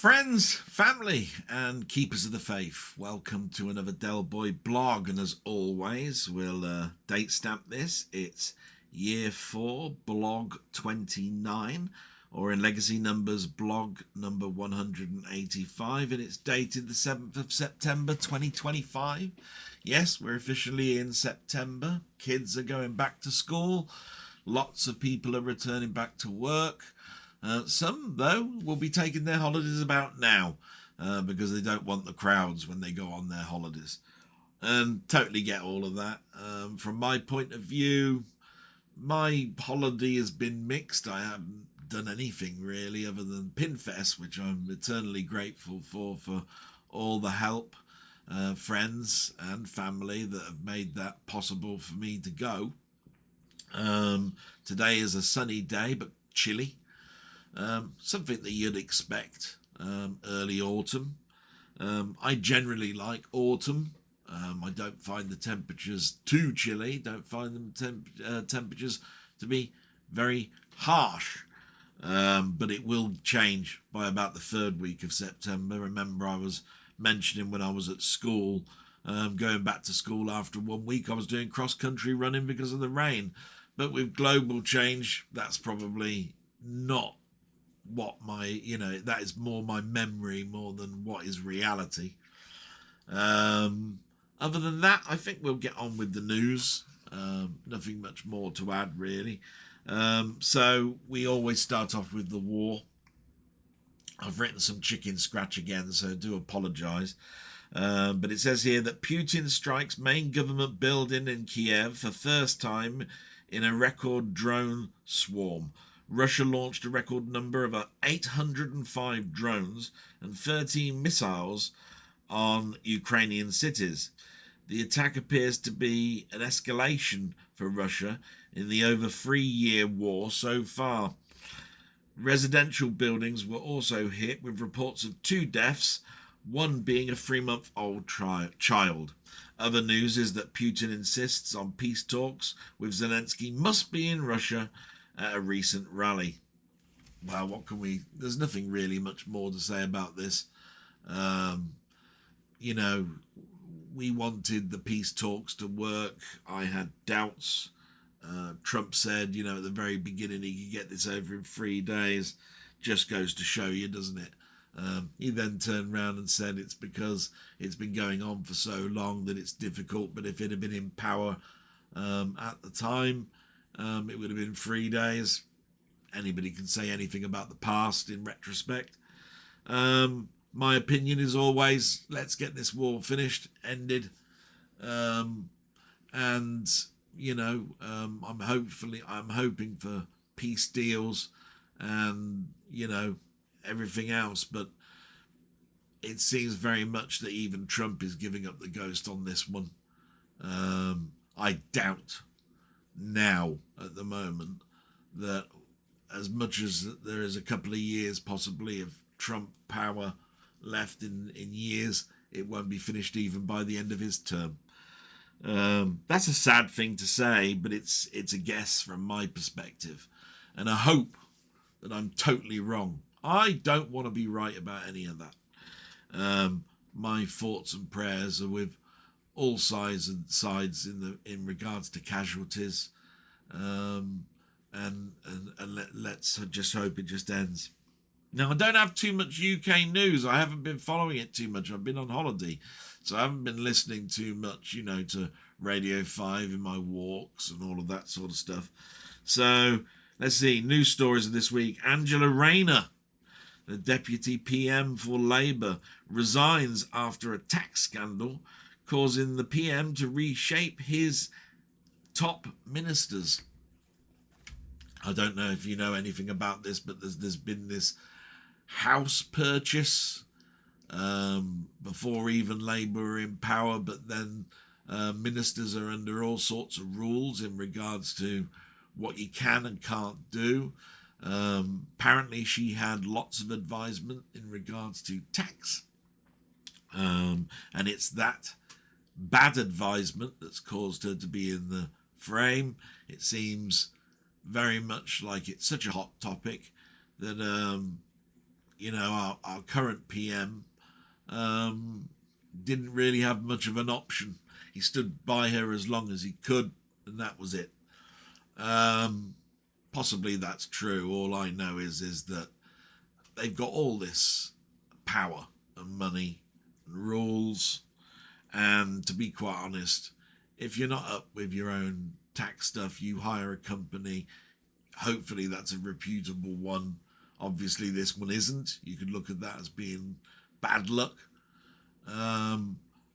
Friends, family, and keepers of the faith, welcome to another Del Boy blog. And as always, we'll date stamp this. It's year 4, blog 29, or in legacy numbers, blog number 185, and it's dated the 7th of September 2025. Yes, we're officially in September. Kids are going back to school. Lots of people are returning back to work. Some, though, will be taking their holidays about now because they don't want the crowds when they go on their holidays. And totally get all of that. From my point of view, my holiday has been mixed. I haven't done anything really other than Pinfest, which I'm eternally grateful for all the help, friends and family that have made that possible for me to go. Today is a sunny day, but chilly. Something that you'd expect early autumn. I generally like autumn. I don't find the temperatures too chilly. Don't find them temperatures to be very harsh. But it will change by about the third week of September. Remember, I was mentioning when I was at school, going back to school after 1 week, I was doing cross-country running because of the rain. But with global change, that's probably not what that is more my memory more than what is reality. Other than that, I think we'll get on with the news. Nothing much more to add really. So we always start off with the war. I've written some chicken scratch again, so I do apologise. But it says here that Putin strikes main government building in Kiev for first time in a record drone swarm. Russia launched a record number of 805 drones and 13 missiles on Ukrainian cities. The attack appears to be an escalation for Russia in the over 3-year war so far. Residential buildings were also hit, with reports of 2 deaths, one being a 3-month-old child. Other news is that Putin insists on peace talks with Zelensky must be in Russia at a recent rally. Well, what can we... There's nothing really much more to say about this. We wanted the peace talks to work. I had doubts. Trump said, at the very beginning he could get this over in 3 days. Just goes to show you, doesn't it? He then turned around and said it's because it's been going on for so long that it's difficult, but if it had been in power at the time, it would have been 3 days. Anybody can say anything about the past in retrospect. My opinion is always, let's get this war finished, ended. I'm hoping for peace deals and, everything else. But it seems very much that even Trump is giving up the ghost on this one. I doubt now at the moment that as much as there is a couple of years possibly of Trump power left in years, it won't be finished even by the end of his term. That's a sad thing to say, but it's a guess from my perspective, and I hope that I'm totally wrong. I don't want to be right about any of that. My thoughts and prayers are with all sides in regards to casualties, and let's just hope it just ends. Now, I don't have too much UK news. I haven't been following it too much. I've been on holiday, so I haven't been listening too much, to Radio 5 in my walks and all of that sort of stuff. So let's see, news stories of this week. Angela Rayner, the Deputy PM for Labour, resigns after a tax scandal, causing the PM to reshape his top ministers. I don't know if you know anything about this, but there's been this house purchase before even Labour are in power, but then ministers are under all sorts of rules in regards to what you can and can't do. Apparently she had lots of advisement in regards to tax, and it's that bad advisement that's caused her to be in the frame. It seems very much like it's such a hot topic that our current PM didn't really have much of an option. He stood by her as long as he could, and that was it. Possibly that's true. All I know is that they've got all this power and money and rules, and to be quite honest, if you're not up with your own tax stuff, you hire a company. Hopefully that's a reputable one. Obviously this one isn't. You could look at that as being bad luck.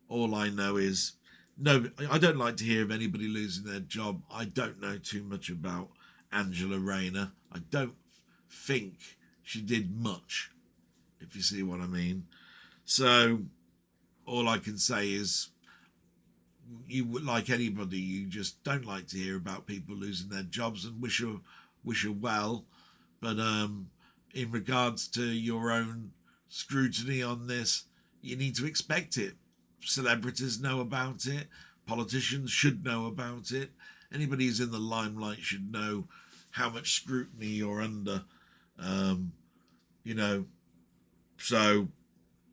All I know is, no, I don't like to hear of anybody losing their job. I don't know too much about Angela Rayner. I don't think she did much, if you see what I mean. So all I can say is, you like anybody, you just don't like to hear about people losing their jobs, and wish her well. But in regards to your own scrutiny on this, you need to expect it. Celebrities know about it. Politicians should know about it. Anybody who's in the limelight should know how much scrutiny you're under. So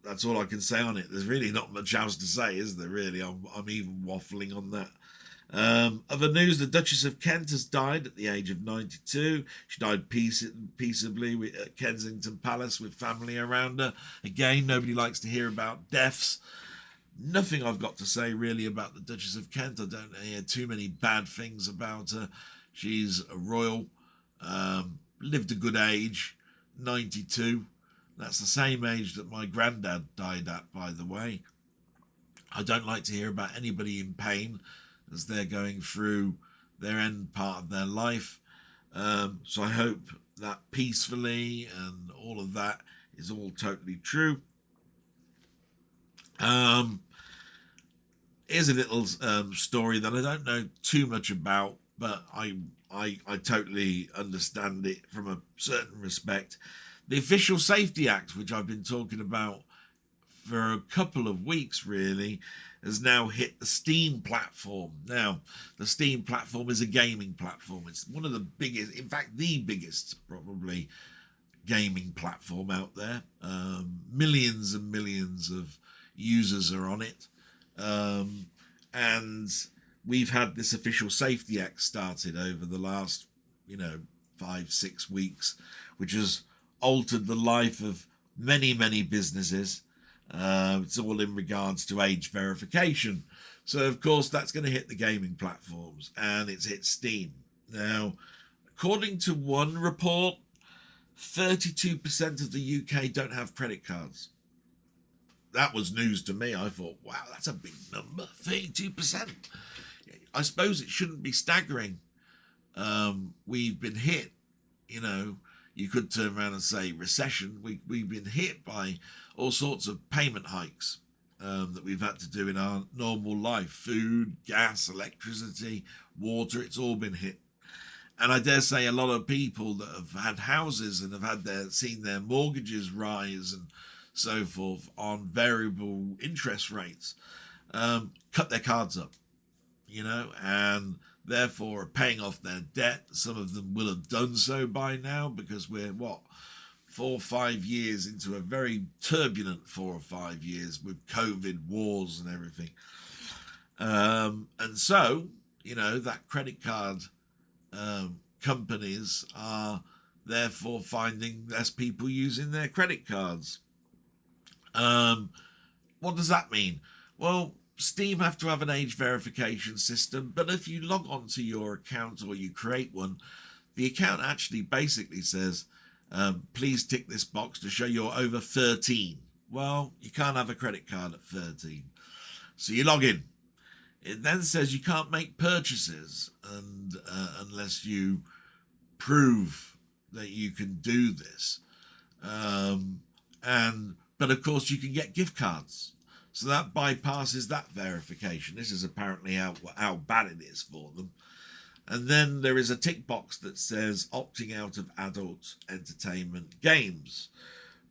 that's all I can say on it. There's really not much else to say, is there, really? I'm even waffling on that. Other news, the Duchess of Kent has died at the age of 92. She died peaceably at Kensington Palace with family around her. Again, nobody likes to hear about deaths. Nothing I've got to say really about the Duchess of Kent. I don't hear too many bad things about her. She's a royal, lived a good age, 92. That's the same age that my granddad died at, by the way. I don't like to hear about anybody in pain as they're going through their end part of their life. So I hope that peacefully and all of that is all totally true. Here's a little story that I don't know too much about, but I totally understand it from a certain respect. The Official Safety Act, which I've been talking about for a couple of weeks really, has now hit the Steam platform. Now, the Steam platform is a gaming platform. It's one of the biggest, in fact, the biggest probably gaming platform out there. Millions and millions of users are on it. And we've had this Official Safety Act started over the last, 5-6 weeks, which has altered the life of many, many businesses. It's all in regards to age verification. So, of course, that's going to hit the gaming platforms, and it's hit Steam. Now, according to one report, 32% of the UK don't have credit cards. That was news to me. I thought, wow, that's a big number, 32%. I suppose it shouldn't be staggering. We've been hit, you could turn around and say recession. We've been hit by all sorts of payment hikes that we've had to do in our normal life. Food, gas, electricity, water, it's all been hit. And I dare say a lot of people that have had houses and have had seen their mortgages rise and so forth on variable interest rates, cut their cards up, and therefore are paying off their debt. Some of them will have done so by now, because we're 4 or 5 years into a very turbulent 4 or 5 years with COVID, wars and everything. And so, that credit card companies are therefore finding less people using their credit cards. What does that mean? Well, Steam have to have an age verification system, but if you log on to your account or you create one, the account actually basically says, please tick this box to show you're over 13. Well, you can't have a credit card at 13. So you log in. It then says you can't make purchases and unless you prove that you can do this. But of course you can get gift cards. So that bypasses that verification. This is apparently how bad it is for them. And then there is a tick box that says opting out of adult entertainment games.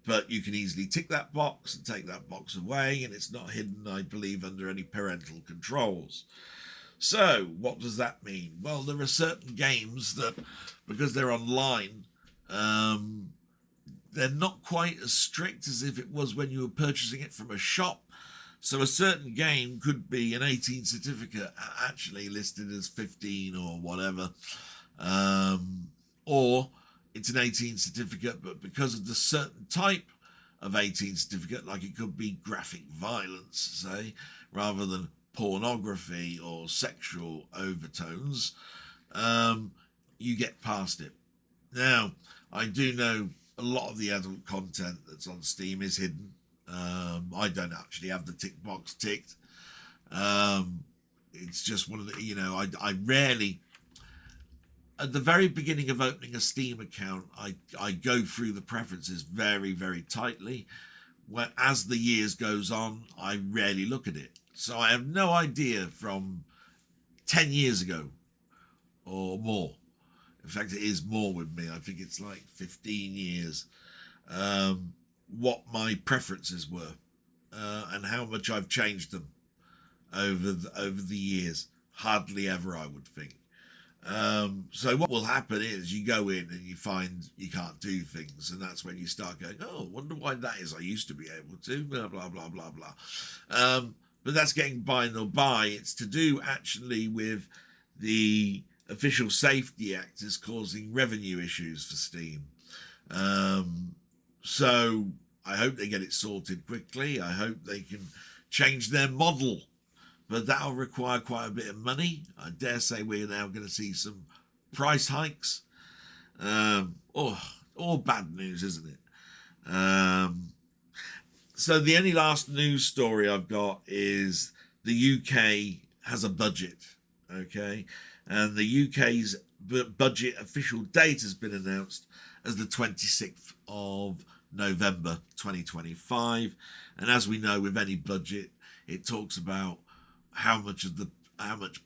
But you can easily tick that box and take that box away, and it's not hidden, I believe, under any parental controls. So what does that mean? Well, there are certain games that, because they're online, they're not quite as strict as if it was when you were purchasing it from a shop. So a certain game could be an 18 certificate actually listed as 15 or whatever. Or it's an 18 certificate, but because of the certain type of 18 certificate, like it could be graphic violence, say, rather than pornography or sexual overtones, you get past it. Now, I do know a lot of the adult content that's on Steam is hidden. I don't actually have the tick box ticked. It's just one of the, I rarely, at the very beginning of opening a Steam account, I go through the preferences very, very tightly. Where as the years goes on, I rarely look at it. So I have no idea from 10 years ago or more. In fact, it is more with me. I think it's like 15 years. What my preferences were and how much I've changed them over the years. Hardly ever, I would think. So what will happen is you go in and you find you can't do things, and that's when you start going, oh, wonder why that is. I used to be able to, blah, blah, blah, blah, blah. But that's getting by and by. It's to do actually with the Official Safety Act is causing revenue issues for Steam. So I hope they get it sorted quickly. I hope they can change their model. But that'll require quite a bit of money. I dare say we're now going to see some price hikes. All bad news, isn't it? So the only last news story I've got is the UK has a budget, okay? And the UK's budget official date has been announced as the 26th of November 2025. And as we know, with any budget, it talks about how much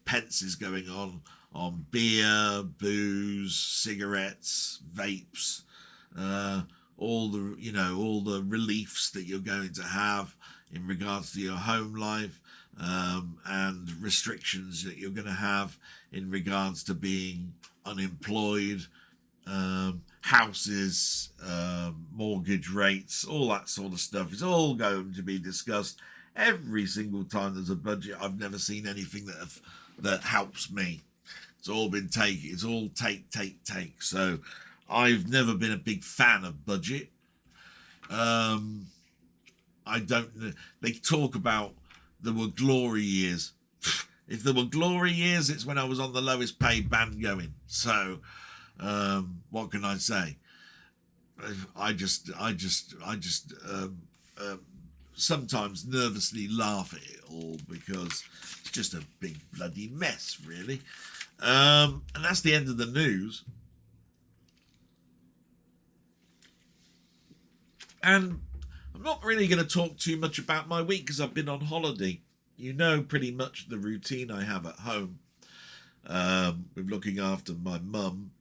pence is going on beer, booze, cigarettes, vapes, all the reliefs that you're going to have in regards to your home life, and restrictions that you're going to have in regards to being unemployed, houses, mortgage rates, all that sort of stuff. It's all going to be discussed every single time there's a budget. I've never seen anything that helps me. It's all been take. It's all take. So I've never been a big fan of budget. I don't. They talk about there were glory years. If there were glory years, it's when I was on the lowest paid band going. So what can I say? I just sometimes nervously laugh at it all because it's just a big bloody mess, really. And that's the end of the news. And I'm not really going to talk too much about my week because I've been on holiday. You know pretty much the routine I have at home with looking after my mum.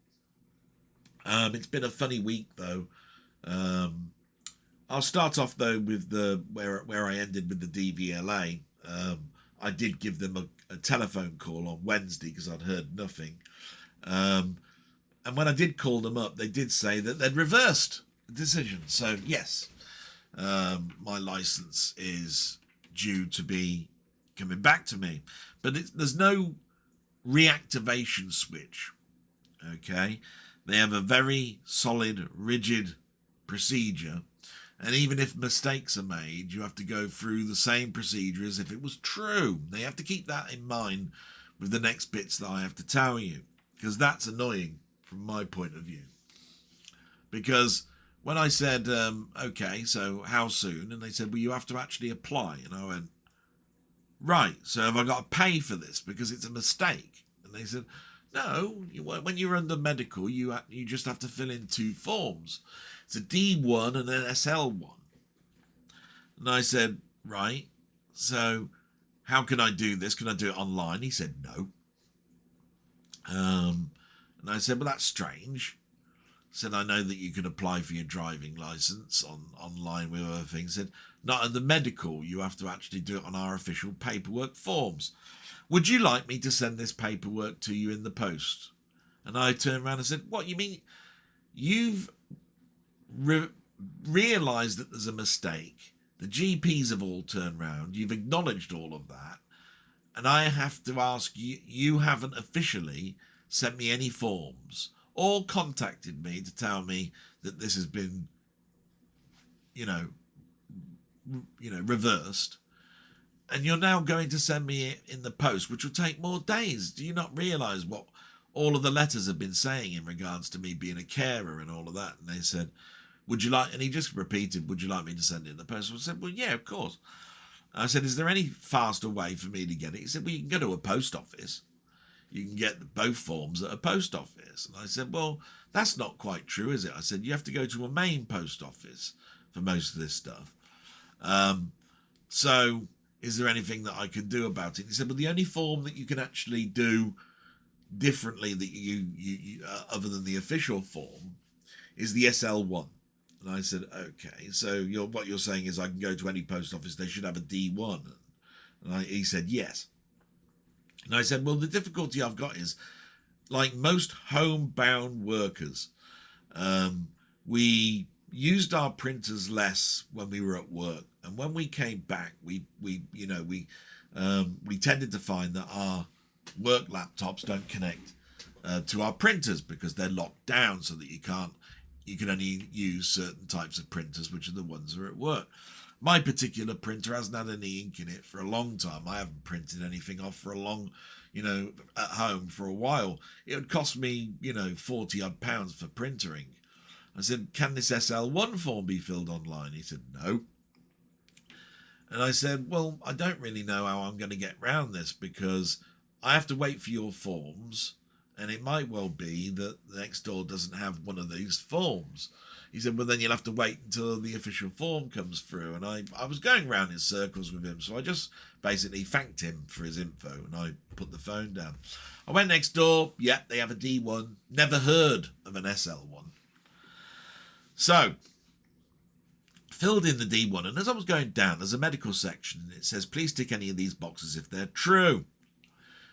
It's been a funny week, though. I'll start off though with where I ended with the DVLA. I did give them a telephone call on Wednesday because I'd heard nothing. And when I did call them up, they did say that they'd reversed the decision. So yes, my license is due to be coming back to me, but there's no reactivation switch. Okay, they have a very solid, rigid procedure. And even if mistakes are made, you have to go through the same procedure as if it was true. They have to keep that in mind with the next bits that I have to tell you, because that's annoying from my point of view. Because when I said, okay, so how soon? And they said, well, you have to actually apply. And I went, right, so have I got to pay for this because it's a mistake? And they said, no, when you're under medical, you just have to fill in 2 forms. It's a D1 and an SL1. And I said, right, so how can I do this? Can I do it online? He said, no. And I said, well, that's strange. I said, I know that you can apply for your driving license online with other things. He said, not under medical. You have to actually do it on our official paperwork forms. Would you like me to send this paperwork to you in the post? And I turned around and said, what, you mean you've realised that there's a mistake. The GPs have all turned round. You've acknowledged all of that. And I have to ask you, you haven't officially sent me any forms or contacted me to tell me that this has been, reversed. And you're now going to send me it in the post, which will take more days. Do you not realise what all of the letters have been saying in regards to me being a carer and all of that? And they said, would you like, and he just repeated, would you like me to send it in the post? I said, well, yeah, of course. I said, is there any faster way for me to get it? He said, well, you can go to a post office. You can get both forms at a post office. And I said, well, that's not quite true, is it? I said, you have to go to a main post office for most of this stuff. So is there anything that I can do about it? He said, well, the only form that you can actually do differently that you other than the official form is the SL1. And I said, okay, so what you're saying is I can go to any post office, they should have a D1. And he said, yes. And I said, well, the difficulty I've got is, like most homebound workers, we used our printers less when we were at work. And when we came back, we tended to find that our work laptops don't connect to our printers because they're locked down so that you can only use certain types of printers, which are the ones that are at work. My particular printer hasn't had any ink in it for a long time. I haven't printed anything off for a long, at home for a while. It would cost me, 40 odd pounds for printer ink. I said, can this SL1 form be filled online? He said, no. And I said, well, I don't really know how I'm going to get round this because I have to wait for your forms. And it might well be that the next door doesn't have one of these forms. He said, well, then you'll have to wait until the official form comes through. And I was going round in circles with him. So I just basically thanked him for his info and I put the phone down. I went next door. Yep, they have a D1. Never heard of an SL1. So filled in the D1. And as I was going down, there's a medical section. And it says, please tick any of these boxes if they're true.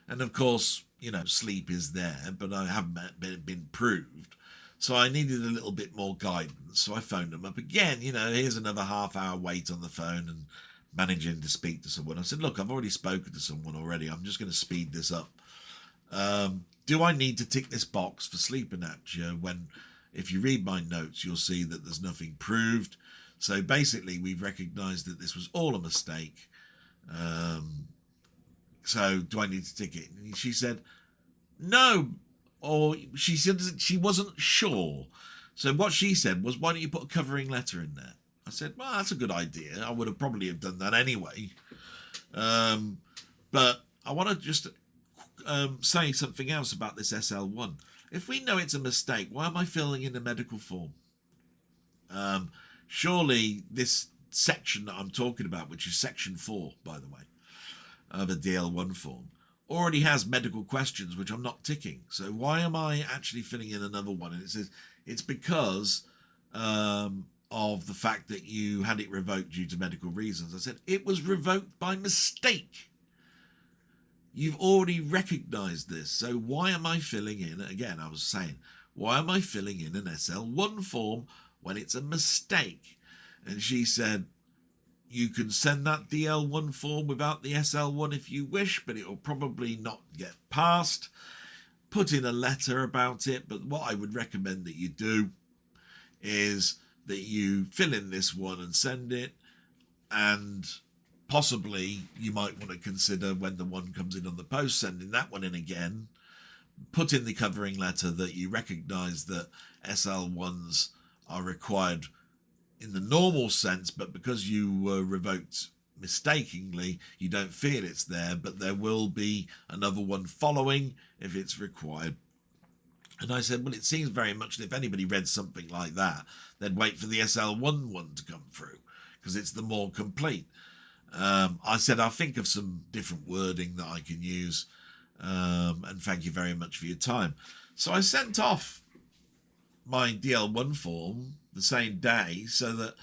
And of course, sleep is there, but I haven't been proved. So I needed a little bit more guidance. So I phoned them up again. Here's another half-hour wait on the phone and managing to speak to someone. I said, look, I've already spoken to someone already. I'm just going to speed this up. Do I need to tick this box for sleep apnea when, if you read my notes, you'll see that there's nothing proved. So basically, we've recognised that this was all a mistake. So do I need to tick it? And she said, no. Or she said she wasn't sure. So what she said was, why don't you put a covering letter in there? I said, well, that's a good idea. I would have probably have done that anyway. But I want to just say something else about this SL1. If we know it's a mistake, why am I filling in a medical form? Surely this section that I'm talking about, which is section 4, by the way, of a DL1 form, already has medical questions which I'm not ticking. So why am I actually filling in another one? And it says it's because of the fact that you had it revoked due to medical reasons. I said it was revoked by mistake. You've already recognised this. So why am I filling in, again, I was saying, why am I filling in an SL1 form when it's a mistake? And she said, you can send that DL1 form without the SL1 if you wish, but it will probably not get passed. Put in a letter about it, but what I would recommend that you do is that you fill in this one and send it, and possibly you might want to consider when the one comes in on the post, sending that one in again. Put in the covering letter that you recognise that SL1s are required in the normal sense, but because you were revoked mistakenly, you don't feel it's there, but there will be another one following if it's required. And I said, well, it seems very much that if anybody read something like that, they'd wait for the SL1 one to come through because it's the more complete. I said, I'll think of some different wording that I can use, and thank you very much for your time. So I sent off my DL1 form the same day so that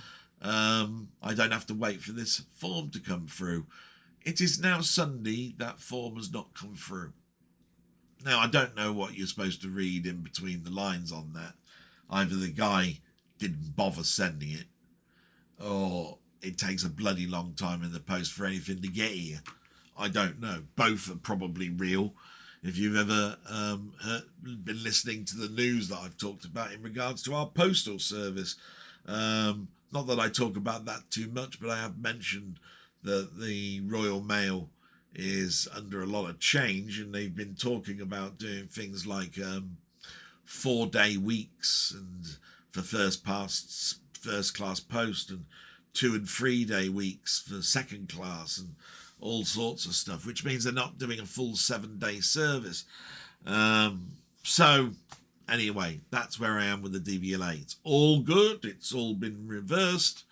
I don't have to wait for this form to come through. It is now Sunday. That form has not come through. Now, I don't know what you're supposed to read in between the lines on that. Either the guy didn't bother sending it, or it takes a bloody long time in the post for anything to get here. I don't know. Both are probably real. If you've ever been listening to the news that I've talked about in regards to our postal service, not that I talk about that too much, but I have mentioned that the Royal Mail is under a lot of change, and they've been talking about doing things like 4-day weeks and for first class post, and 2 and 3 day weeks for second class, and all sorts of stuff, which means they're not doing a full 7-day service. So anyway, that's where I am with the DVLA. It's all good. It's all been reversed.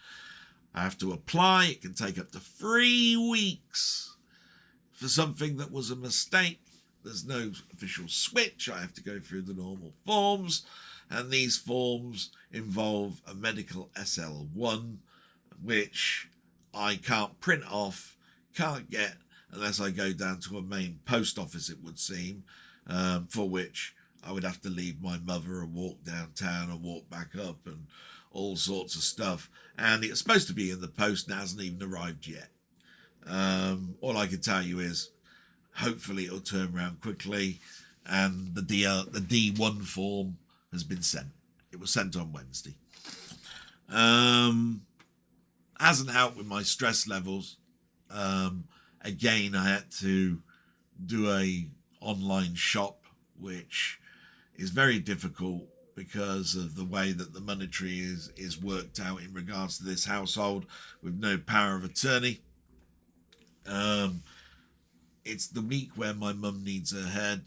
I have to apply. It can take up to 3 weeks for something that was a mistake. There's no official switch. I have to go through the normal forms, and these forms involve a medical SL1, which I can't print off, can't get unless I go down to a main post office, it would seem, for which I would have to leave my mother and walk downtown and walk back up and all sorts of stuff. And it's supposed to be in the post and it hasn't even arrived yet. All I can tell you is hopefully it'll turn around quickly, and the D1 form has been sent. It was sent on Wednesday. Hasn't helped with my stress levels. Again, I had to do a online shop, which is very difficult because of the way that the monetary is worked out in regards to this household with no power of attorney. It's the week where my mum needs her hair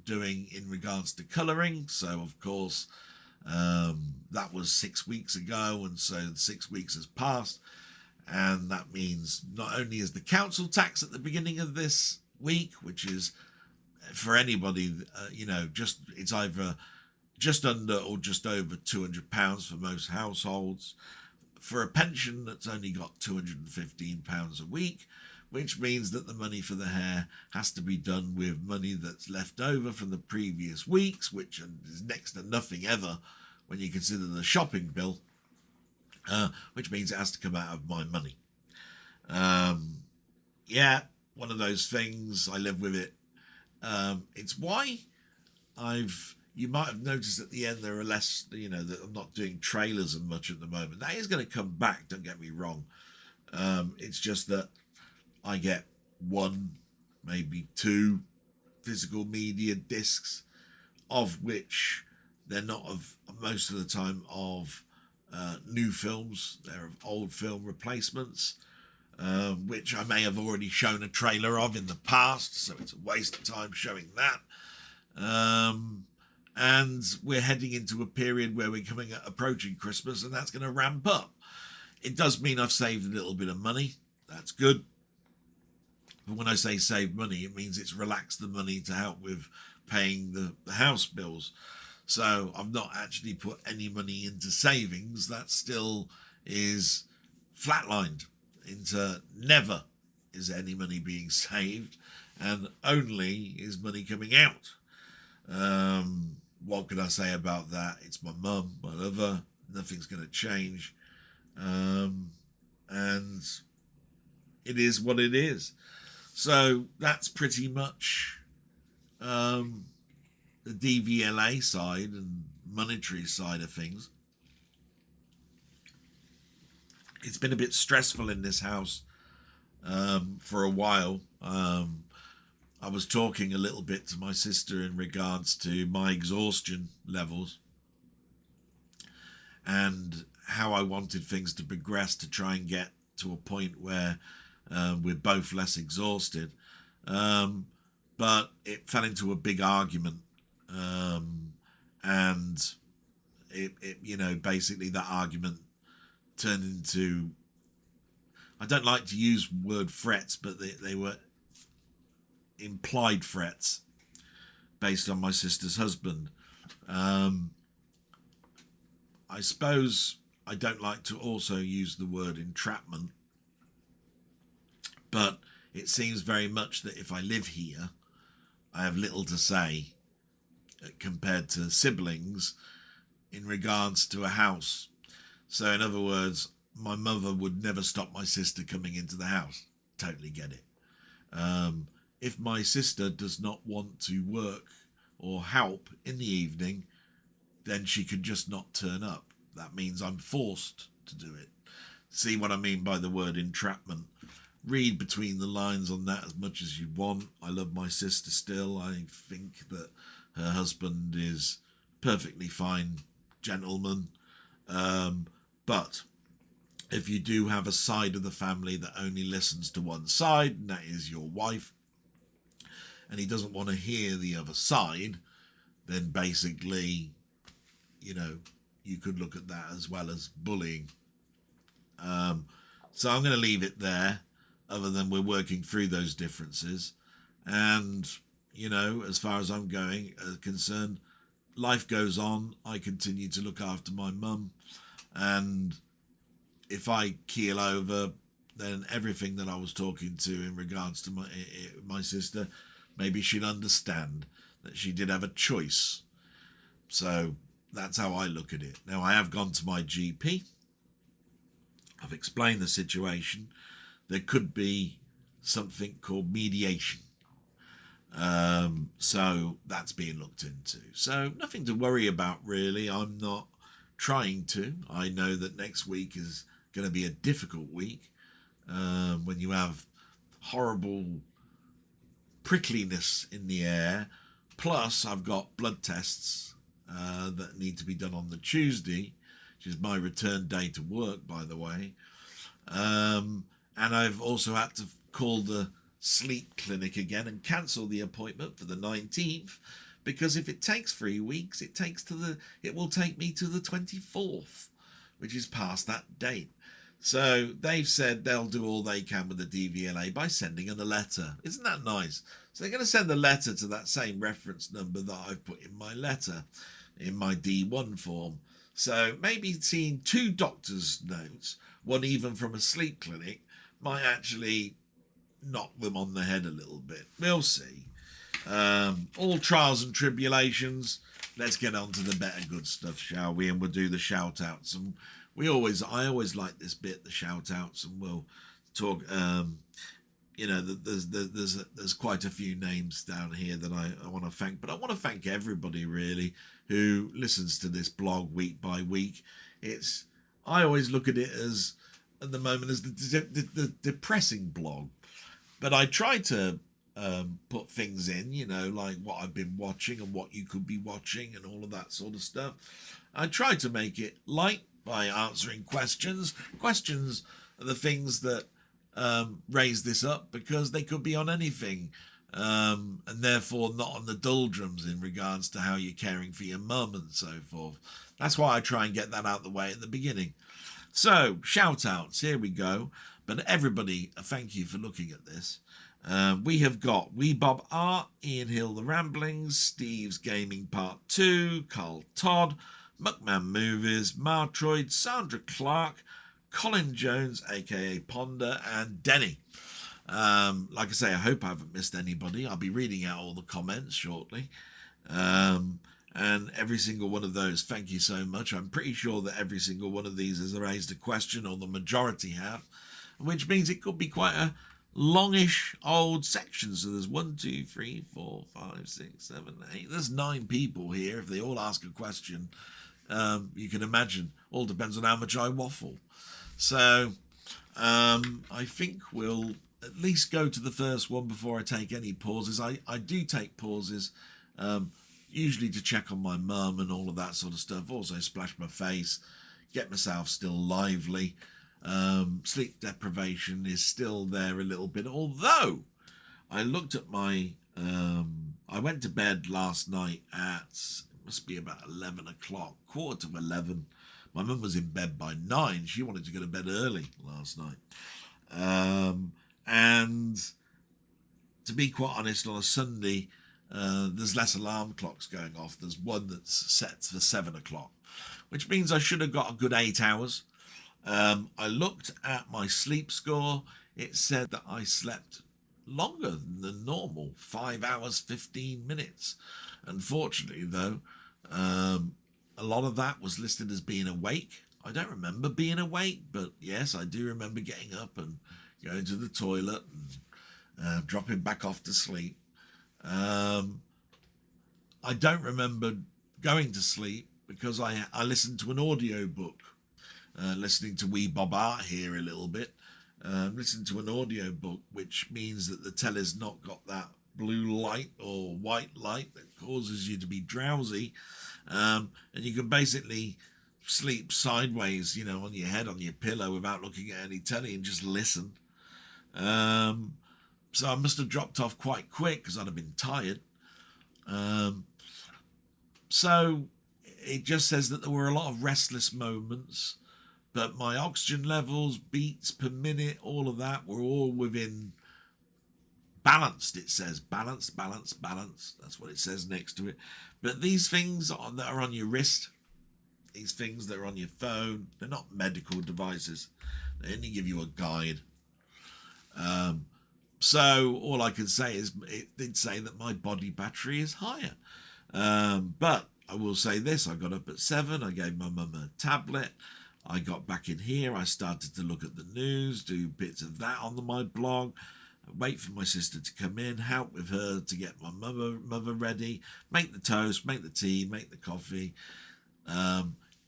doing in regards to colouring. So, of course, that was 6 weeks ago, and so 6 weeks has passed. And that means not only is the council tax at the beginning of this week, which is for anybody, it's either just under or just over £200 for most households. For a pension that's only got £215 a week, which means that the money for the hair has to be done with money that's left over from the previous weeks, which is next to nothing ever when you consider the shopping bill, which means it has to come out of my money. One of those things. I live with it. It's why you might have noticed at the end there are less, that I'm not doing trailers and much at the moment. That is going to come back, don't get me wrong. It's just that I get 1, maybe 2 physical media discs, of which they're not of most of the time of new films. They're of old film replacements, which I may have already shown a trailer of in the past, so it's a waste of time showing that. And we're heading into a period where we're approaching Christmas, and that's going to ramp up. It does mean I've saved a little bit of money. That's good. But when I say save money, it means it's relaxed the money to help with paying the house bills. So I've not actually put any money into savings. That still is flatlined into never is any money being saved, and only is money coming out. What can I say about that? It's my mum, my lover. Nothing's going to change. And it is what it is. So that's pretty much the DVLA side and monetary side of things. It's been a bit stressful in this house for a while. I was talking a little bit to my sister in regards to my exhaustion levels and how I wanted things to progress to try and get to a point where we're both less exhausted. But it fell into a big argument. And it basically that argument turned into, I don't like to use word threats, but they were implied threats based on my sister's husband. I suppose I don't like to also use the word entrapment, but it seems very much that if I live here, I have little to say compared to siblings in regards to a house. So in other words, my mother would never stop my sister coming into the house. Totally get it. If my sister does not want to work or help in the evening, then she can just not turn up. That means I'm forced to do it. See what I mean by the word entrapment? Read between the lines on that as much as you want. I love my sister still. I think that her husband is perfectly fine gentleman. But if you do have a side of the family that only listens to one side, and that is your wife, and he doesn't want to hear the other side, then basically, you know, you could look at that as well as bullying. So I'm going to leave it there, other than we're working through those differences. And, you know, as far as I'm concerned, life goes on. I continue to look after my mum. And if I keel over, then everything that I was talking to in regards to my sister, maybe she'd understand that she did have a choice. So that's how I look at it. Now, I have gone to my GP. I've explained the situation. There could be something called mediation. So that's being looked into. So nothing to worry about, really. I'm not trying to. I know that next week is going to be a difficult week when you have horrible prickliness in the air. Plus, I've got blood tests that need to be done on the Tuesday, which is my return day to work, by the way. And I've also had to call the sleep clinic again and cancel the appointment for the 19th, because if it takes 3 weeks, it will take me to the 24th, which is past that date. So they've said they'll do all they can with the DVLA by sending in a letter. Isn't that nice? So they're going to send a letter to that same reference number that I've put in my letter, in my D1 form. So maybe seeing 2 doctor's notes, one even from a sleep clinic, might actually knock them on the head a little bit. We'll see. All trials and tribulations. Let's get on to the better good stuff, shall we? And we'll do the shout outs. And I always like this bit, the shout outs, and we'll talk. You know, there's quite a few names down here that I want to thank, but I want to thank everybody really who listens to this blog week by week. I always look at it as, at the moment, as the depressing blog, but I try to put things in, you know, like what I've been watching and what you could be watching and all of that sort of stuff. I try to make it light by answering questions. Questions are the things that raise this up, because they could be on anything, and therefore not on the doldrums in regards to how you're caring for your mum and so forth. That's why I try and get that out the way at the beginning. So, shout outs, here we go. But everybody, thank you for looking at this. We have got Wee Bob Art, Ian Hill The Ramblings, Steve's Gaming Part 2, Carl Todd, Muckman-Movies, Martroid, Sandra Clark, Colin Jones, aka Ponder, and Denny. Like I say, I hope I haven't missed anybody. I'll be reading out all the comments shortly. And every single one of those, thank you so much. I'm pretty sure that every single one of these has raised a question, or the majority have, which means it could be quite a longish old section. So there's 1, 2, 3, 4, 5, 6, 7, 8. There's 9 people here. If they all ask a question, you can imagine. All depends on how much I waffle. So I think we'll at least go to the first one before I take any pauses. I do take pauses, usually to check on my mum and all of that sort of stuff. Also splash my face, get myself still lively. Sleep deprivation is still there a little bit, although I looked at my I went to bed last night at, it must be about 11 o'clock, 11:15. My mum was in bed by 9. She wanted to go to bed early last night, and to be quite honest, on a Sunday there's less alarm clocks going off. There's one that's set for 7 o'clock, which means I should have got a good 8 hours. I looked at my sleep score. It said that I slept longer than normal, 5 hours 15 minutes. Unfortunately though, a lot of that was listed as being awake. I don't remember being awake, but yes, I do remember getting up and going to the toilet and dropping back off to sleep. I don't remember going to sleep because I listened to an audio book, listening to Wee Bob Art here a little bit. Listen to an audio book, which means that the telly's not got that blue light or white light that causes you to be drowsy, and you can basically sleep sideways, on your head, on your pillow, without looking at any telly, and just listen. So I must have dropped off quite quick because I'd have been tired. So it just says that there were a lot of restless moments, but my oxygen levels, beats per minute, all of that were all within balanced. It says balanced. That's what it says next to it. But these things that are on your wrist, these things that are on your phone, they're not medical devices. They only give you a guide. So all I can say is it did say that my body battery is higher. But I will say this, I got up at 7, I gave my mum a tablet, I got back in here, I started to look at the news, do bits of that on my blog, wait for my sister to come in, help with her to get my mother ready, make the toast, make the tea, make the coffee,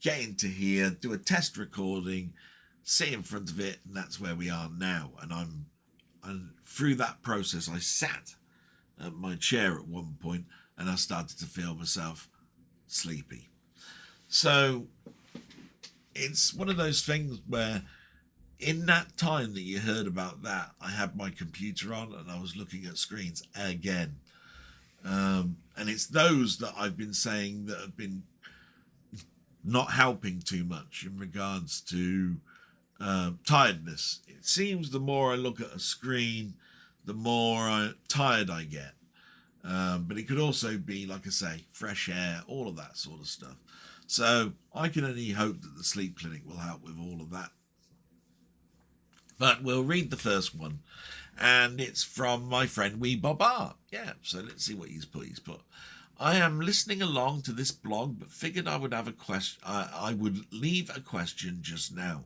get into here, do a test recording, sit in front of it, and that's where we are now. And through that process, I sat at my chair at one point and I started to feel myself sleepy. So it's one of those things where in that time that you heard about that, I had my computer on and I was looking at screens again. And it's those that I've been saying that have been not helping too much in regards to tiredness. It seems the more I look at a screen, the more tired I get. But it could also be, like I say, fresh air, all of that sort of stuff. So I can only hope that the sleep clinic will help with all of that. But we'll read the first one. And it's from my friend Wee Bob Art. Yeah, so let's see what he's put. I am listening along to this blog, but figured I would have a question. I would leave a question just now.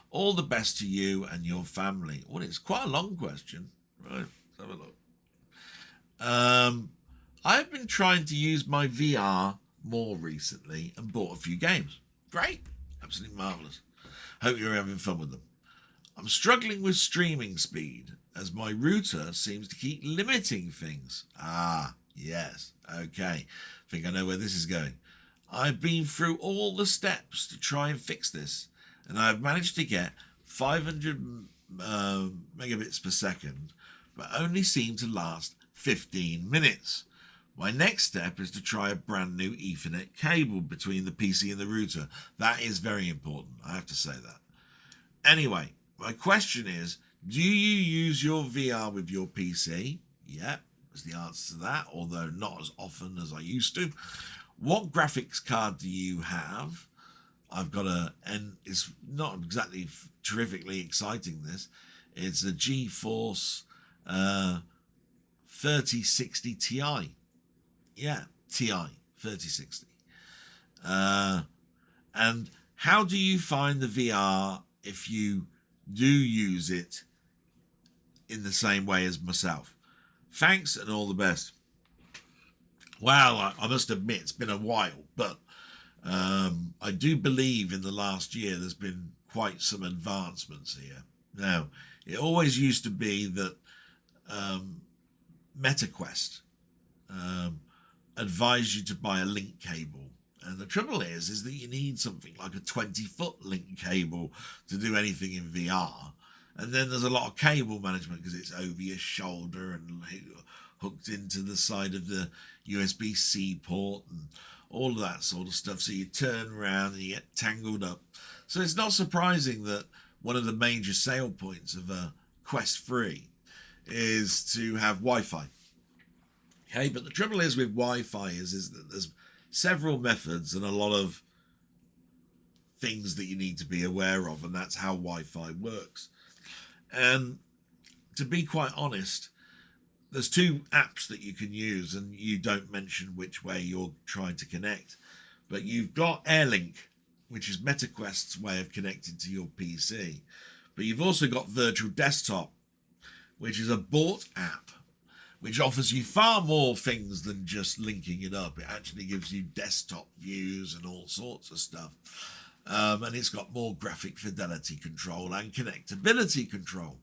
All the best to you and your family. Well, it's quite a long question. Right, let's have a look. I've been trying to use my VR more recently and bought a few games. Great. Absolutely marvellous. Hope you're having fun with them. I'm struggling with streaming speed as my router seems to keep limiting things. Ah, yes. Okay. I think I know where this is going. I've been through all the steps to try and fix this, and I've managed to get 500 megabits per second, but only seem to last 15 minutes. My next step is to try a brand new Ethernet cable between the PC and the router. That is very important, I have to say that. Anyway, my question is, do you use your VR with your PC? Yep, is the answer to that, although not as often as I used to. What graphics card do you have? I've got and it's not exactly terrifically exciting this. It's a GeForce 3060 Ti. Yeah, Ti 3060. And how do you find the VR if you do use it in the same way as myself? Thanks and all the best. Well, I must admit it's been a while, but I do believe in the last year there's been quite some advancements here. Now, it always used to be that MetaQuest advised you to buy a link cable. And the trouble is that you need something like a 20-foot link cable to do anything in VR. And then there's a lot of cable management because it's over your shoulder and hooked into the side of the USB-C port and all of that sort of stuff. So you turn around and you get tangled up. So it's not surprising that one of the major sale points of a Quest 3 is to have Wi-Fi. Okay, but the trouble is with Wi-Fi is that there's several methods and a lot of things that you need to be aware of, and that's how Wi-Fi works. And to be quite honest, there's 2 apps that you can use, and you don't mention which way you're trying to connect. But you've got AirLink, which is MetaQuest's way of connecting to your PC. But you've also got Virtual Desktop, which is a bought app, which offers you far more things than just linking it up. It actually gives you desktop views and all sorts of stuff. And it's got more graphic fidelity control and connectability control.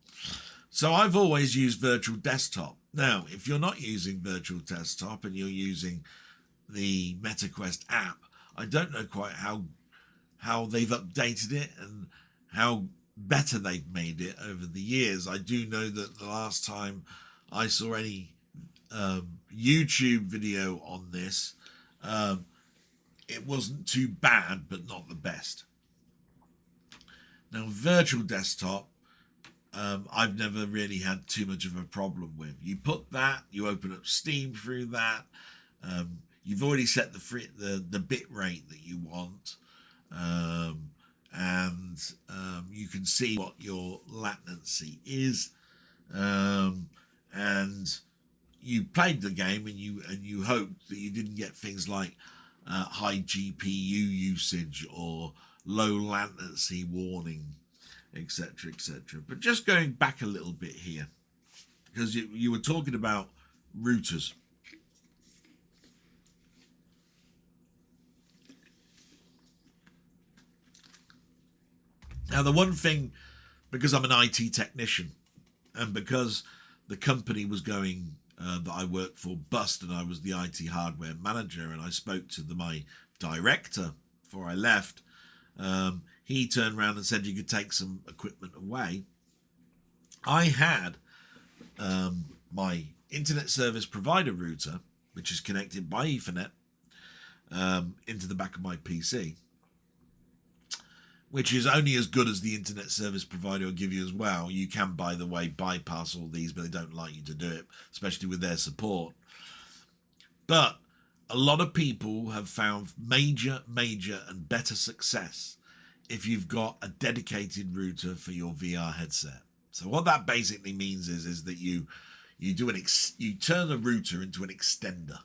So I've always used Virtual Desktop. Now, if you're not using Virtual Desktop and you're using the MetaQuest app, I don't know quite how they've updated it and how better they've made it over the years. I do know that the last time I saw any YouTube video on this, it wasn't too bad, but not the best. Now, Virtual Desktop, I've never really had too much of a problem with. You put that, you open up Steam through that. You've already set the bit rate that you want, and you can see what your latency is, and you played the game and you hoped that you didn't get things like high GPU usage or low latency warning, etc., etc. But just going back a little bit here, because you were talking about routers. Now, the one thing, because I'm an IT technician and because the company was going that I worked for bust and I was the IT hardware manager, and I spoke to my director before I left, he turned around and said you could take some equipment away. I had my internet service provider router, which is connected by Ethernet into the back of my PC, which is only as good as the internet service provider will give you as well. You can, by the way, bypass all these, but they don't like you to do it, especially with their support. But a lot of people have found major and better success if you've got a dedicated router for your VR headset. So what that basically means is that you turn the router into an extender.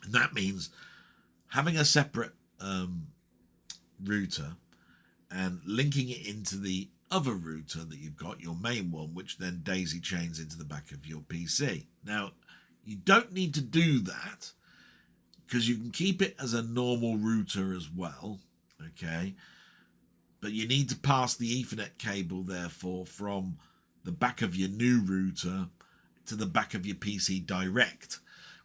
And that means having a separate router and linking it into the other router that you've got, your main one, which then daisy chains into the back of your PC. Now, you don't need to do that because you can keep it as a normal router as well, okay? But you need to pass the Ethernet cable, therefore, from the back of your new router to the back of your PC direct,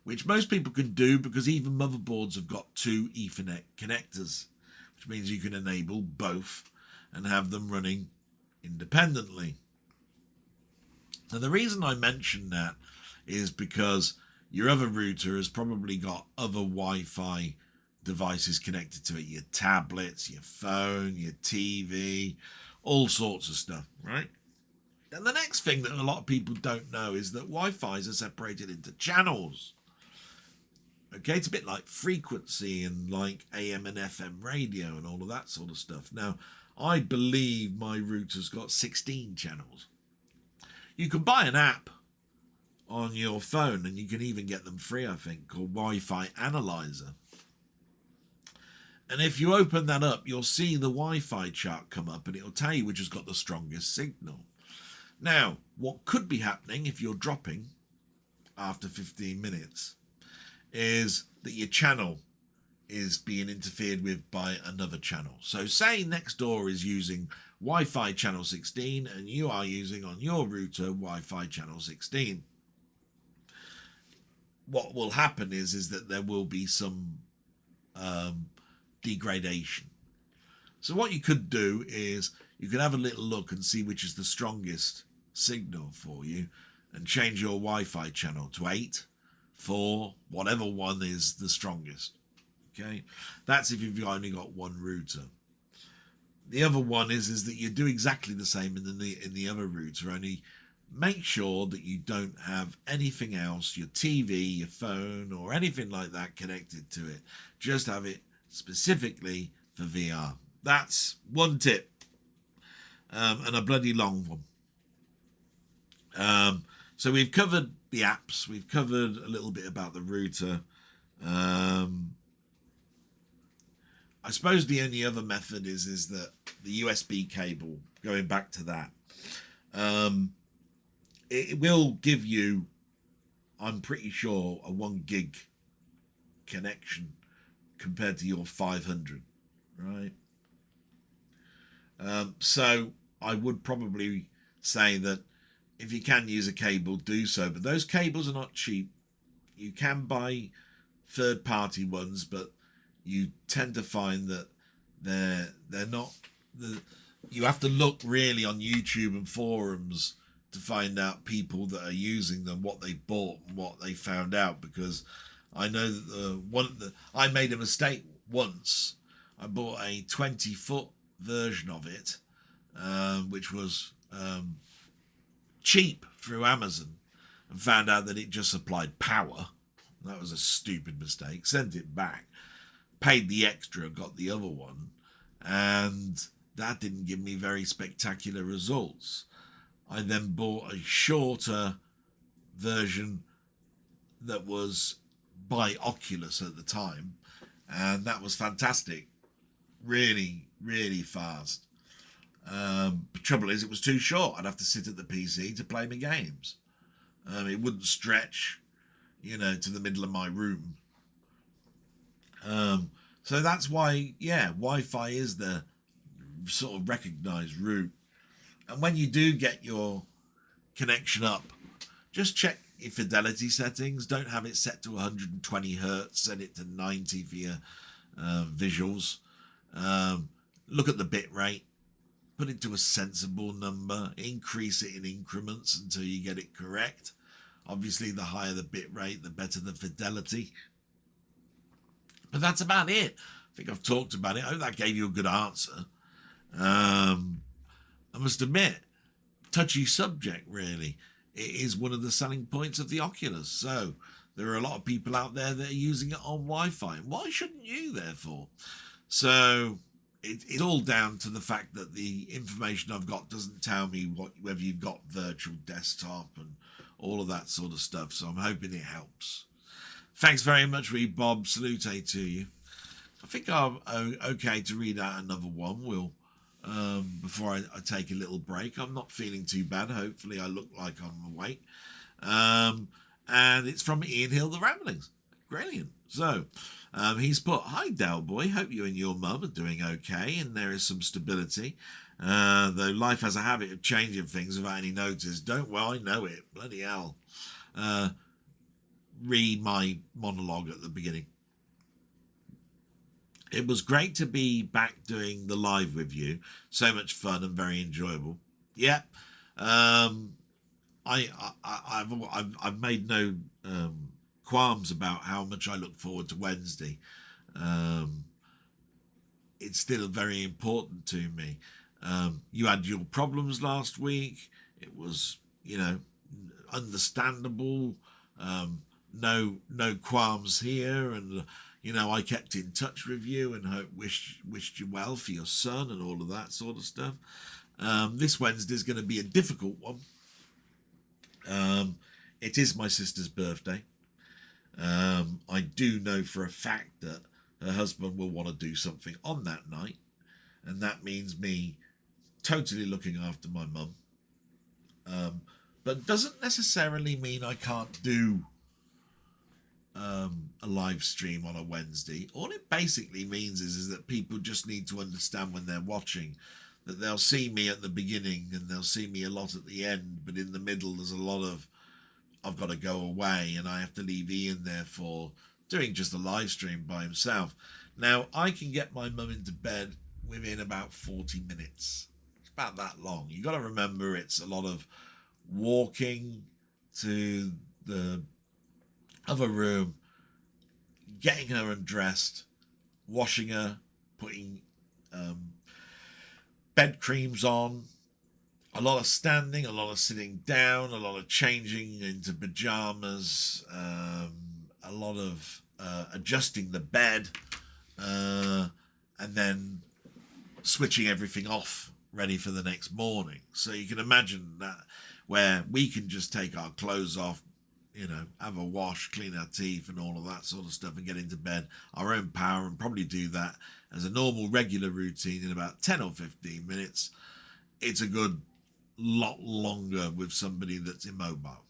which most people can do because even motherboards have got two Ethernet connectors, which means you can enable both and have them running independently. Now, the reason I mention that is because your other router has probably got other Wi-Fi devices connected to it, your tablets, your phone, your TV, all sorts of stuff, right? And the next thing that a lot of people don't know is that Wi-Fi's are separated into channels. Okay, it's a bit like frequency and like AM and FM radio and all of that sort of stuff. Now, I believe my router's got 16 channels. You can buy an app on your phone, and you can even get them free, I think, called Wi-Fi Analyzer. And if you open that up, you'll see the Wi-Fi chart come up, and it'll tell you which has got the strongest signal. Now, what could be happening if you're dropping after 15 minutes is that your channel is being interfered with by another channel. So say next door is using Wi-Fi channel 16 and you are using on your router Wi-Fi channel 16. What will happen is that there will be some degradation. So what you could do is you could have a little look and see which is the strongest signal for you and change your Wi-Fi channel to 8, 4, whatever one is the strongest. Okay, that's if you've only got one router. The other one is that you do exactly the same in the other router, only make sure that you don't have anything else, your TV, your phone, or anything like that connected to it. Just have it specifically for VR. That's one tip, and a bloody long one. So we've covered the apps, we've covered a little bit about the router. I suppose the only other method is that the USB cable, going back to that, it will give you, I'm pretty sure, a 1 gig connection compared to your 500, right? So I would probably say that if you can use a cable, do so. But those cables are not cheap. You can buy third-party ones, but you tend to find that they're not. You have to look really on YouTube and forums to find out people that are using them, what they bought and what they found out. Because I know that I made a mistake once. I bought a 20-foot version of it, which was cheap through Amazon, and found out that it just supplied power. That was a stupid mistake. Sent it back, paid the extra, got the other one, and that didn't give me very spectacular results. I then bought a shorter version that was by Oculus at the time, and that was fantastic. Really, really fast. The trouble is, it was too short. I'd have to sit at the PC to play my games. It wouldn't stretch, to the middle of my room. So that's why, Wi-Fi is the sort of recognised route. And when you do get your connection up, just check your fidelity settings. Don't have it set to 120 hertz. Set it to 90 for your visuals. Look at the bit rate. Put it to a sensible number. Increase it in increments until you get it correct. Obviously, the higher the bit rate, the better the fidelity. But that's about it. I think I've talked about it. I hope that gave you a good answer. I must admit, touchy subject, really. It is one of the selling points of the Oculus. So there are a lot of people out there that are using it on Wi-Fi. Why shouldn't you, therefore? So it's all down to the fact that the information I've got doesn't tell me whether you've got virtual desktop and all of that sort of stuff. So I'm hoping it helps. Thanks very much, Bob. Salute to you. I think I'm okay to read out another one. We'll before I take a little break. I'm not feeling too bad. Hopefully I look like I'm awake. And it's from Ian Hill, The Ramblings. Brilliant. So he's put, "Hi Del Boy, hope you and your mum are doing okay and there is some stability. Though life has a habit of changing things without any notice. I know it. Bloody hell." Read my monologue at the beginning. It was great to be back doing the live with you. So much fun and very enjoyable. Yeah. I've made no qualms about how much I look forward to Wednesday. It's still very important to me. You had your problems last week. It was, understandable. No qualms here, and I kept in touch with you and wished you well for your son and all of that sort of stuff. This Wednesday is going to be a difficult one. It is my sister's birthday. I do know for a fact that her husband will want to do something on that night, and that means me totally looking after my mum. But doesn't necessarily mean I can't do a live stream on a Wednesday. All it basically means is that people just need to understand when they're watching that they'll see me at the beginning and they'll see me a lot at the end, but in the middle there's a lot of I've got to go away and I have to leave Ian there for doing just a live stream by himself. Now I can get my mum into bed within about 40 minutes. It's about that long. You got to remember it's a lot of walking to the other room, getting her undressed, washing her, putting bed creams on, a lot of standing, a lot of sitting down, a lot of changing into pajamas, a lot of adjusting the bed, and then switching everything off, ready for the next morning. So you can imagine that where we can just take our clothes off, you know, have a wash, clean our teeth and all of that sort of stuff and get into bed, our own power, and probably do that as a normal, regular routine in about 10 or 15 minutes. It's a good lot longer with somebody that's immobile.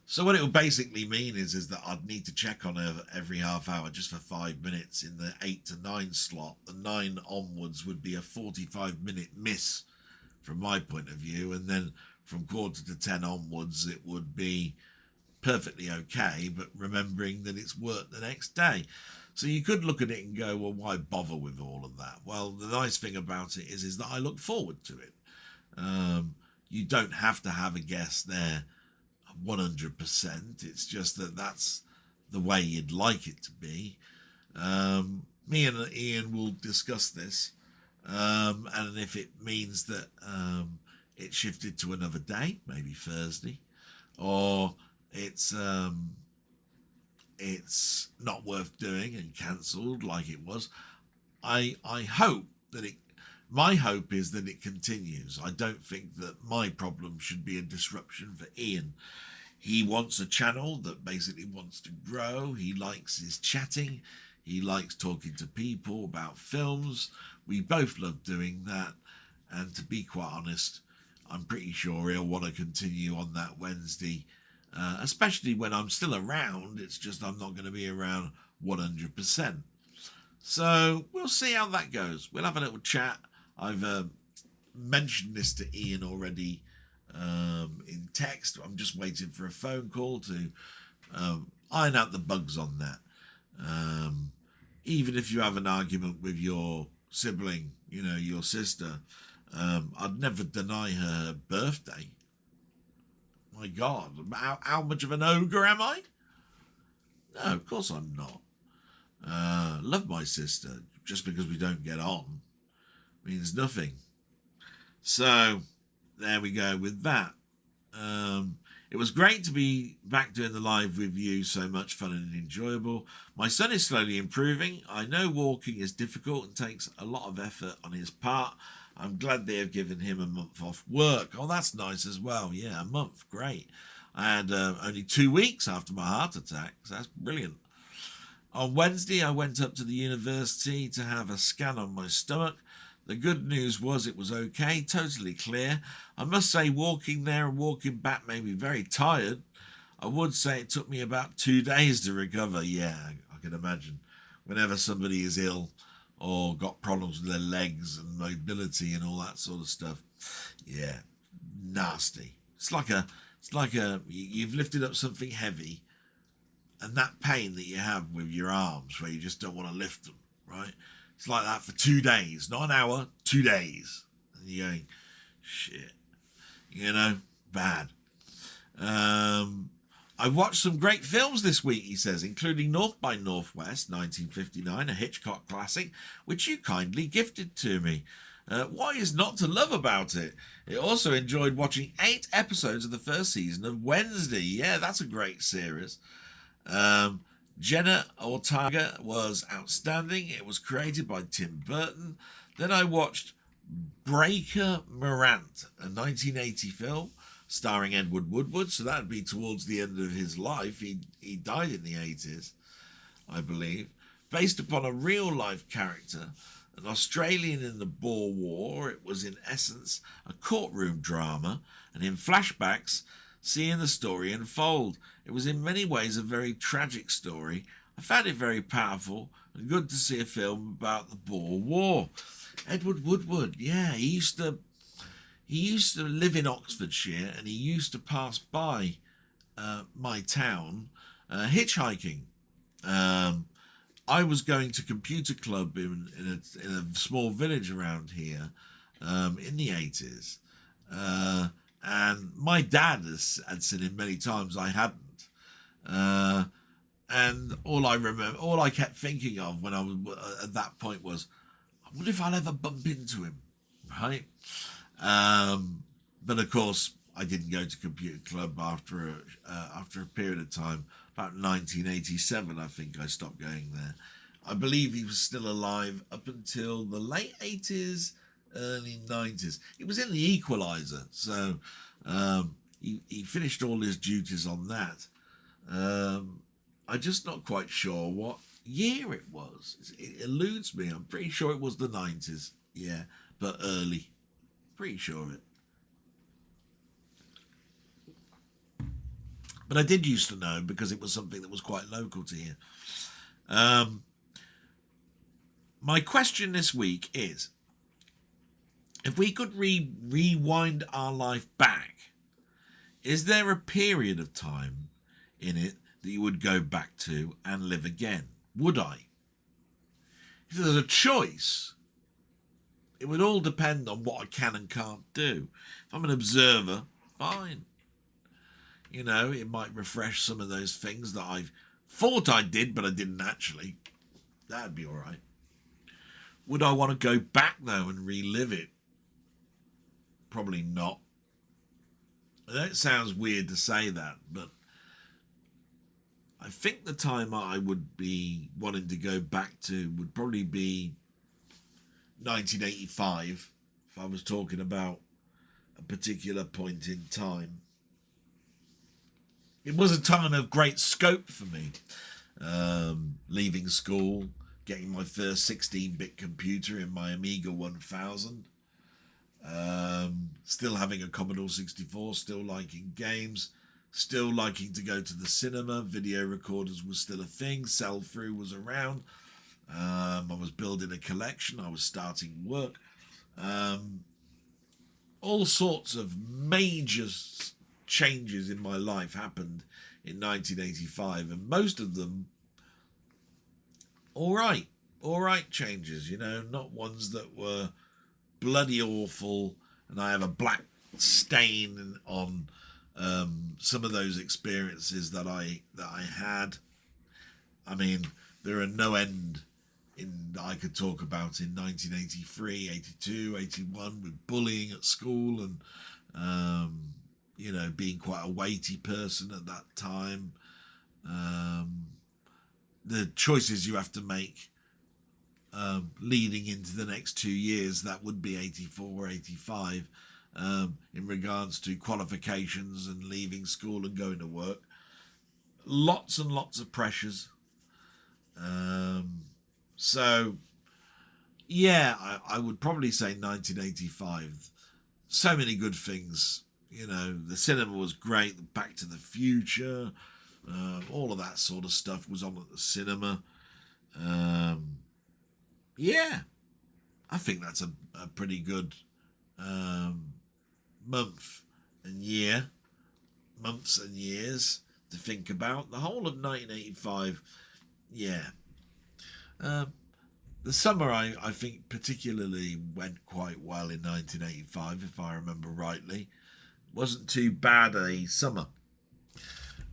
So what it will basically mean is that I'd need to check on her every half hour just for 5 minutes in the 8 to 9 slot. The 9 onwards would be a 45-minute miss from my point of view, and then from quarter to 10 onwards it would be perfectly okay, but remembering that it's work the next day. So you could look at it and go, well, why bother with all of that? Well, the nice thing about it is that I look forward to it. You don't have to have a guest there 100%. It's just that that's the way you'd like it to be. Me and Ian will discuss this, and if it means that it shifted to another day, maybe Thursday, or it's not worth doing and cancelled like it was, I hope that it. My hope is that it continues. I don't think that my problem should be a disruption for Ian. He wants a channel that basically wants to grow. He likes his chatting. He likes talking to people about films. We both love doing that. And to be quite honest, I'm pretty sure he'll want to continue on that Wednesday, especially when I'm still around. It's just I'm not going to be around 100%. So we'll see how that goes. We'll have a little chat. I've mentioned this to Ian already in text. I'm just waiting for a phone call to iron out the bugs on that. Even if you have an argument with your sibling, you know, your sister, I'd never deny her birthday. My God, how much of an ogre am I? No, of course I'm not. Love my sister. Just because we don't get on means nothing. So there we go with that. It was great to be back doing the live with you. So much fun and enjoyable. My son is slowly improving. I know walking is difficult and takes a lot of effort on his part. I'm glad they have given him a month off work. Oh, that's nice as well. Yeah, a month. Great. I had only 2 weeks after my heart attack. So that's brilliant. On Wednesday, I went up to the university to have a scan on my stomach. The good news was it was okay, totally clear. I must say walking there and walking back made me very tired. I would say it took me about 2 days to recover. Yeah, I can imagine. Whenever somebody is ill or got problems with their legs and mobility and all that sort of stuff, yeah, nasty. It's like you've lifted up something heavy, and that pain that you have with your arms where you just don't want to lift them, right? It's like that for 2 days, not an hour, 2 days. And you're going, shit, you know, bad. I watched some great films this week, he says, including North by Northwest, 1959, a Hitchcock classic, which you kindly gifted to me. What is not to love about it? It also enjoyed watching 8 episodes of the first season of Wednesday. Yeah, that's a great series. Jenna Ortega was outstanding. It was created by Tim Burton. Then I watched Breaker Morant, a 1980 film starring Edward Woodward. So that'd be towards the end of his life. He died in the 80s, I believe. Based upon a real-life character, an Australian in the Boer War. It was in essence a courtroom drama, and in flashbacks, seeing the story unfold. It was in many ways a very tragic story. I found it very powerful and good to see a film about the Boer War. Edward Woodward, yeah, he used to live in Oxfordshire, and he used to pass by my town hitchhiking. I was going to computer club in a small village around here in the 80s. And my dad had seen him many times. I hadn't. And all I kept thinking of when I was at that point was, I wonder if I'll ever bump into him, right? But of course, I didn't go to computer club after a period of time. About 1987, I think I stopped going there. I believe he was still alive up until the late 80s, early 90s. It was in The Equalizer, so he finished all his duties on that. I'm just not quite sure what year it was. It eludes me. I'm pretty sure it was the 90s. Yeah, but early. Pretty sure of it. But I did used to know because it was something that was quite local to here. My question this week is, if we could rewind our life back, is there a period of time in it that you would go back to and live again? Would I? If there's a choice, it would all depend on what I can and can't do. If I'm an observer, fine. You know, it might refresh some of those things that I thought I did, but I didn't actually. That'd be all right. Would I want to go back, though, and relive it? Probably not. I know it sounds weird to say that, but I think the time I would be wanting to go back to would probably be 1985, if I was talking about a particular point in time. It was a time of great scope for me. Leaving school, getting my first 16-bit computer in my Amiga 1000. Still having a Commodore 64, still liking games, still liking to go to the cinema. Video recorders was still a thing. Sell-through was around. I was building a collection. I was starting work. All sorts of major changes in my life happened in 1985, and most of them all right changes, you know, not ones that were bloody awful, and I have a black stain on some of those experiences that I had. I mean, there are no end that I could talk about in 1983, 82, 81 with bullying at school and you know, being quite a weighty person at that time. The choices you have to make leading into the next 2 years, that would be 84 or 85, in regards to qualifications and leaving school and going to work. Lots and lots of pressures. So, yeah, I would probably say 1985. So many good things. You know, the cinema was great. Back to the Future, all of that sort of stuff was on at the cinema. Yeah, I think that's a pretty good months and years to think about. The whole of 1985, yeah. The summer, I think, particularly went quite well in 1985, if I remember rightly. Wasn't too bad a summer.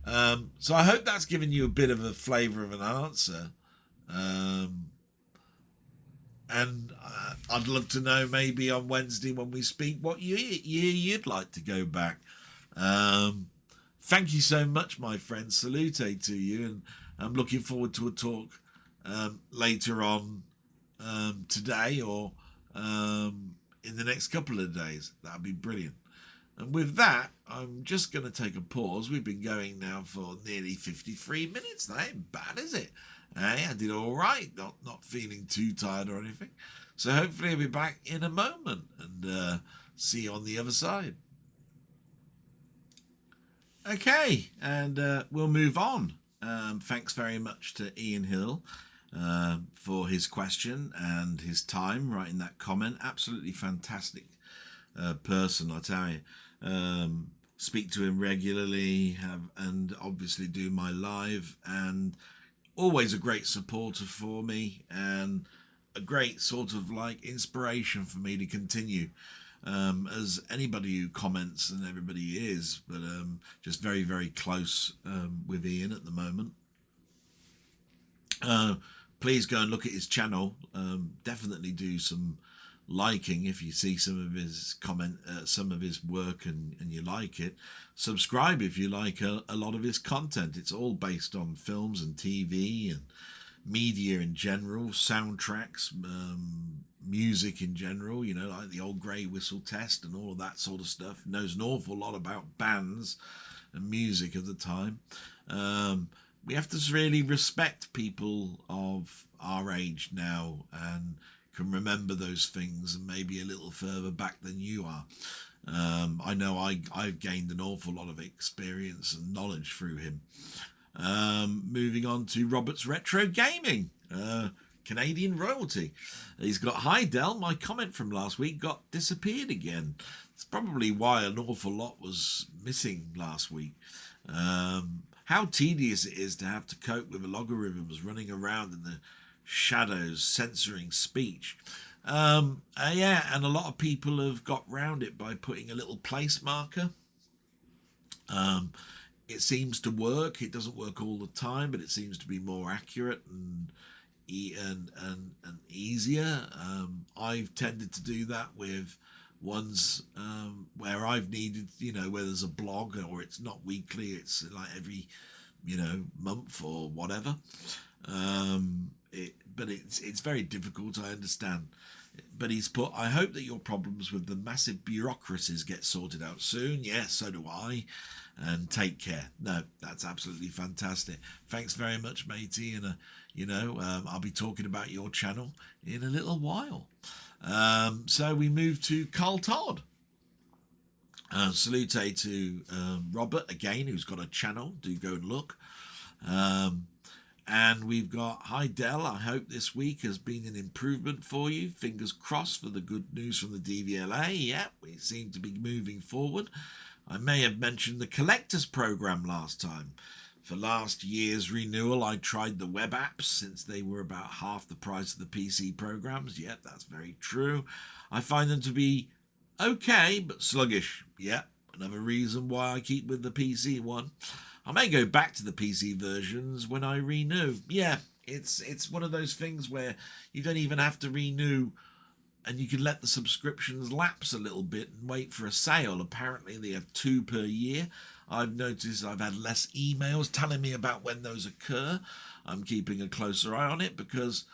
So I hope that's given you a bit of a flavour of an answer. And I'd love to know maybe on Wednesday when we speak what year you'd like to go back. Thank you so much, my friend. Salute to you. And I'm looking forward to a talk later on today or in the next couple of days. That'd be brilliant. And with that, I'm just going to take a pause. We've been going now for nearly 53 minutes. That ain't bad, is it? Hey, I did all right. Not feeling too tired or anything. So hopefully I'll be back in a moment and see you on the other side. Okay, and we'll move on. Thanks very much to Ian Hill for his question and his time writing that comment. Absolutely fantastic person, I tell you. Speak to him regularly and obviously do my live, and always a great supporter for me and a great sort of like inspiration for me to continue, as anybody who comments and everybody is, but just very, very close with Ian at the moment. Please go and look at his channel. Definitely do some liking if you see some of his some of his work and you like it. Subscribe if you like a lot of his content. It's all based on films and TV and media in general, soundtracks, music in general, you know, like the old grey whistle test and all of that sort of stuff. Knows an awful lot about bands and music of the time. We have to really respect people of our age now and can remember those things, and maybe a little further back than you are. I know I've gained an awful lot of experience and knowledge through him. Moving on to Robert's Retro Gaming, Canadian royalty. He's got, "Hi Del, my comment from last week got disappeared again." It's probably why an awful lot was missing last week. How tedious it is to have to cope with logarithms running around in the shadows censoring speech. Yeah, and a lot of people have got round it by putting a little place marker. It seems to work. It doesn't work all the time, but it seems to be more accurate and easier. I've tended to do that with ones where I've needed, you know, where there's a blog or it's not weekly, it's like every, you know, month or whatever. But it's very difficult, I understand. But he's put, "I hope that your problems with the massive bureaucracies get sorted out soon." Yes, so do I. And take care. No, that's absolutely fantastic. Thanks very much, matey. And, you know, I'll be talking about your channel in a little while. So we move to Carl Todd. Salute to Robert again, who's got a channel. Do go and look. And we've got, "Hi Del, I hope this week has been an improvement for you. Fingers crossed for the good news from the DVLA. Yeah, we seem to be moving forward. I may have mentioned the collectors program last time. For last year's renewal, I tried the web apps since they were about half the price of the PC programs. Yep, that's very true. I find them to be okay, but sluggish. Yep, another reason why I keep with the PC one. I may go back to the PC versions when I renew." Yeah, it's one of those things where you don't even have to renew, and you can let the subscriptions lapse a little bit and wait for a sale. Apparently they have 2 per year. I've noticed I've had less emails telling me about when those occur. I'm keeping a closer eye on it because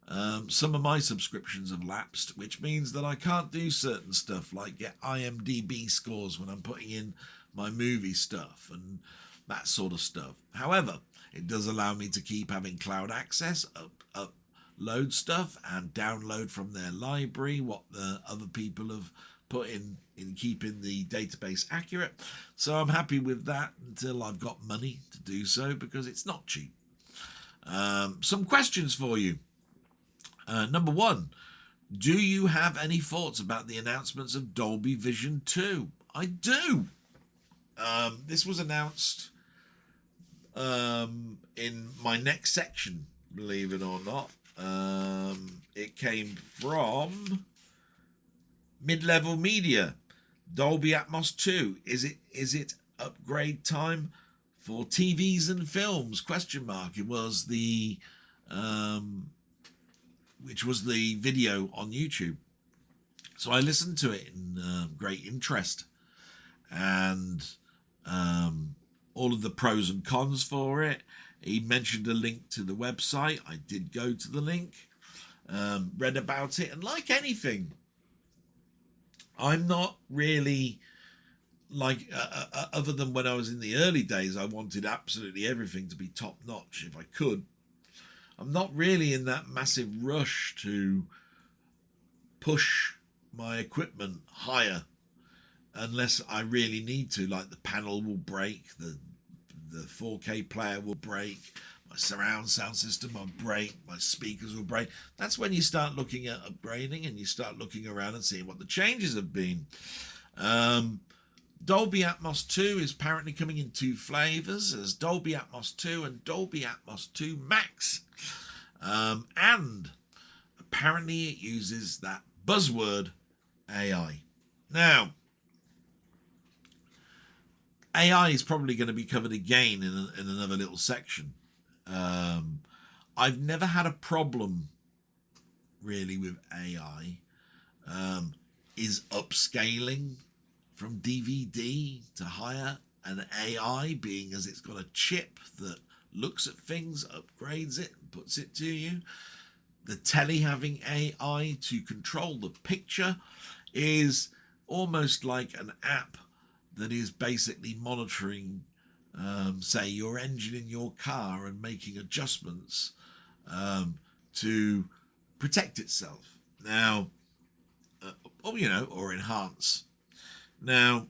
some of my subscriptions have lapsed, which means that I can't do certain stuff like get IMDb scores when I'm putting in my movie stuff and that sort of stuff. However, it does allow me to keep having cloud access, upload stuff and download from their library what the other people have put in keeping the database accurate. So I'm happy with that until I've got money to do so, because it's not cheap. Some questions for you. Number 1, do you have any thoughts about the announcements of Dolby Vision 2? I do. This was announced in my next section, believe it or not. It came from Mid-Level Media. Dolby Atmos 2. Is it upgrade time for TVs and films? Question mark. It was the which was the video on YouTube. So I listened to it in great interest, and all of the pros and cons for it. He mentioned a link to the website. I did go to the link, read about it, and like anything, I'm not really like, other than when I was in the early days, I wanted absolutely everything to be top notch if I could. I'm not really in that massive rush to push my equipment higher unless I really need to. Like, the panel will break, the 4K player will break, my surround sound system will break, my speakers will break. That's when you start looking at upgrading and you start looking around and seeing what the changes have been. Dolby Atmos 2 is apparently coming in 2 flavors, as Dolby Atmos 2 and Dolby Atmos 2 Max. And apparently it uses that buzzword AI. Now, AI is probably going to be covered again in another little section. I've never had a problem really with AI. Is upscaling from DVD to higher an AI, being as it's got a chip that looks at things, upgrades it, puts it to you. The telly having AI to control the picture is almost like an app that is basically monitoring, say, your engine in your car and making adjustments to protect itself. Now, or enhance. Now,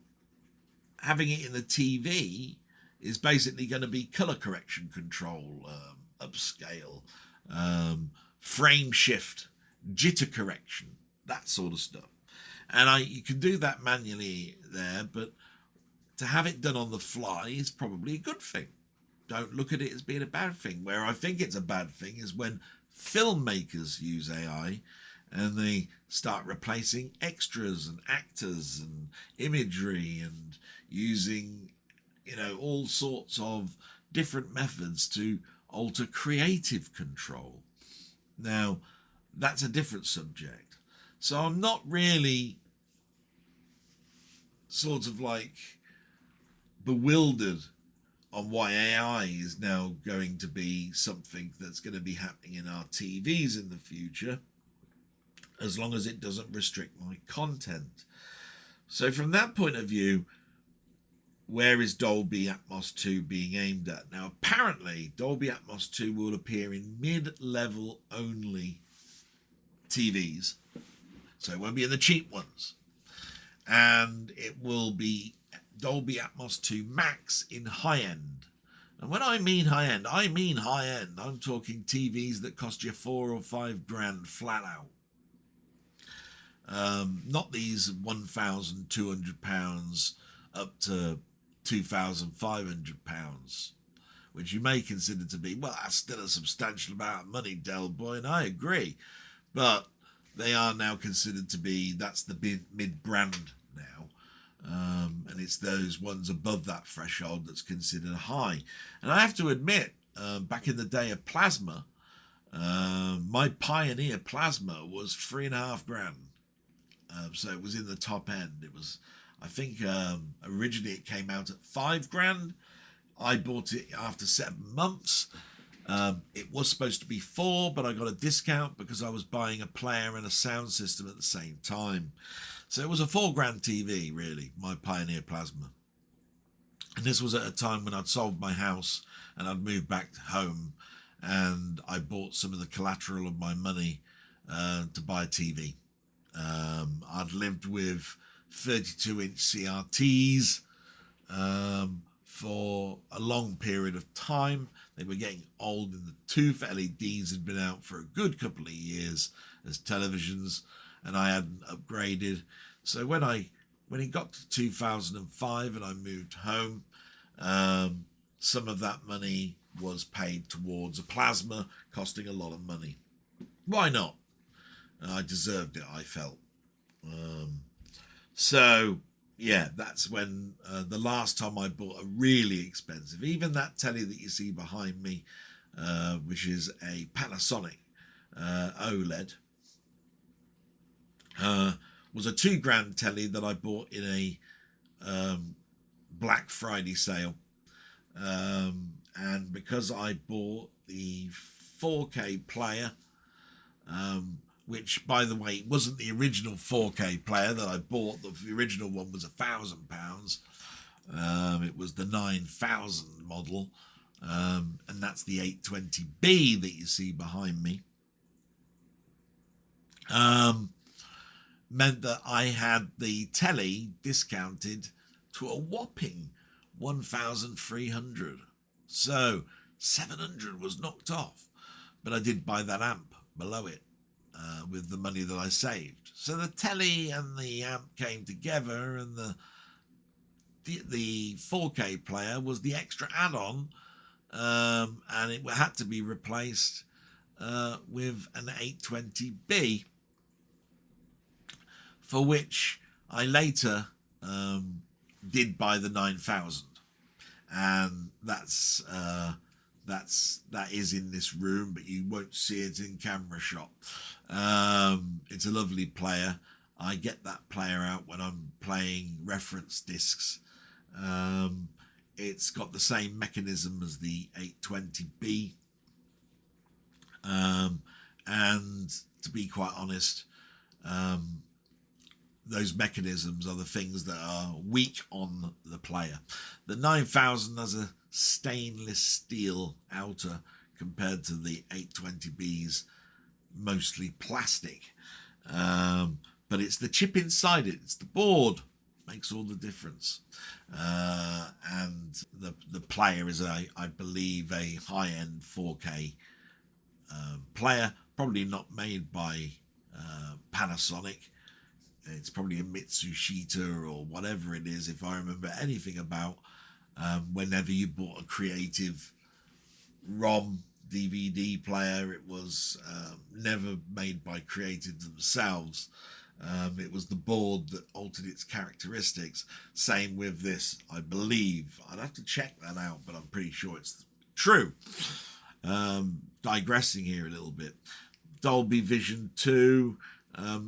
having it in the TV is basically going to be color correction control, upscale, frame shift, jitter correction, that sort of stuff. And you can do that manually there, but to have it done on the fly is probably a good thing. Don't look at it as being a bad thing. Where I think it's a bad thing is when filmmakers use AI and they start replacing extras and actors and imagery and using, all sorts of different methods to alter creative control. Now, that's a different subject. So I'm not really sort of like bewildered on why AI is now going to be something that's going to be happening in our TVs in the future, as long as it doesn't restrict my content. So from that point of view, where is Dolby Atmos 2 being aimed at? Now, apparently, Dolby Atmos 2 will appear in mid-level only TVs. So it won't be in the cheap ones. And it will be Dolby Atmos 2 Max in high-end. And when I mean high-end, I mean high-end. I'm talking TVs that cost you $4,000 or $5,000 flat out. Not these £1,200 up to £2,500, which you may consider to be, well, that's still a substantial amount of money, Del Boy, and I agree. But they are now considered to be, that's the mid-brand now. And it's those ones above that threshold that's considered high. And I have to admit, back in the day of plasma, my Pioneer plasma was $3,500. So it was in the top end. It was, I think, originally it came out at $5,000. I bought it after 7 months. It was supposed to be 4, but I got a discount because I was buying a player and a sound system at the same time. So it was a $4,000 TV, really, my Pioneer plasma. And this was at a time when I'd sold my house and I'd moved back home, and I bought some of the collateral of my money to buy a TV. I'd lived with 32-inch CRTs for a long period of time. They were getting old in the tooth. LEDs had been out for a good couple of years as televisions, and I hadn't upgraded. So when it got to 2005 and I moved home, some of that money was paid towards a plasma, costing a lot of money. Why not? I deserved it, I felt. So, yeah, that's when the last time I bought a really expensive, even that telly that you see behind me, which is a Panasonic OLED, was a $2,000 telly that I bought in a Black Friday sale. And because I bought the 4K player, which, by the way, wasn't the original 4K player that I bought. The original one was £1,000. It was the 9000 model, and that's the 820B that you see behind me. Meant that I had the telly discounted to a whopping 1,300. So 700 was knocked off, but I did buy that amp below it. With the money that I saved. So the telly and the amp came together, and the 4K player was the extra add-on, and it had to be replaced with an 820B, for which I later did buy the 9000, and that is in this room, but you won't see it in camera shot. It's a lovely player. I get that player out when I'm playing reference discs. It's got the same mechanism as the 820B. And to be quite honest, those mechanisms are the things that are weak on the player. The 9000 has a stainless steel outer compared to the 820B's mostly plastic. But it's the chip inside it, it's the board, makes all the difference. And the player is, I believe, a high-end 4K player, probably not made by Panasonic. It's probably a Mitsushita or whatever it is, if I remember anything about whenever you bought a creative ROM DVD player, it was never made by creative themselves. It was the board that altered its characteristics. Same with this, I believe. I'd have to check that out, but I'm pretty sure it's true. Digressing here a little bit. Dolby Vision 2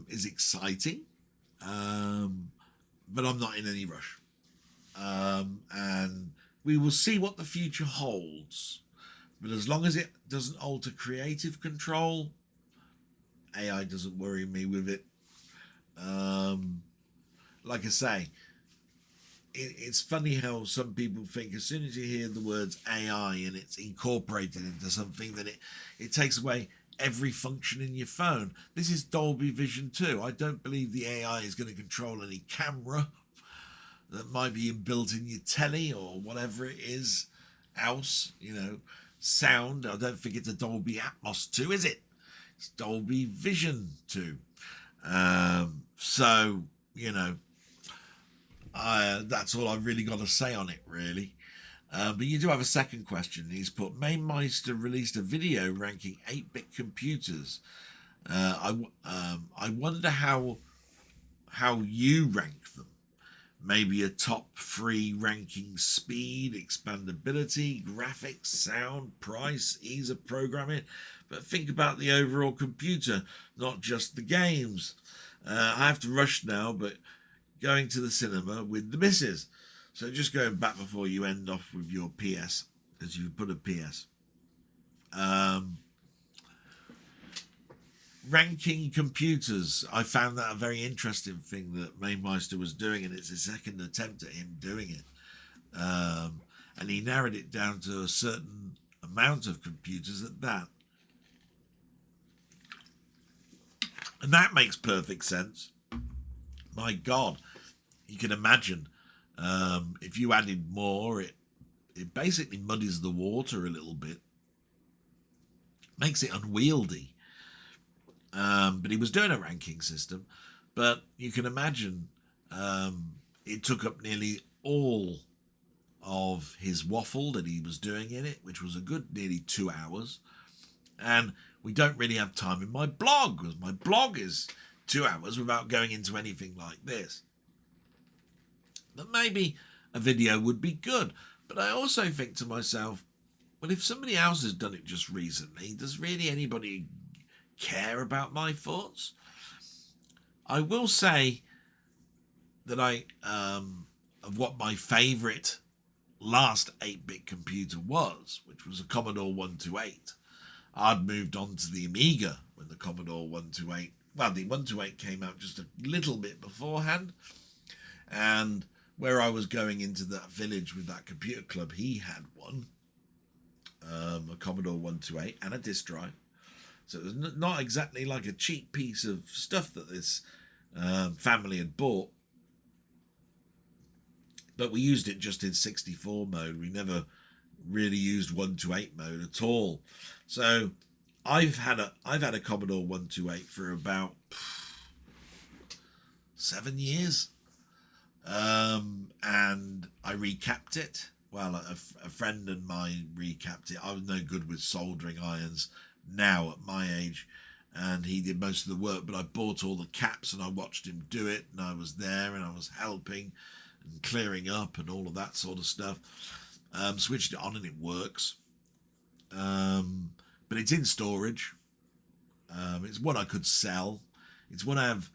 is exciting, but I'm not in any rush. And we will see what the future holds. But as long as it doesn't alter creative control, AI doesn't worry me with it. Like I say, it's funny how some people think as soon as you hear the words AI and it's incorporated into something, that it takes away every function in your phone. This is Dolby Vision 2. I don't believe the AI is going to control any camera that might be inbuilt in your telly or whatever it is else, sound. I don't think it's a Dolby Atmos 2, is it? It's Dolby Vision 2. So, that's all I've really got to say on it, really. But you do have a second question. He's put, Mainmeister released a video ranking 8-bit computers. I wonder how you rank them. Maybe a top 3 ranking speed, expandability, graphics, sound, price, ease of programming. But think about the overall computer, not just the games. I have to rush now, but going to the cinema with the missus. So just going back before you end off with your PS, as you put a PS. Ranking computers. I found that a very interesting thing that Mainmeister was doing, and it's his second attempt at him doing it. And he narrowed it down to a certain amount of computers at that. And that makes perfect sense. My God, you can imagine if you added more, it basically muddies the water a little bit, makes it unwieldy. But he was doing a ranking system, but you can imagine it took up nearly all of his waffle that he was doing in it, which was a good nearly 2 hours. And we don't really have time in my blog, because my blog is 2 hours without going into anything like this. But maybe a video would be good. But I also think to myself, well, if somebody else has done it just recently, does really anybody care about my thoughts? I will say that of what my favourite last 8-bit computer was, which was a Commodore 128. I'd moved on to the Amiga when the Commodore 128, well, the 128 came out just a little bit beforehand. And where I was going into that village with that computer club, he had one, a Commodore 128 and a disk drive. So it was not exactly like a cheap piece of stuff that this family had bought. But we used it just in 64 mode. We never really used 128 mode at all. So I've had a Commodore 128 for about 7 years. And I recapped it. Well, a friend of mine recapped it. I was no good with soldering irons now at my age, and he did most of the work, but I bought all the caps and I watched him do it, and I was there and I was helping and clearing up and all of that sort of stuff. Switched it on and it works. But it's in storage. It's one I could sell. It's one I have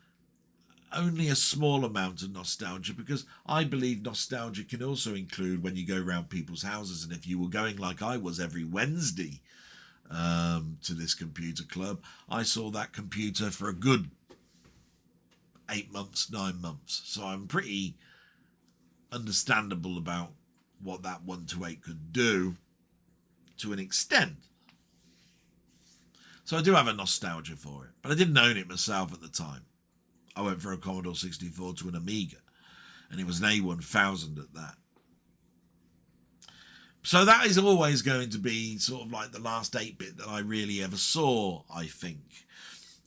only a small amount of nostalgia, because I believe nostalgia can also include when you go around people's houses. And if you were going like I was every Wednesday to this computer club, I saw that computer for a good 8 months, 9 months. So I'm pretty understandable about what that 128 could do to an extent. So I do have a nostalgia for it, but I didn't own it myself at the time. I went for a Commodore 64 to an Amiga, and it was an A1000 at that. So that is always going to be sort of like the last 8-bit that I really ever saw, I think.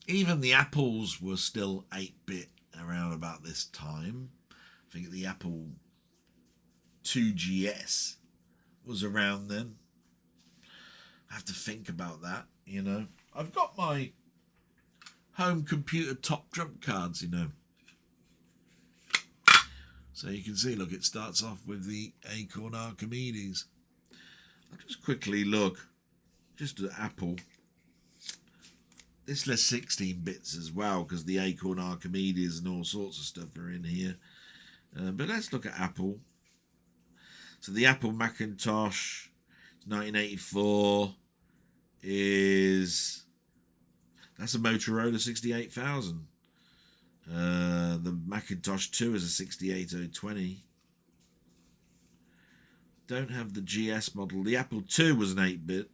Even the Apples were still 8-bit around about this time. I think the Apple 2GS was around then. I have to think about that, you know. I've got my home computer top trump cards, you know. So you can see, look, it starts off with the Acorn Archimedes. I'll just quickly look, just at Apple. This lists 16 bits as well, because the Acorn Archimedes and all sorts of stuff are in here. But let's look at Apple. So the Apple Macintosh 1984 that's a Motorola 68000. The Macintosh 2 is a 68020. Don't have the GS model. The Apple II was an 8-bit.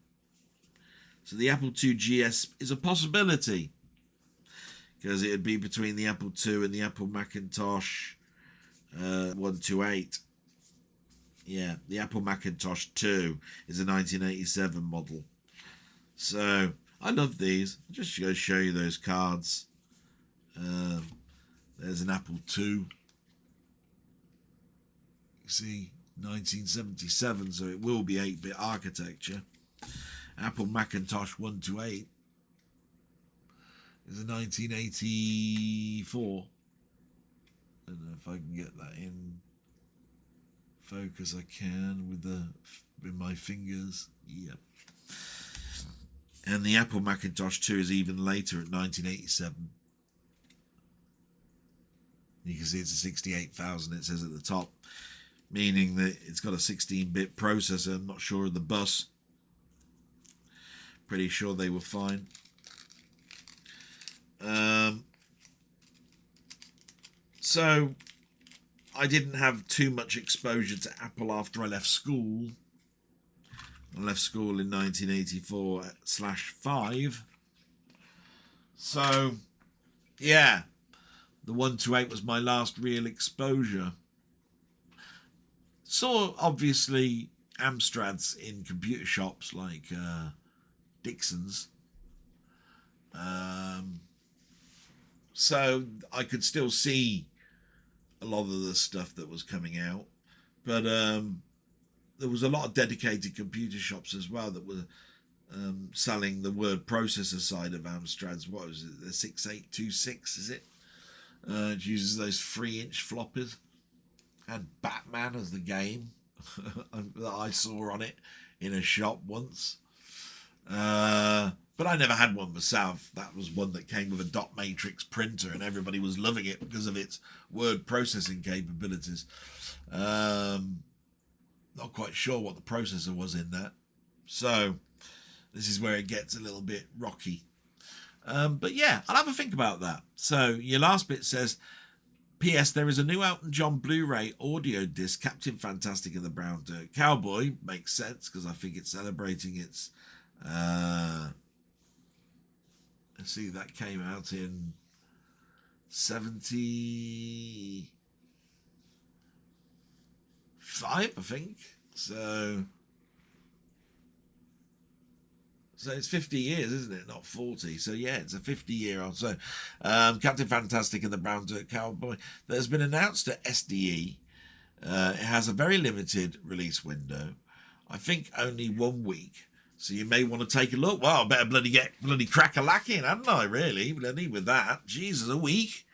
So the Apple II GS is a possibility, because it would be between the Apple II and the Apple Macintosh 128. Yeah, the Apple Macintosh 2 is a 1987 model. So I love these. I'm just going to show you those cards. There's an Apple II. You see, 1977, so it will be 8-bit architecture. Apple Macintosh 128 is a 1984. I don't know if I can get that in focus. I can with my fingers. Yep. And the Apple Macintosh 2 is even later at 1987. You can see it's a 68000, it says at the top, meaning that it's got a 16-bit processor. I'm not sure of the bus. Pretty sure they were fine. So I didn't have too much exposure to Apple after I left school. I left school in 1984/5. So, yeah, the 128 was my last real exposure. Saw, obviously, Amstrads in computer shops like Dixon's. So I could still see a lot of the stuff that was coming out. But there was a lot of dedicated computer shops as well that were selling the word processor side of Amstrad's. What was it? The 6826, is it? It uses those 3-inch floppers. Had Batman as the game that I saw on it in a shop once. But I never had one myself. That was one that came with a dot matrix printer, and everybody was loving it because of its word processing capabilities. Not quite sure what the processor was in that. So this is where it gets a little bit rocky. But yeah, I'll have a think about that. So your last bit says, P.S. There is a new Elton John Blu-ray audio disc, Captain Fantastic and the Brown Dirt Cowboy. Makes sense because I think it's celebrating its... let's see, that came out in 75, I think. So it's 50 years, isn't it? Not 40. So yeah, it's a 50-year-old. So Captain Fantastic and the Brown Dirt Cowboy that has been announced at SDE. It has a very limited release window. I think only 1 week. So you may want to take a look. Well, I better bloody crack-a-lacking, hadn't I, really? Bloody with that. Jesus, a week.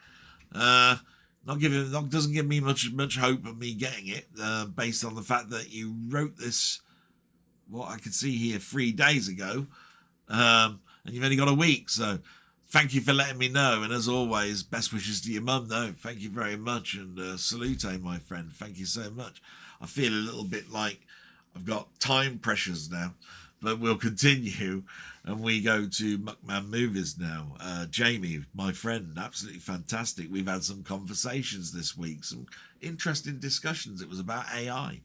Doesn't give me much hope of me getting it, based on the fact that you wrote this, what I could see here, 3 days ago, and you've only got a week. So thank you for letting me know. And as always, best wishes to your mum, though. Thank you very much. And salute, my friend. Thank you so much. I feel a little bit like I've got time pressures now, but we'll continue. And we go to Muckman-Movies now. Jamie, my friend, absolutely fantastic. We've had some conversations this week, some interesting discussions. It was about AI.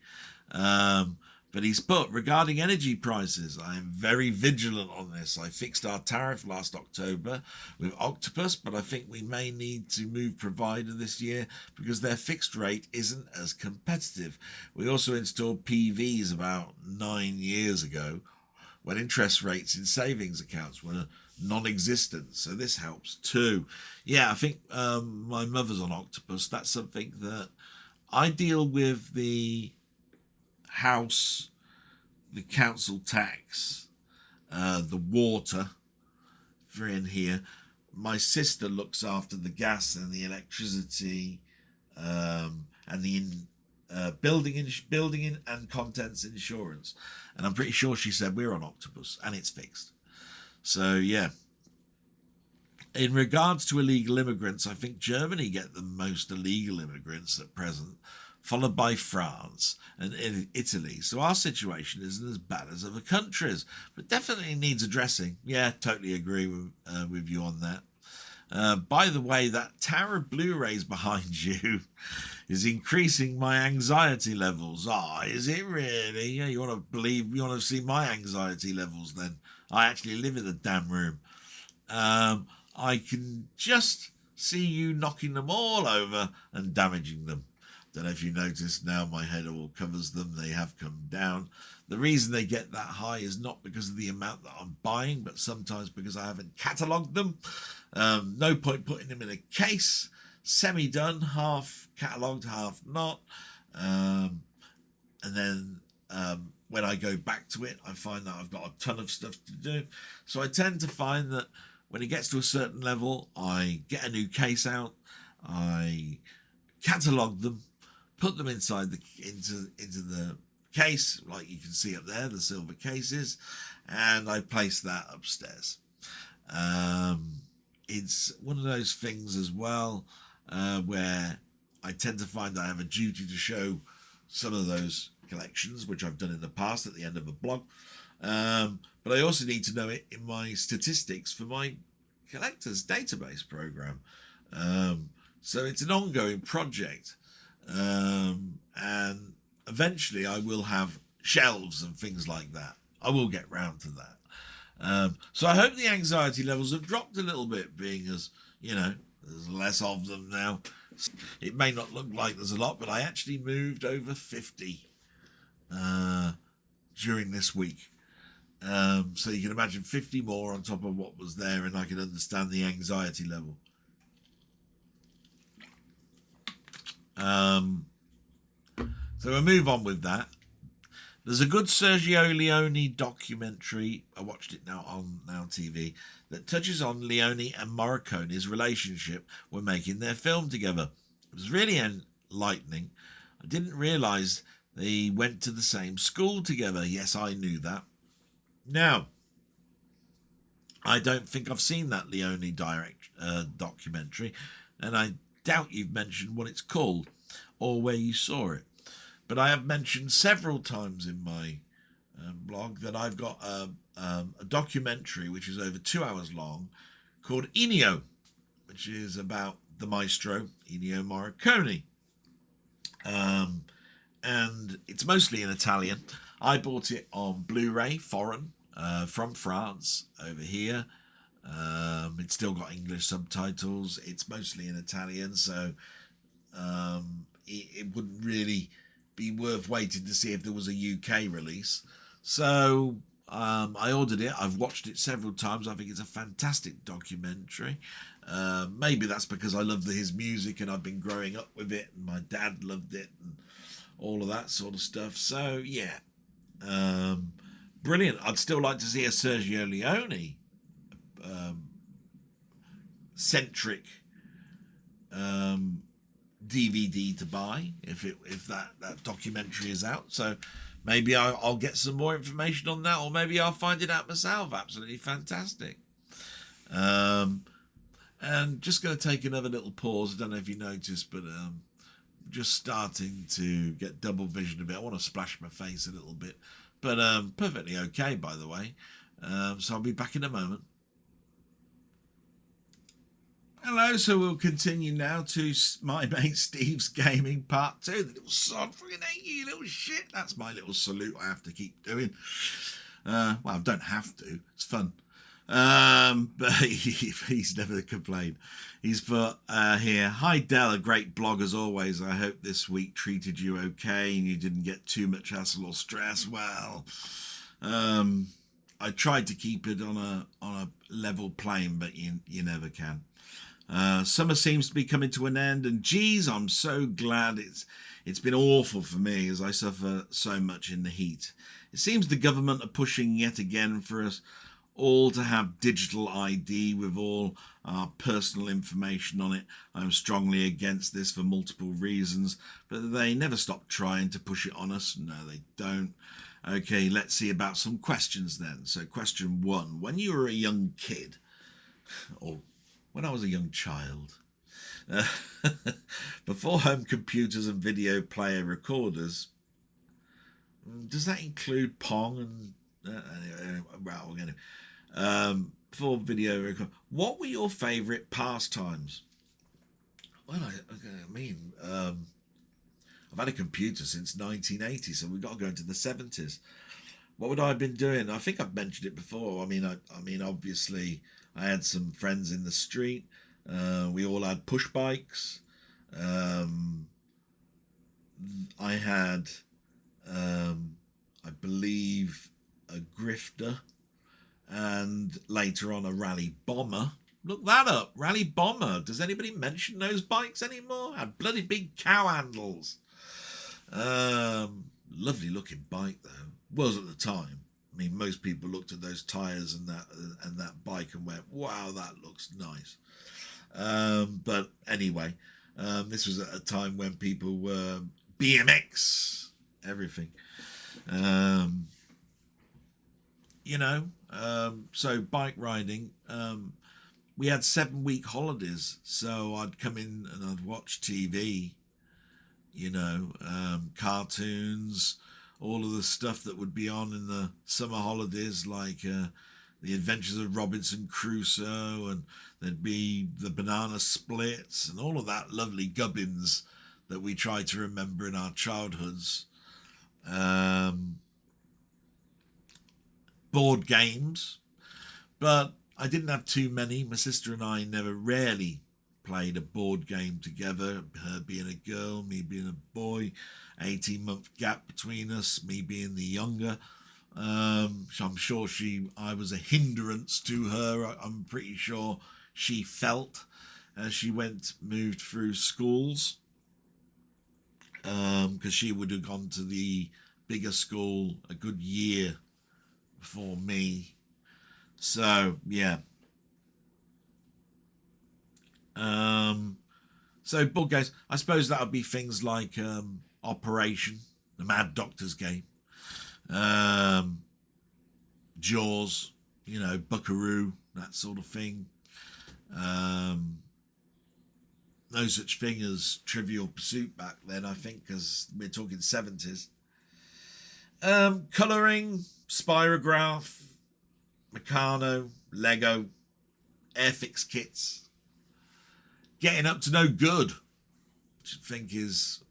But he's put, regarding energy prices, I am very vigilant on this. I fixed our tariff last October with Octopus, but I think we may need to move provider this year because their fixed rate isn't as competitive. We also installed PVs about 9 years ago when interest rates in savings accounts were non-existent, so this helps too. Yeah, I think my mother's on Octopus. That's something that I deal with. The house, the council tax, the water for in here. My sister looks after the gas and the electricity, and the building and contents insurance. And I'm pretty sure she said we're on Octopus and it's fixed. So yeah. In regards to illegal immigrants, I think Germany get the most illegal immigrants at present, followed by France and Italy. So our situation isn't as bad as other countries, but definitely needs addressing. Yeah, totally agree with you on that. By the way, that tower of Blu-rays behind you is increasing my anxiety levels. Is it really? Yeah, you want to see my anxiety levels then? I actually live in the damn room. I can just see you knocking them all over and damaging them. Don't know if you noticed now my head all covers them. They have come down. The reason they get that high is not because of the amount that I'm buying, but sometimes because I haven't catalogued them. No point putting them in a case. Semi-done, half catalogued, half not. And then when I go back to it, I find that I've got a ton of stuff to do. So I tend to find that when it gets to a certain level, I get a new case out. I catalogue them, put them inside into the case, like you can see up there, the silver cases, and I place that upstairs. It's one of those things as well where I tend to find I have a duty to show some of those collections, which I've done in the past at the end of a blog. But I also need to know it in my statistics for my collectors database program. So it's an ongoing project. And eventually I will have shelves and things like that. I will get round to that. So I hope the anxiety levels have dropped a little bit, being as, there's less of them now. It may not look like there's a lot, but I actually moved over 50 during this week. So you can imagine 50 more on top of what was there, and I can understand the anxiety level. So we'll move on with that. There's a good Sergio Leone documentary, I watched it now on Now TV, that touches on Leone and Morricone's relationship when making their film together. It was really enlightening. I didn't realise they went to the same school together. Yes, I knew that. Now, I don't think I've seen that Leone documentary, and I doubt you've mentioned what it's called or where you saw it. But I have mentioned several times in my blog that I've got a documentary which is over 2 hours long called Ennio, which is about the maestro Ennio Morricone. And it's mostly in Italian. I bought it on Blu-ray, foreign, from France, over here. It's still got English subtitles. It's mostly in Italian, so it wouldn't really be worth waiting to see if there was a UK release. So I ordered it. I've watched it several times. I think it's a fantastic documentary. Maybe that's because I love his music and I've been growing up with it, and my dad loved it and all of that sort of stuff. So yeah, brilliant. I'd still like to see a Sergio Leone centric DVD to buy if that documentary is out. So maybe I'll get some more information on that, or maybe I'll find it out myself. Absolutely fantastic. And just going to take another little pause. I don't know if you noticed, but just starting to get double vision a bit. I want to splash my face a little bit, but perfectly okay, by the way. So I'll be back in a moment. Hello, so we'll continue now to my mate Steve's Gaming Part 2. The little sod, freaking hate you little shit. That's my little salute I have to keep doing. Well, I don't have to. It's fun. But he's never complained. He's put here, hi Del, a great blog as always. I hope this week treated you okay and you didn't get too much hassle or stress. Well, I tried to keep it on a level plane, but you never can. Summer seems to be coming to an end, and geez, I'm so glad. It's been awful for me as I suffer so much in the heat. It seems the government are pushing yet again for us all to have digital ID with all our personal information on it. I'm strongly against this for multiple reasons, but they never stop trying to push it on us. No, they don't. Okay, let's see about some questions then. So question 1, when you were a young kid, or when I was a young child, before home computers and video player recorders, does that include Pong and before video record, what were your favourite pastimes? Well, I've had a computer since 1980, so we've got to go into the 70s. What would I have been doing? I think I've mentioned it before. I mean, obviously, I had some friends in the street. We all had push bikes. I had, I believe, a grifter, and later on a rally bomber. Look that up, rally bomber. Does anybody mention those bikes anymore? Had bloody big cow handles. Lovely looking bike though. Was at the time. I mean, most people looked at those tires and that bike and went, "Wow, that looks nice." But anyway, this was at a time when people were BMX, everything. So bike riding. We had 7-week holidays, so I'd come in and I'd watch TV. Cartoons, all of the stuff that would be on in the summer holidays, like the Adventures of Robinson Crusoe, and there'd be the Banana Splits and all of that lovely gubbins that we try to remember in our childhoods. Board games, but I didn't have too many. My sister and I rarely played a board game together, her being a girl, me being a boy, 18-month gap between us, me being the younger. So I'm sure I was a hindrance to her. I'm pretty sure she felt as she moved through schools, because she would have gone to the bigger school a good year before me. So yeah. So board games, I suppose that would be things like Operation, the Mad Doctor's game, Jaws, Buckaroo, that sort of thing. No such thing as Trivial Pursuit back then, I think, because we're talking 70s. Colouring, Spirograph, Meccano, Lego, Airfix kits. Getting up to no good, which I think is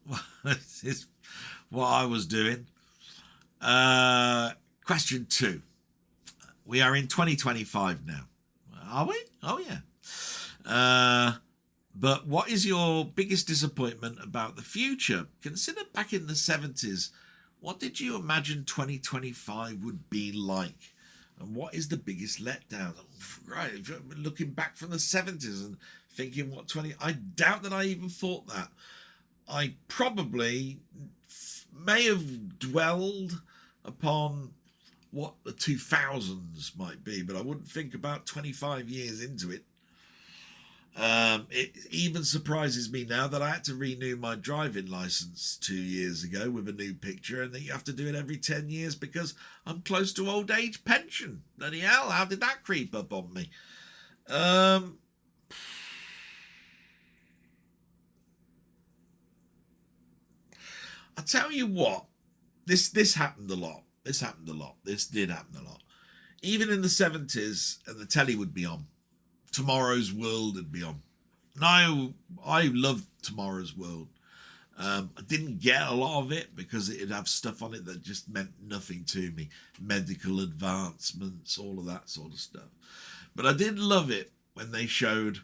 what I was doing. Question 2. We are in 2025 now. Are we? Oh, yeah. But what is your biggest disappointment about the future? Consider back in the 70s, what did you imagine 2025 would be like? And what is the biggest letdown? Right, looking back from the 70s and thinking I doubt that I even thought that. I probably may have dwelled upon what the 2000s might be, but I wouldn't think about 25 years into it. It even surprises me now that I had to renew my driving license 2 years ago with a new picture, and that you have to do it every 10 years because I'm close to old age pension. Bloody hell, how did that creep up on me? I tell you what, this happened a lot. This did happen a lot. Even in the 70s, and the telly would be on. Tomorrow's World would be on. Now, I loved Tomorrow's World. I didn't get a lot of it because it'd have stuff on it that just meant nothing to me. Medical advancements, all of that sort of stuff. But I did love it when they showed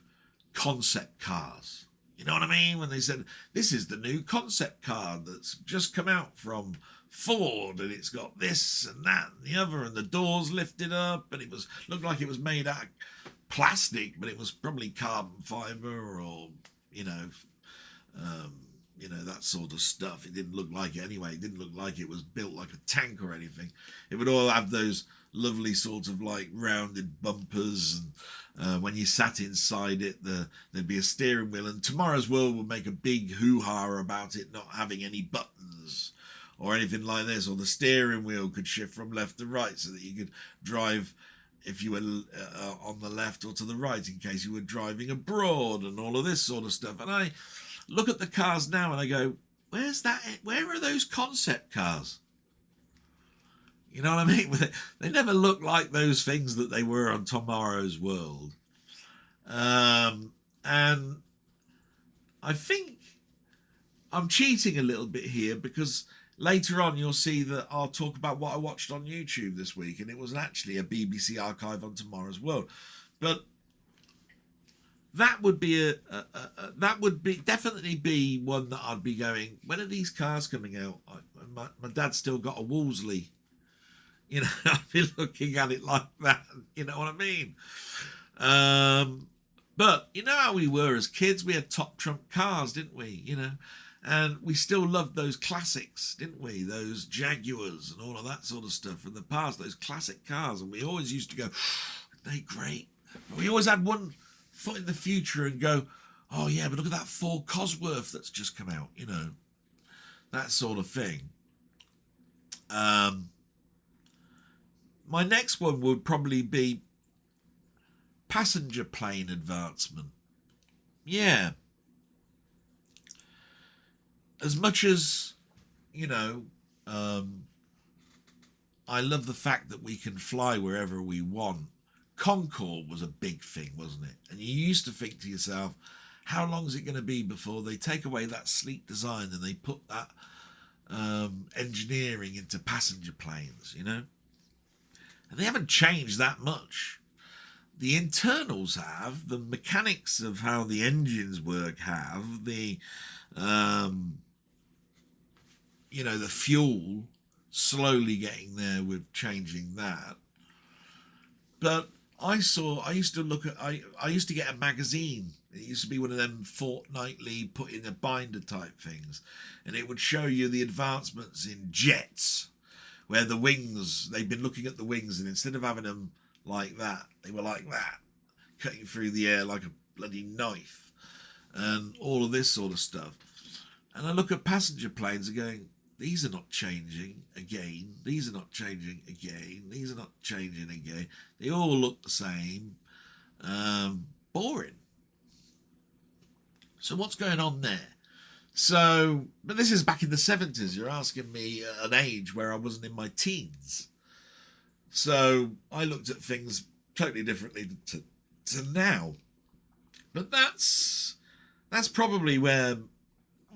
concept cars. You know what I mean? When they said, this is the new concept car that's just come out from Ford, and it's got this and that and the other, and the doors lifted up, and it looked like it was made out of plastic, but it was probably carbon fiber, or that sort of stuff. It didn't look like it anyway. It didn't look like it was built like a tank or anything. It would all have those lovely sort of like rounded bumpers, and when you sat inside it, there'd be a steering wheel, and Tomorrow's World would make a big hoo-ha about it not having any buttons or anything like this, or the steering wheel could shift from left to right so that you could drive if you were on the left or to the right in case you were driving abroad, and all of this sort of stuff. And I look at the cars now and I go, where are those concept cars? You know what I mean? They never look like those things that they were on Tomorrow's World. And I think I'm cheating a little bit here, because later on you'll see that I'll talk about what I watched on YouTube this week, and it was actually a BBC archive on Tomorrow's World. But that would be definitely be one that I'd be going, when are these cars coming out? My dad's still got a Wolseley. I'd be looking at it like that. You know what I mean? But you know how we were as kids? We had top trump cars, didn't we? And we still loved those classics, didn't we? Those Jaguars and all of that sort of stuff from the past, those classic cars. And we always used to go, they're great. But we always had one foot in the future and go, oh yeah, but look at that Ford Cosworth that's just come out, that sort of thing. My next one would probably be passenger plane advancement. Yeah. As much as, I love the fact that we can fly wherever we want, Concorde was a big thing, wasn't it? And you used to think to yourself, how long is it going to be before they take away that sleek design and they put that engineering into passenger planes, And they haven't changed that much. The internals have, the mechanics of how the engines work have, the fuel slowly getting there with changing that. But I used to get a magazine. It used to be one of them fortnightly put in a binder type things. And it would show you the advancements in jets, where the wings, they've been looking at the wings, and instead of having them like that, they were like that, cutting through the air like a bloody knife, and all of this sort of stuff. And I look at passenger planes and going, these are not changing again. These are not changing again. These are not changing again. They all look the same. Boring. So what's going on there? So, but this is back in the 70s. You're asking me an age where I wasn't in my teens. So I looked at things totally differently to now. But that's probably where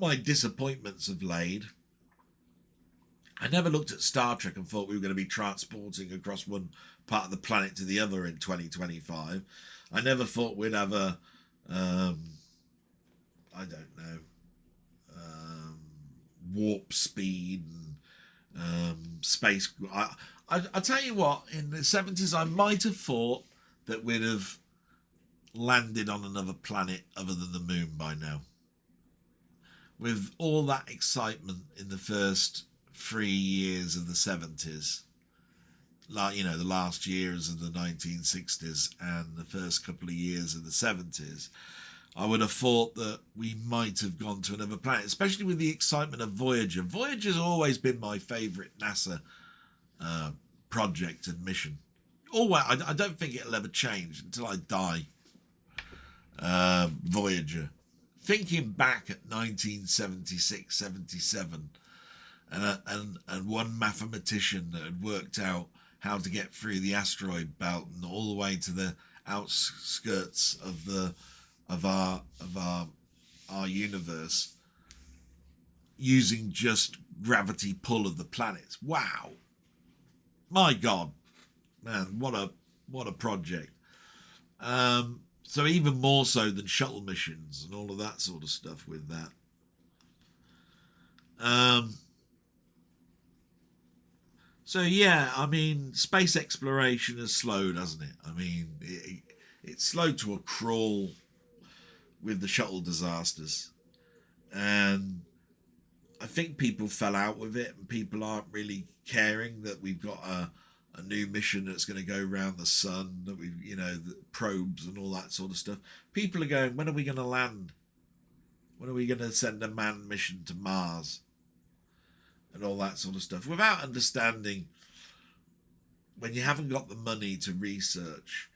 my disappointments have laid. I never looked at Star Trek and thought we were going to be transporting across one part of the planet to the other in 2025. I never thought we'd have a, warp speed and space. I tell you what, in the 70s, I might have thought that we'd have landed on another planet other than the moon by now. With all that excitement in the first 3 years of the 70s, like, the last years of the 1960s and the first couple of years of the 70s, I would have thought that we might have gone to another planet, especially with the excitement of Voyager. Voyager's always been my favourite NASA project and mission. I don't think it'll ever change until I die. Voyager. Thinking back at 1976, 77, and one mathematician that had worked out how to get through the asteroid belt and all the way to the outskirts of our universe using just gravity pull of the planets. Wow, my God, man, what a project. So even more so than shuttle missions and all of that sort of stuff with that. So yeah, I mean, space exploration has slowed, hasn't it? I mean, it slowed to a crawl with the shuttle disasters, and I think people fell out with it, and people aren't really caring that we've got a new mission that's going to go around the sun, that we, the probes and all that sort of stuff. People are going, when are we going to land? When are we going to send a manned mission to Mars? And all that sort of stuff, without understanding, when you haven't got the money to research,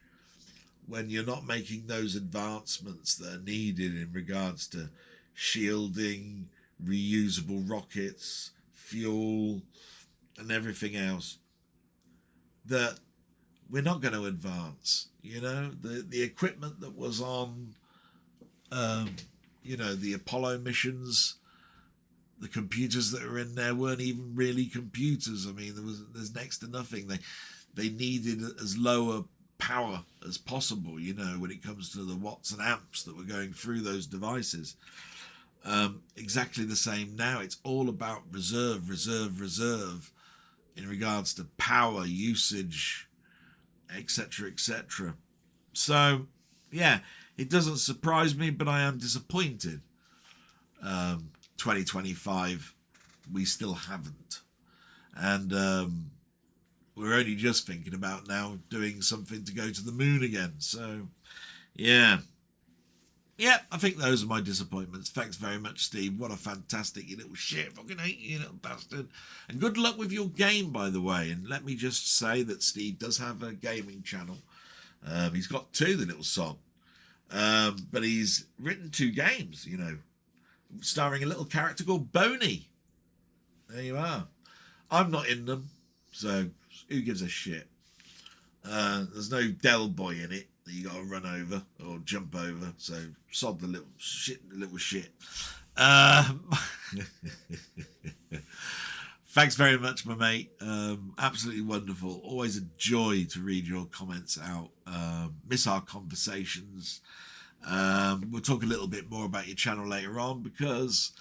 when you're not making those advancements that are needed in regards to shielding, reusable rockets, fuel, and everything else, that we're not going to advance. The equipment that was on the Apollo missions, the computers that were in there weren't even really computers. I mean, there's next to nothing. They needed as lower power as possible, when it comes to the watts and amps that were going through those devices. Exactly the same now. It's all about reserve in regards to power usage, etc., etc. So, yeah, it doesn't surprise me, but I am disappointed. 2025, we still haven't. And we're only just thinking about now doing something to go to the moon again. So, yeah. Yeah, I think those are my disappointments. Thanks very much, Steve. What a fantastic, you little shit. Fucking hate you, little bastard. And good luck with your game, by the way. And let me just say that Steve does have a gaming channel. He's got two, the little sod. But he's written 2 games, starring a little character called Boney. There you are. I'm not in them, so who gives a shit? There's no Del Boy in it that you got to run over or jump over, so sod the little shit. Thanks very much, my mate. Absolutely wonderful. Always a joy to read your comments out. Miss our conversations. We'll talk a little bit more about your channel later on, because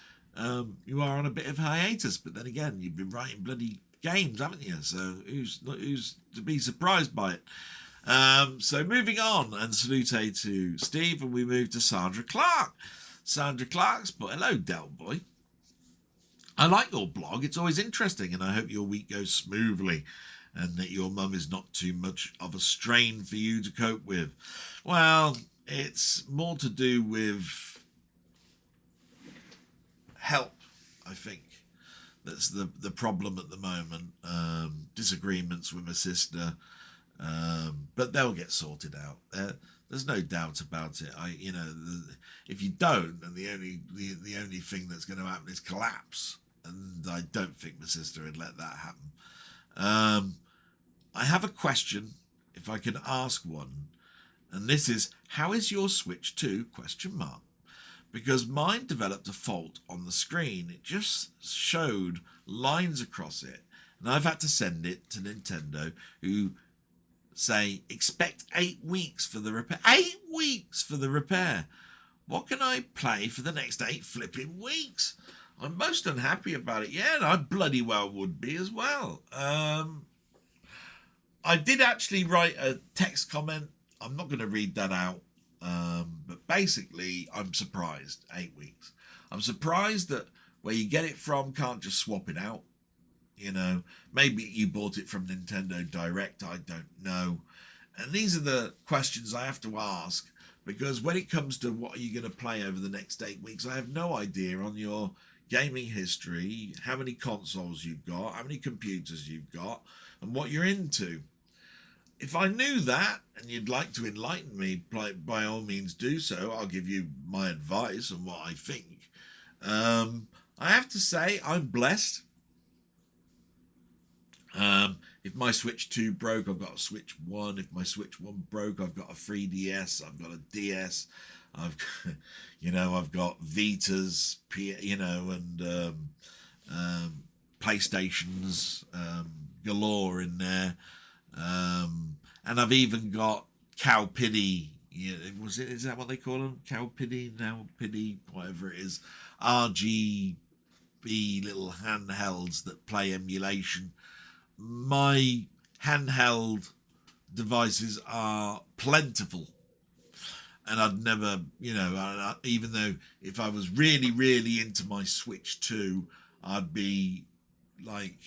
you are on a bit of hiatus, but then again, you've been writing bloody games, haven't you? So who's to be surprised by it? So moving on, and salute to Steve, and we move to Sandra Clark. Sandra Clark's put, hello, Del Boy. I like your blog. It's always interesting, and I hope your week goes smoothly and that your mum is not too much of a strain for you to cope with. Well, it's more to do with help, I think. That's the problem at the moment. Disagreements with my sister, but they'll get sorted out. There's no doubt about it. If you don't, then the only thing that's going to happen is collapse, and I don't think my sister would let that happen. I have a question, if I can ask one, and this is, how is your Switch 2? ? Because mine developed a fault on the screen. It just showed lines across it, and I've had to send it to Nintendo, who say expect 8 weeks for the repair. 8 weeks for the repair. What can I play for the next 8 flipping weeks? I'm most unhappy about it. Yeah, and I bloody well would be as well. I did actually write a text comment. I'm not going to read that out. But basically, I'm surprised. 8 weeks. I'm surprised that where you get it from can't just swap it out. Maybe you bought it from Nintendo Direct. I don't know. And these are the questions I have to ask, because when it comes to what are you going to play over the next 8 weeks, I have no idea on your gaming history, how many consoles you've got, how many computers you've got, and what you're into. If I knew that, and you'd like to enlighten me, by all means do so. I'll give you my advice on what I think. I have to say, I'm blessed. If my Switch 2 broke, I've got a Switch 1. If my Switch 1 broke, I've got a 3DS. I've got a DS. I've got Vitas, and PlayStations galore in there. And I've even got Cowpiddy. Is that what they call them? Cowpiddy, Nowpiddy, whatever it is. RGB little handhelds that play emulation. My handheld devices are plentiful, and I'd never, even though if I was really, really into my Switch 2, I'd be like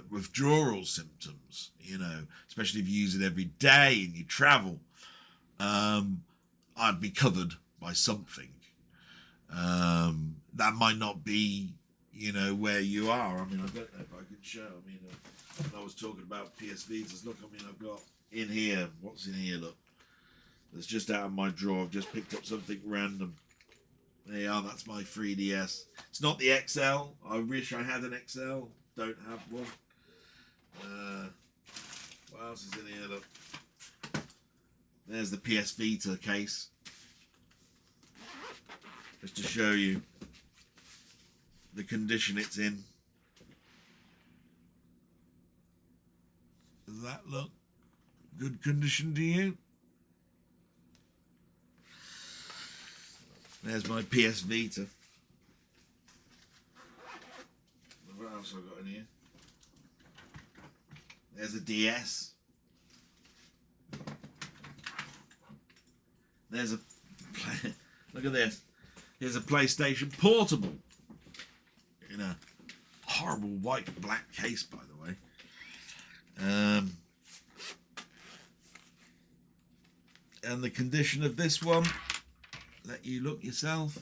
withdrawal symptoms, especially if you use it every day and you travel. I'd be covered by something. That might not be, where you are. I mean, I don't know if I could show. I mean, when I was talking about PS Vitas, look, I mean, I've got in here, what's in here, look. That's just out of my drawer. I've just picked up something random. There you are, that's my 3DS. It's not the XL. I wish I had an XL. Don't have one. What else is in here, look. There's the PS Vita case. Just to show you the condition it's in. Does that look good condition to you? There's my PS Vita. What else have I got in here? There's a DS. There's a... Look at this. Here's a PlayStation Portable. In a horrible white black case, by the way. And the condition of this one, let you look yourself.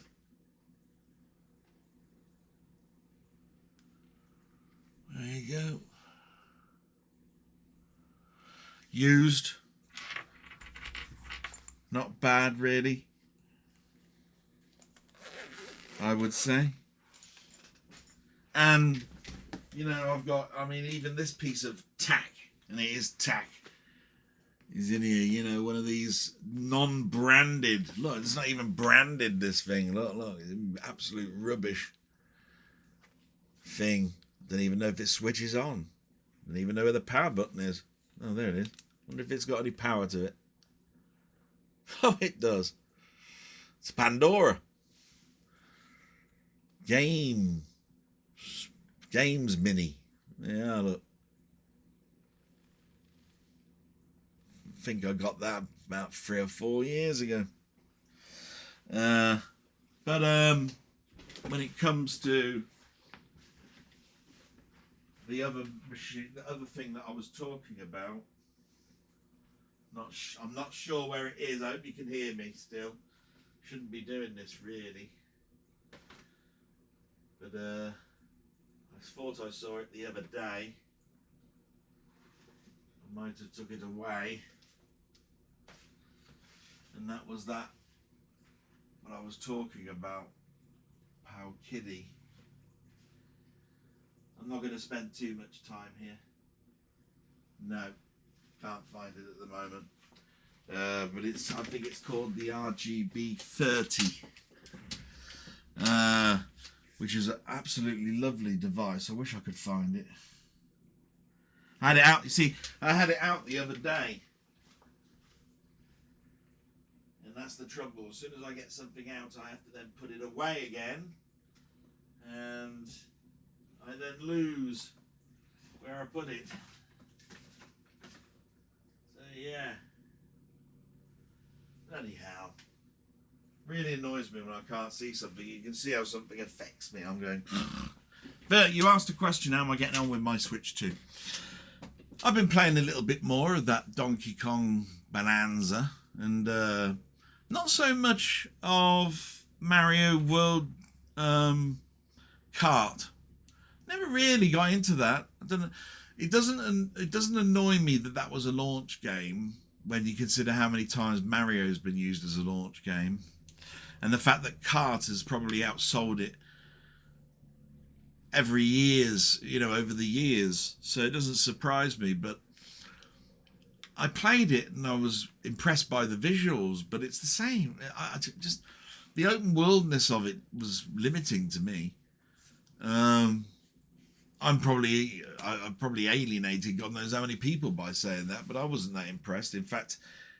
There you go. Used. Not bad, really, I would say. And, I've got, even this piece of tack, and it is tack, is in here, one of these non-branded, look, it's not even branded, this thing, look, it's absolute rubbish thing. Don't even know if it switches on. Don't even know where the power button is. Oh, there it is. Wonder if it's got any power to it. Oh, it does. It's Pandora. Games Mini. Yeah, look. I think I got that about 3 or 4 years ago. But when it comes to the other machine, the other thing that I was talking about, I'm not sure where it is. I hope you can hear me still. Shouldn't be doing this really, but I thought I saw it the other day. I might have took it away, and that was that. What I was talking about, Powel Kiddie. I'm not going to spend too much time here. No. Can't find it at the moment, but I think it's called the RGB 30, which is an absolutely lovely device. I wish I could find it. I had it out. You see, I had it out the other day, and that's the trouble. As soon as I get something out, I have to then put it away again, and I then lose where I put it. Yeah. Bloody hell. Really annoys me when I can't see something. You can see how something affects me. I'm going... But you asked a question, how am I getting on with my Switch 2? I've been playing a little bit more of that Donkey Kong Bonanza. And not so much of Mario World Kart. Never really got into that. I don't know. It doesn't annoy me that was a launch game when you consider how many times Mario's been used as a launch game, and the fact that Kart has probably outsold it every years, over the years. So it doesn't surprise me, but I played it and I was impressed by the visuals, but it's the same. Just the open worldness of it was limiting to me. I'm probably alienated God knows how many people by saying that, but I wasn't that impressed. In fact,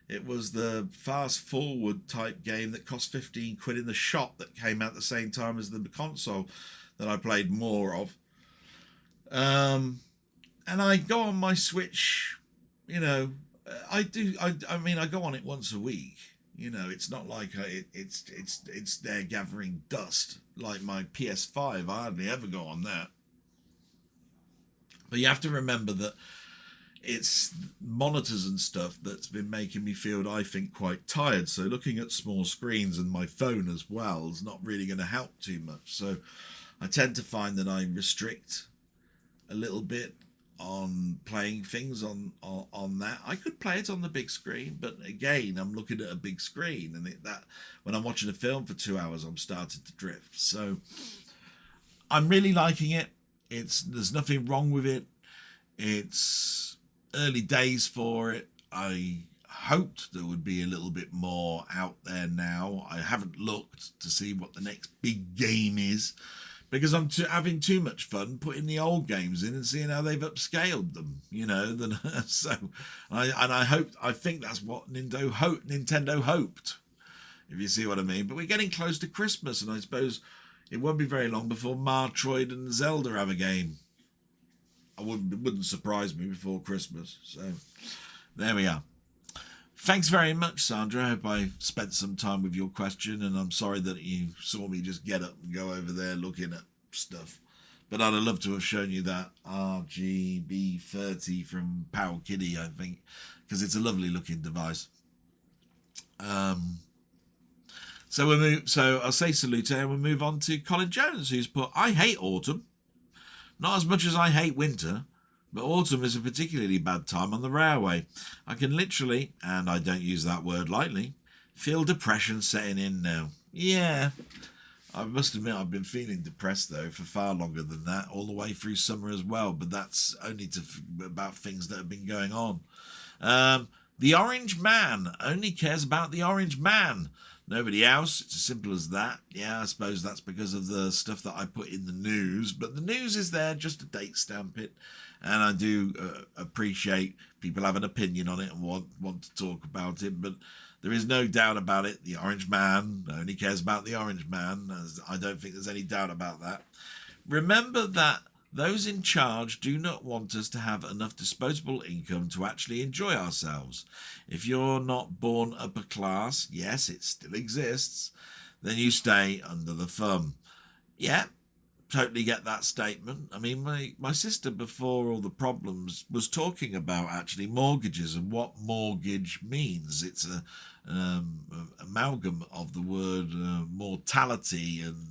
it was the fast forward type game that cost 15 quid in the shop that came out the same time as the console that I played more of. And I go on my Switch, I do. I mean, I go on it once a week. It's not like it's there gathering dust like my PS5. I hardly ever go on that. But you have to remember that it's monitors and stuff that's been making me feel, I think, quite tired. So looking at small screens and my phone as well is not really going to help too much. So I tend to find that I restrict a little bit on playing things on that. I could play it on the big screen, but again, I'm looking at a big screen, and that when I'm watching a film for 2 hours, I'm starting to drift. So I'm really liking it. There's nothing wrong with it. It's early days for it. I hoped there would be a little bit more out there now. I haven't looked to see what the next big game is, because I'm having too much fun putting the old games in and seeing how they've upscaled them, So I think that's what Nintendo hoped, if you see what I mean. But we're getting close to Christmas, and I suppose it won't be very long before Metroid and Zelda have a game. It wouldn't surprise me before Christmas. So there we are. Thanks very much, Sandra. I hope I spent some time with your question, and I'm sorry that you saw me just get up and go over there looking at stuff. But I'd have loved to have shown you that RGB30 from Powel Kiddie, I think, because it's a lovely looking device. So I'll say salute, and we'll move on to Colin Jones, who's put, I hate autumn. Not as much as I hate winter, but autumn is a particularly bad time on the railway. I can literally, and I don't use that word lightly, feel depression setting in now. Yeah, I must admit I've been feeling depressed, though, for far longer than that, all the way through summer as well, but that's only about things that have been going on. The Orange Man only cares about the Orange Man. Nobody else. It's as simple as that. Yeah, I suppose that's because of the stuff that I put in the news. But the news is there just to date stamp it. And I do appreciate people have an opinion on it and want to talk about it. But there is no doubt about it. The Orange Man only cares about the Orange Man. I don't think there's any doubt about that. Remember that those in charge do not want us to have enough disposable income to actually enjoy ourselves. If you're not born upper class, yes, it still exists, then you stay under the thumb. Yeah, totally get that statement. I mean, my sister, before all the problems, was talking about actually mortgages and what mortgage means. It's an amalgam of the word mortality and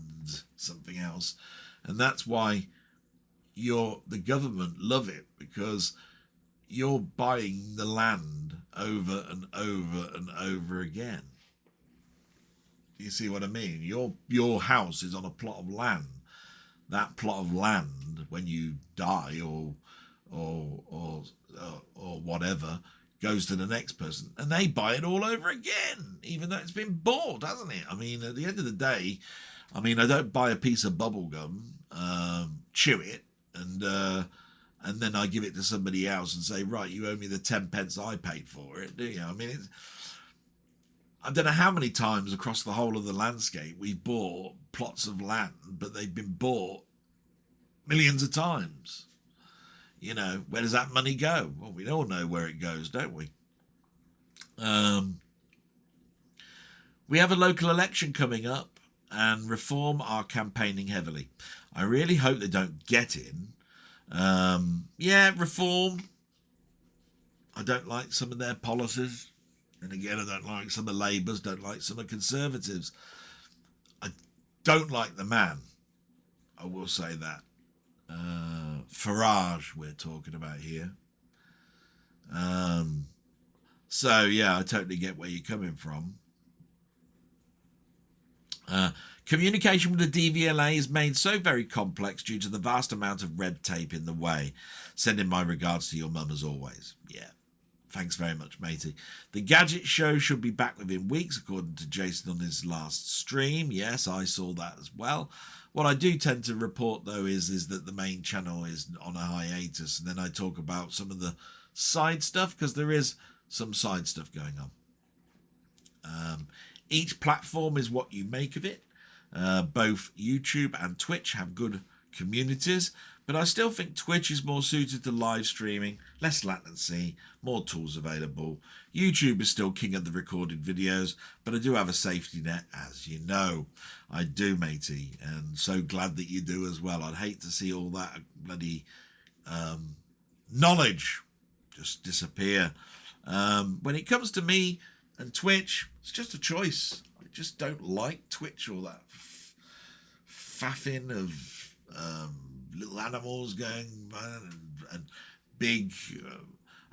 something else. And that's why the government love it, because you're buying the land over and over and over again. You see what I mean? Your house is on a plot of land. That plot of land, when you die or whatever, goes to the next person, and they buy it all over again, even though it's been bought, hasn't it? I mean, at the end of the day, I don't buy a piece of bubble gum, chew it, and then I give it to somebody else and say, right, you owe me the 10 pence I paid for it, do you? I mean, I don't know how many times across the whole of the landscape we've bought plots of land, but they've been bought millions of times. Where does that money go? Well, we all know where it goes, don't we? We have a local election coming up, and Reform are campaigning heavily. I really hope they don't get in. Reform. I don't like some of their policies. And again, I don't like some of Labour's, don't like some of Conservatives. I don't like the man. I will say that. Farage we're talking about here. So, yeah, I totally get where you're coming from. Communication with the DVLA is made so very complex due to the vast amount of red tape in the way. Sending my regards to your mum as always. Yeah. Thanks very much, matey. The Gadget Show should be back within weeks, according to Jason on his last stream. Yes, I saw that as well. What I do tend to report, though, is that the main channel is on a hiatus, and then I talk about some of the side stuff, because there is some side stuff going on. Each platform is what you make of it. Both YouTube and Twitch have good communities, but I still think Twitch is more suited to live streaming, less latency, more tools available. YouTube is still king of the recorded videos, but I do have a safety net, as you know. I do, matey, and so glad that you do as well. I'd hate to see all that bloody knowledge just disappear. When it comes to me and Twitch, it's just a choice. I just don't like Twitch, all that faffing of little animals going and big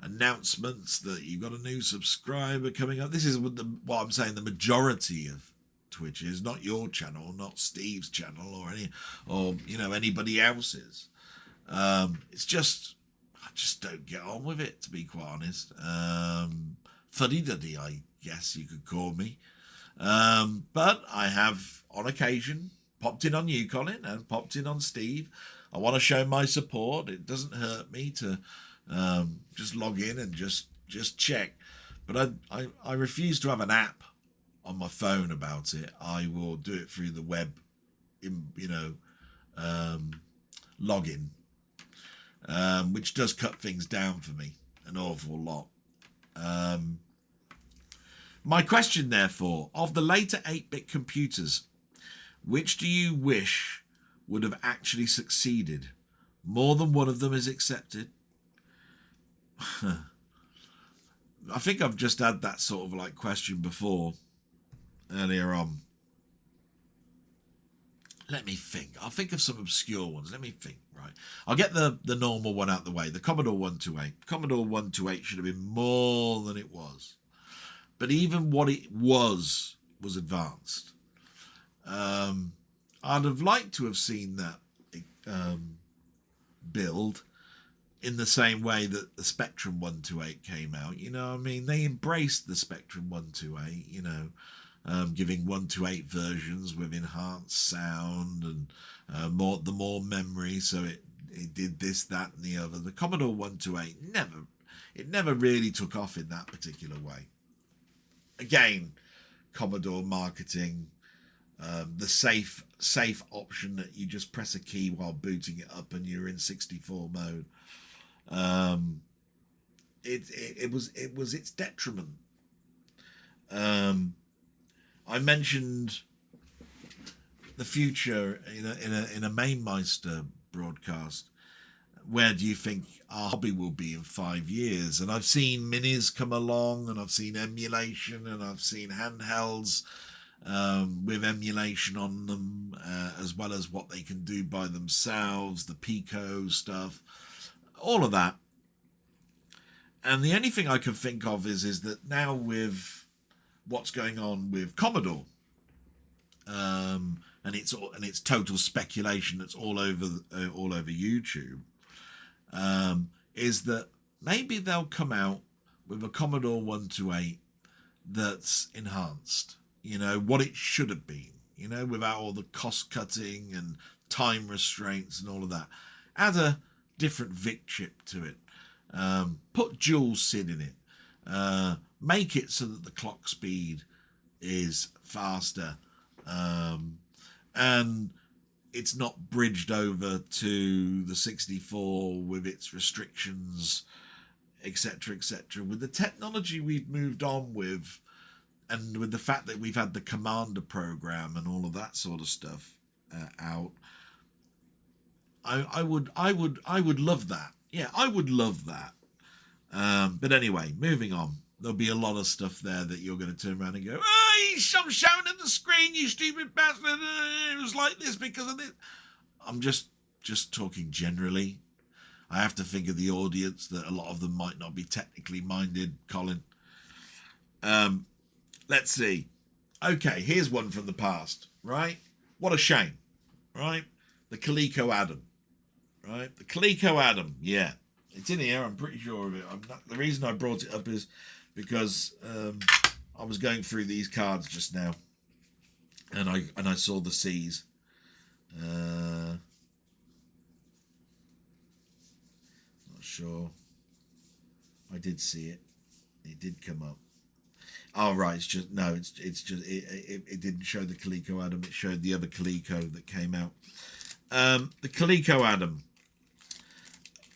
announcements that you've got a new subscriber coming up. This is what I'm saying. The majority of Twitch is not your channel, not Steve's channel, or anybody else's. It's just I just don't get on with it, to be quite honest. Fuddy-duddy, I guess you could call me. But I have, on occasion, popped in on you, Colin, and popped in on Steve. I want to show my support. It doesn't hurt me to just log in and just check. But I refuse to have an app on my phone about it. I will do it through the web, login, which does cut things down for me an awful lot. My question, therefore, of the later 8-bit computers, which do you wish would have actually succeeded? More than one of them is accepted. I think I've just had that sort of question before, earlier on. Let me think. I'll think of some obscure ones. Let me think, right. I'll get the normal one out the way. The Commodore 128. Commodore 128 should have been more than it was. But even what it was advanced. I'd have liked to have seen that build in the same way that the Spectrum 128 came out. They embraced the Spectrum 128, giving 128 versions with enhanced sound and more memory, so it did this, that, and the other. The Commodore 128 never really took off in that particular way. Again, Commodore marketing, the safe option that you just press a key while booting it up and you're in 64 mode. It was its detriment. I mentioned the future in a Mainmeister broadcast. Where do you think our hobby will be in 5 years? And I've seen minis come along, and I've seen emulation, and I've seen handhelds with emulation on them, as well as what they can do by themselves, the Pico stuff, all of that. And the only thing I can think of is that now with what's going on with Commodore, and it's total speculation that's all over YouTube, is that maybe they'll come out with a Commodore 128 that's enhanced, what it should have been, without all the cost cutting and time restraints and all of that. Add a different VIC chip to it, put dual SID in it, make it so that the clock speed is faster, and it's not bridged over to the 64 with its restrictions, etc., etc. With the technology we've moved on with, and with the fact that we've had the Commander program and all of that sort of stuff out, I would love that. Yeah, I would love that. But anyway, moving on. There'll be a lot of stuff there that you're going to turn around and go, I'm shouting at the screen, you stupid bastard. It was like this because of this. I'm just talking generally. I have to think of the audience, that a lot of them might not be technically minded, Colin. Let's see. Okay, here's one from the past, right? What a shame, right? The Coleco Adam, right? The Coleco Adam, yeah. It's in here, I'm pretty sure of it. The reason I brought it up is because I was going through these cards just now, and I saw the C's. Not sure. I did see it. It did come up. Oh right, it's just it didn't show the Coleco Adam. It showed the other Coleco that came out. The Coleco Adam,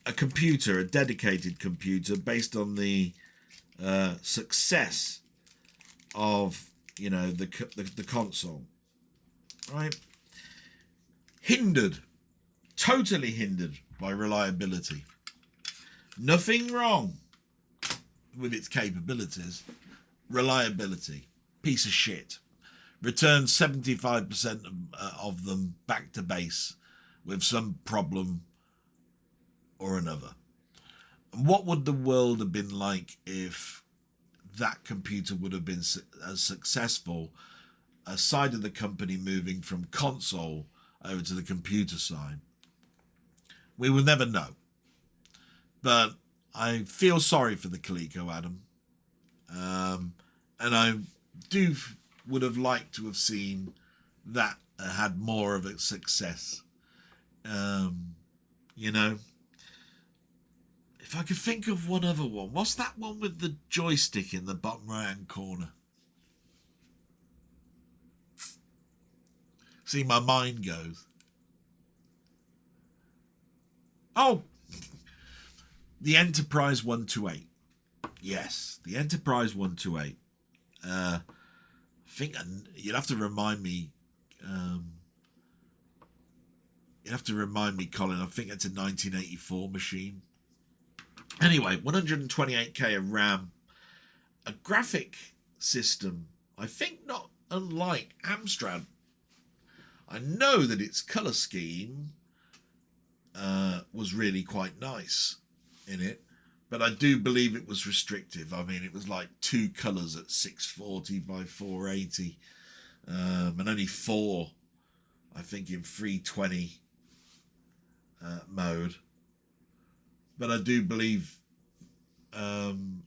a computer, a dedicated computer based on the success of the console, right? Totally hindered by reliability. Nothing wrong with its capabilities. Reliability, piece of shit. Returned 75% of them back to base with some problem or another. And what would the world have been like if that computer would have been as successful, a side of the company moving from console over to the computer side? We will never know. But I feel sorry for the Coleco Adam. And I would have liked to have seen that had more of a success. If I could think of one other one. What's that one with the joystick in the bottom right hand corner? See, my mind goes. Oh, the Enterprise 128. Yes, the Enterprise 128. I think you'd have to remind me. Colin. I think it's a 1984 machine. Anyway, 128k of RAM, a graphic system. I think not unlike Amstrad. I know that its color scheme was really quite nice in it. But I do believe it was restrictive. I mean, it was like 2 colours at 640 by 480. And only 4, I think, in 320 mode. But I do believe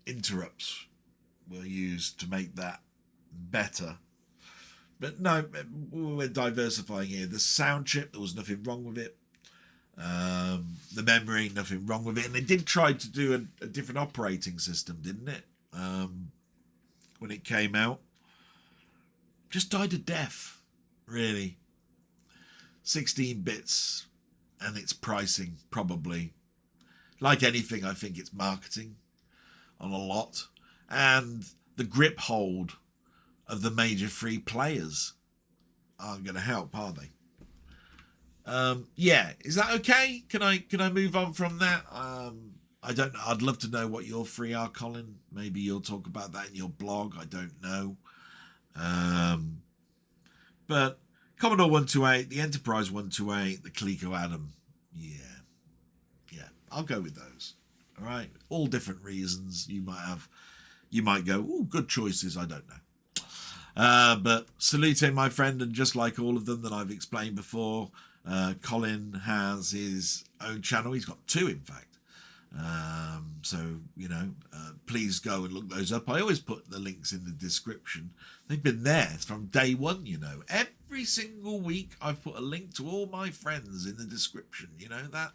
interrupts were used to make that better. But no, we're diversifying here. The sound chip, there was nothing wrong with it. The memory, nothing wrong with it. And they did try to do a different operating system, didn't it? When it came out. Just died a death, really. 16 bits and its pricing, probably. Like anything, I think it's marketing on a lot. And the grip hold of the major free players aren't going to help, are they? Yeah, is that okay? Can I move on from that? I don't know. I'd love to know what your free are, Colin. Maybe you'll talk about that in your blog. I don't know. But Commodore 128, the Enterprise 128, the Coleco Adam. Yeah, I'll go with those. All right, all different reasons. You might go, oh, good choices. I don't know. But salute, my friend, and just like all of them that I've explained before, Colin has his own channel. He's got 2, in fact. So, please go and look those up. I always put the links in the description. They've been there from day one, Every single week I've put a link to all my friends in the description, that.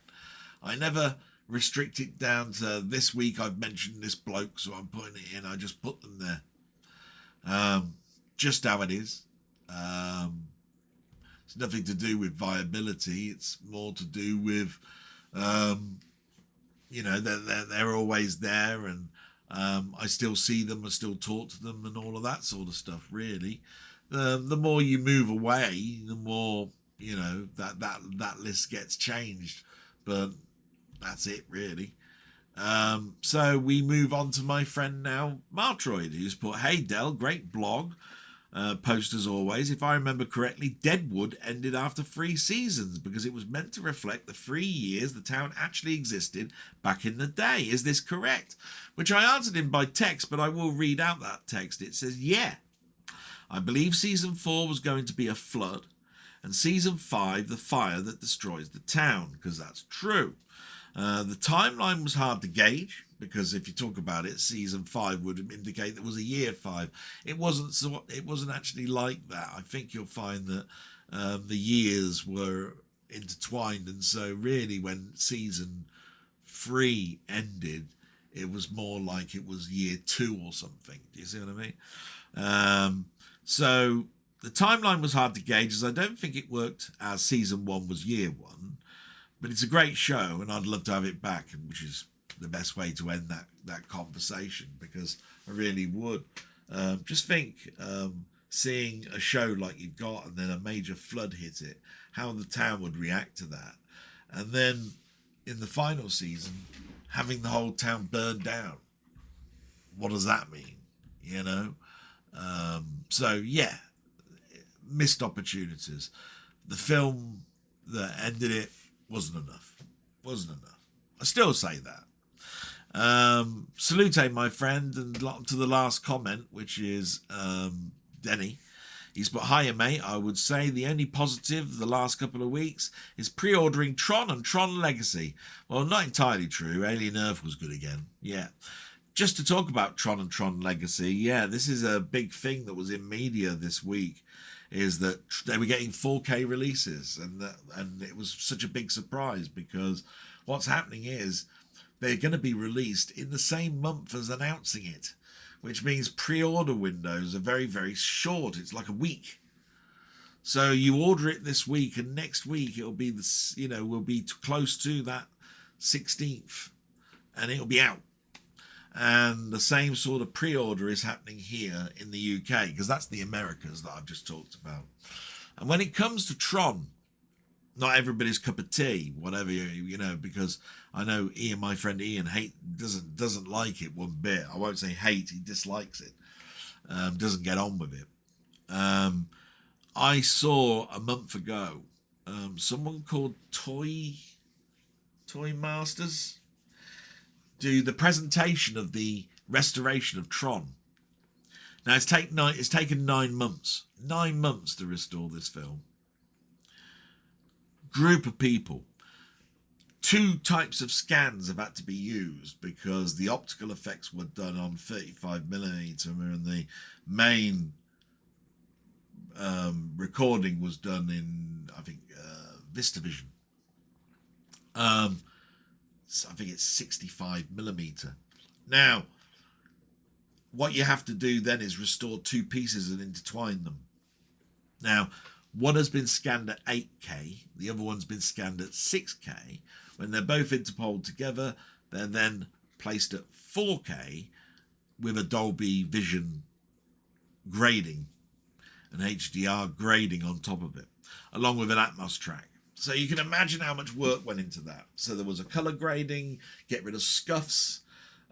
I never restrict it down to this week I've mentioned this bloke, so I'm putting it in. I just put them there. Just how it is. It's nothing to do with viability. It's more to do with, they're always there, and I still see them, I still talk to them, and all of that sort of stuff. Really, the more you move away, the more that list gets changed. But that's it, really. So we move on to my friend now, Martroid, who's put, "Hey Del, great blog. Post as always. If I remember correctly, Deadwood ended after 3 seasons because it was meant to reflect the 3 years the town actually existed back in the day. Is this correct?" Which I answered him by text, but I will read out that text. It says, "Yeah, I believe season 4 was going to be a flood. and season 5, The Fire That Destroys the Town, because that's true. The timeline was hard to gauge, because if you talk about it, season 5 would indicate there was a year 5. It wasn't actually like that. I think you'll find that the years were intertwined, and so really when season 3 ended, it was more like it was year 2 or something. Do you see what I mean? So the timeline was hard to gauge, as I don't think it worked as season 1 was year 1. But it's a great show, and I'd love to have it back, which is the best way to end that conversation, because I really would. Just think, seeing a show like you've got and then a major flood hit it, how the town would react to that. And then in the final season, having the whole town burned down. What does that mean? You know? So, yeah, missed opportunities. The film that ended it wasn't enough. I still say that. Salute, my friend, and to the last comment, which is Denny. He's put, hiya, mate. I would say the only positive the last couple of weeks is pre-ordering Tron and Tron Legacy. Well, not entirely true. Alien Earth was good again. Yeah. Just to talk about Tron and Tron Legacy, yeah, this is a big thing that was in media this week, is that they were getting 4K releases, and it was such a big surprise, because what's happening is they're going to be released in the same month as announcing it, which means pre-order windows are very, very short. It's like a week. So you order it this week, and next week it'll be will be close to that 16th, and it'll be out. And the same sort of pre-order is happening here in the UK, because that's the Americas that I've just talked about. And when it comes to Tron, not everybody's cup of tea, whatever, because I know Ian, my friend Ian, doesn't like it one bit. I won't say hate, he dislikes it. Doesn't get on with it. I saw a month ago someone called Toy Masters do the presentation of the restoration of Tron. Now it's taken 9 months. 9 months to restore this film. Group of people. 2 types of scans have had to be used, because the optical effects were done on 35mm, and the main recording was done in, I think, VistaVision. I think it's 65mm. Now, what you have to do then is restore 2 pieces and intertwine them. Now, one has been scanned at 8K, the other one's been scanned at 6K. When they're both interpoled together, they're then placed at 4K with a Dolby Vision grading, an HDR grading on top of it, along with an Atmos track. So you can imagine how much work went into that. So there was a color grading, get rid of scuffs.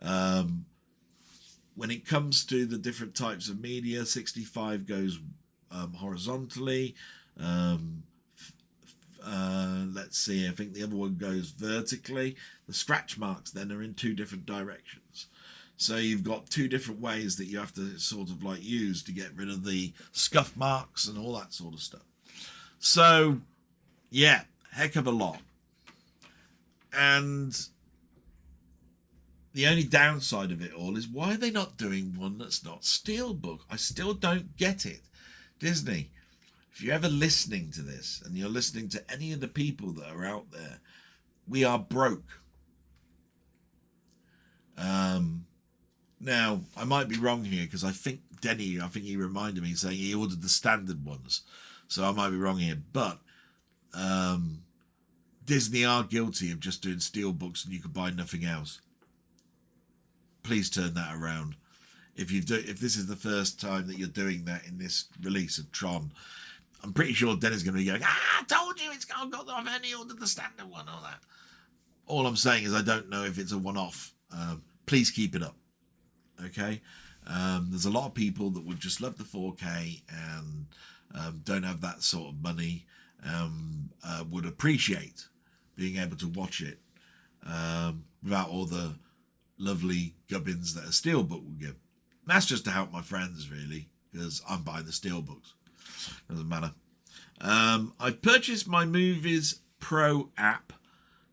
When it comes to the different types of media, 65 goes horizontally. Let's see, I think the other one goes vertically. The scratch marks then are in 2 different directions. So you've got 2 different ways that you have to sort of like use to get rid of the scuff marks and all that sort of stuff. So, yeah, heck of a lot. And the only downside of it all is, why are they not doing one that's not steelbook? I still don't get it. Disney, if you're ever listening to this, and you're listening to any of the people that are out there, we are broke. Now, I might be wrong here, because I think Denny, he reminded me saying he ordered the standard ones. So I might be wrong here. But Disney are guilty of just doing steelbooks and you can buy nothing else. Please turn that around. If this is the first time that you're doing that in this release of Tron, I'm pretty sure Denny's going to be going, I told you I've only ordered the standard one, all that. All I'm saying is I don't know if it's a one-off. Please keep it up. Okay? There's a lot of people that would just love the 4K and don't have that sort of money, would appreciate being able to watch it without all the lovely gubbins that a steelbook will give. And that's just to help my friends, really, because I'm buying the steelbooks. Doesn't matter. I've purchased my Movies Pro app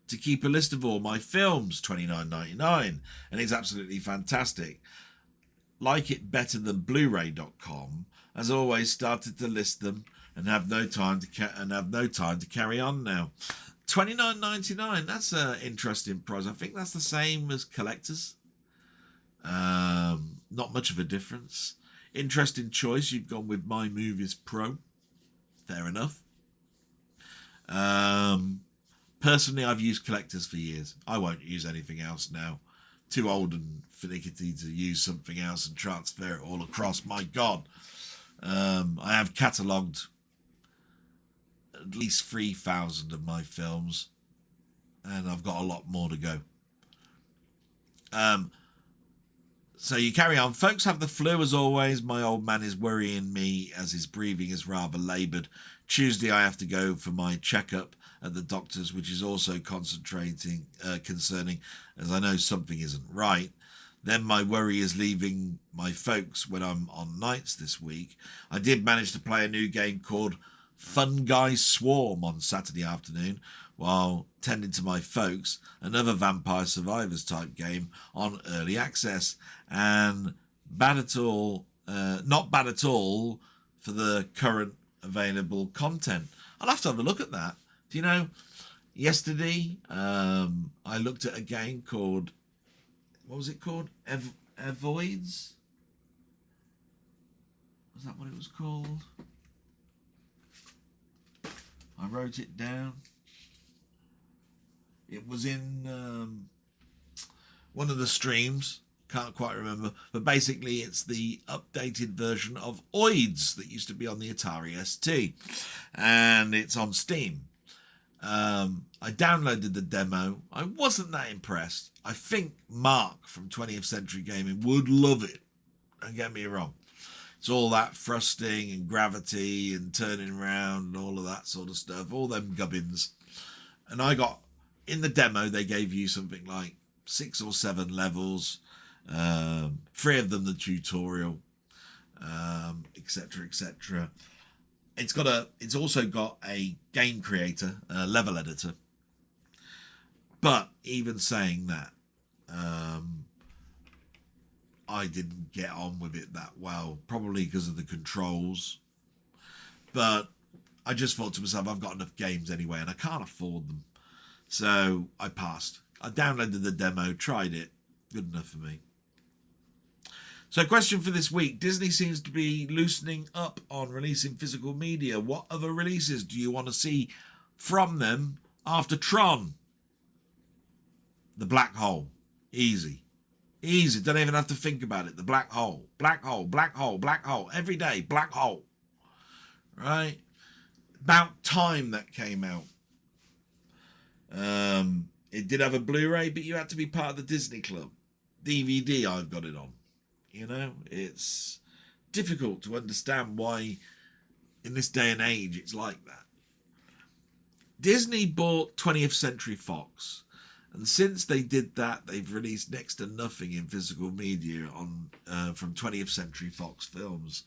to keep a list of all my films, $29.99, and it's absolutely fantastic. Like it better than Blu-ray.com. As always, started to list them and have no time to carry on now. $29.99. That's an interesting price. I think that's the same as collectors. Not much of a difference. Interesting choice. You've gone with My Movies Pro. Fair enough. Personally, I've used collectors for years. I won't use anything else now. Too old and finicky to use something else and transfer it all across. My God. I have catalogued at least 3,000 of my films, and I've got a lot more to go. So you carry on. Folks have the flu as always. My old man is worrying me as his breathing is rather laboured. Tuesday I have to go for my checkup at the doctor's, which is also concerning, as I know something isn't right. Then my worry is leaving my folks when I'm on nights this week. I did manage to play a new game called Fun Guy Swarm on Saturday afternoon while tending to my folks, another Vampire Survivors type game on early access, and not bad at all for the current available content. I'll have to have a look at that. Do you know, yesterday I looked at a game called, what was it called? Avoids? Was that what it was called? I wrote it down. It was in one of the streams. Can't quite remember. But basically it's the updated version of Oids that used to be on the Atari ST. And it's on Steam. I downloaded the demo. I wasn't that impressed. I think Mark from 20th Century Gaming would love it. Don't get me wrong. It's all that thrusting and gravity and turning around and all of that sort of stuff. All them gubbins. And I got, in the demo, they gave you something like 6 or 7 levels. 3 of them the tutorial, etc, etc. It's also got a game creator, level editor. But even saying that, I didn't get on with it that well, probably because of the controls. But I just thought to myself, I've got enough games anyway, and I can't afford them. So I passed. I downloaded the demo, tried it. Good enough for me. So question for this week. Disney seems to be loosening up on releasing physical media. What other releases do you want to see from them after Tron? The Black Hole. Easy. Easy. Don't even have to think about it. The Black Hole. Black Hole. Black Hole. Black Hole. Every day. Black Hole. Right? About time that came out. It did have a Blu-ray, but you had to be part of the Disney Club. DVD, I've got it on. You know, it's difficult to understand why in this day and age it's like that. Disney bought 20th Century Fox, and since they did that, they've released next to nothing in physical media on from 20th Century Fox films.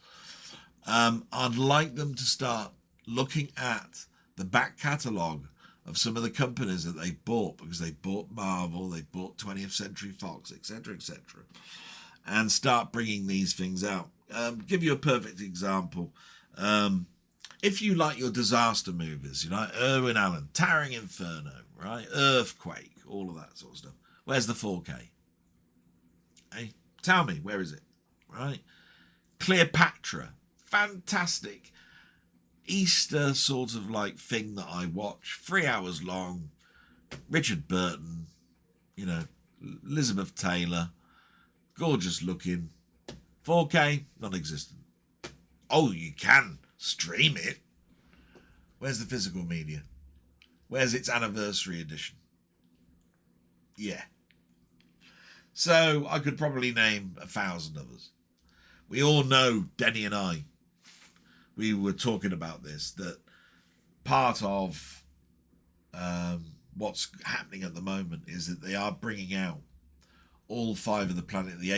I'd like them to start looking at the back catalogue of some of the companies that they bought, because they bought Marvel, they bought 20th Century Fox, etc, etc, and start bringing these things out. Give you a perfect example. If you like your disaster movies, you know, Irwin Allen, Towering Inferno, right? Earthquake, all of that sort of stuff. Where's the 4K? Hey, tell me, where is it? Right? Cleopatra, fantastic Easter sort of like thing that I watch, 3 hours long. Richard Burton, you know, Elizabeth Taylor, gorgeous looking. 4K, non-existent. Oh, you can stream it. Where's the physical media? Where's its anniversary edition? Yeah. So I could probably name 1,000 others. We all know, Denny and I, we were talking about this, that part of what's happening at the moment is that they are bringing out all 5 of the Planet of the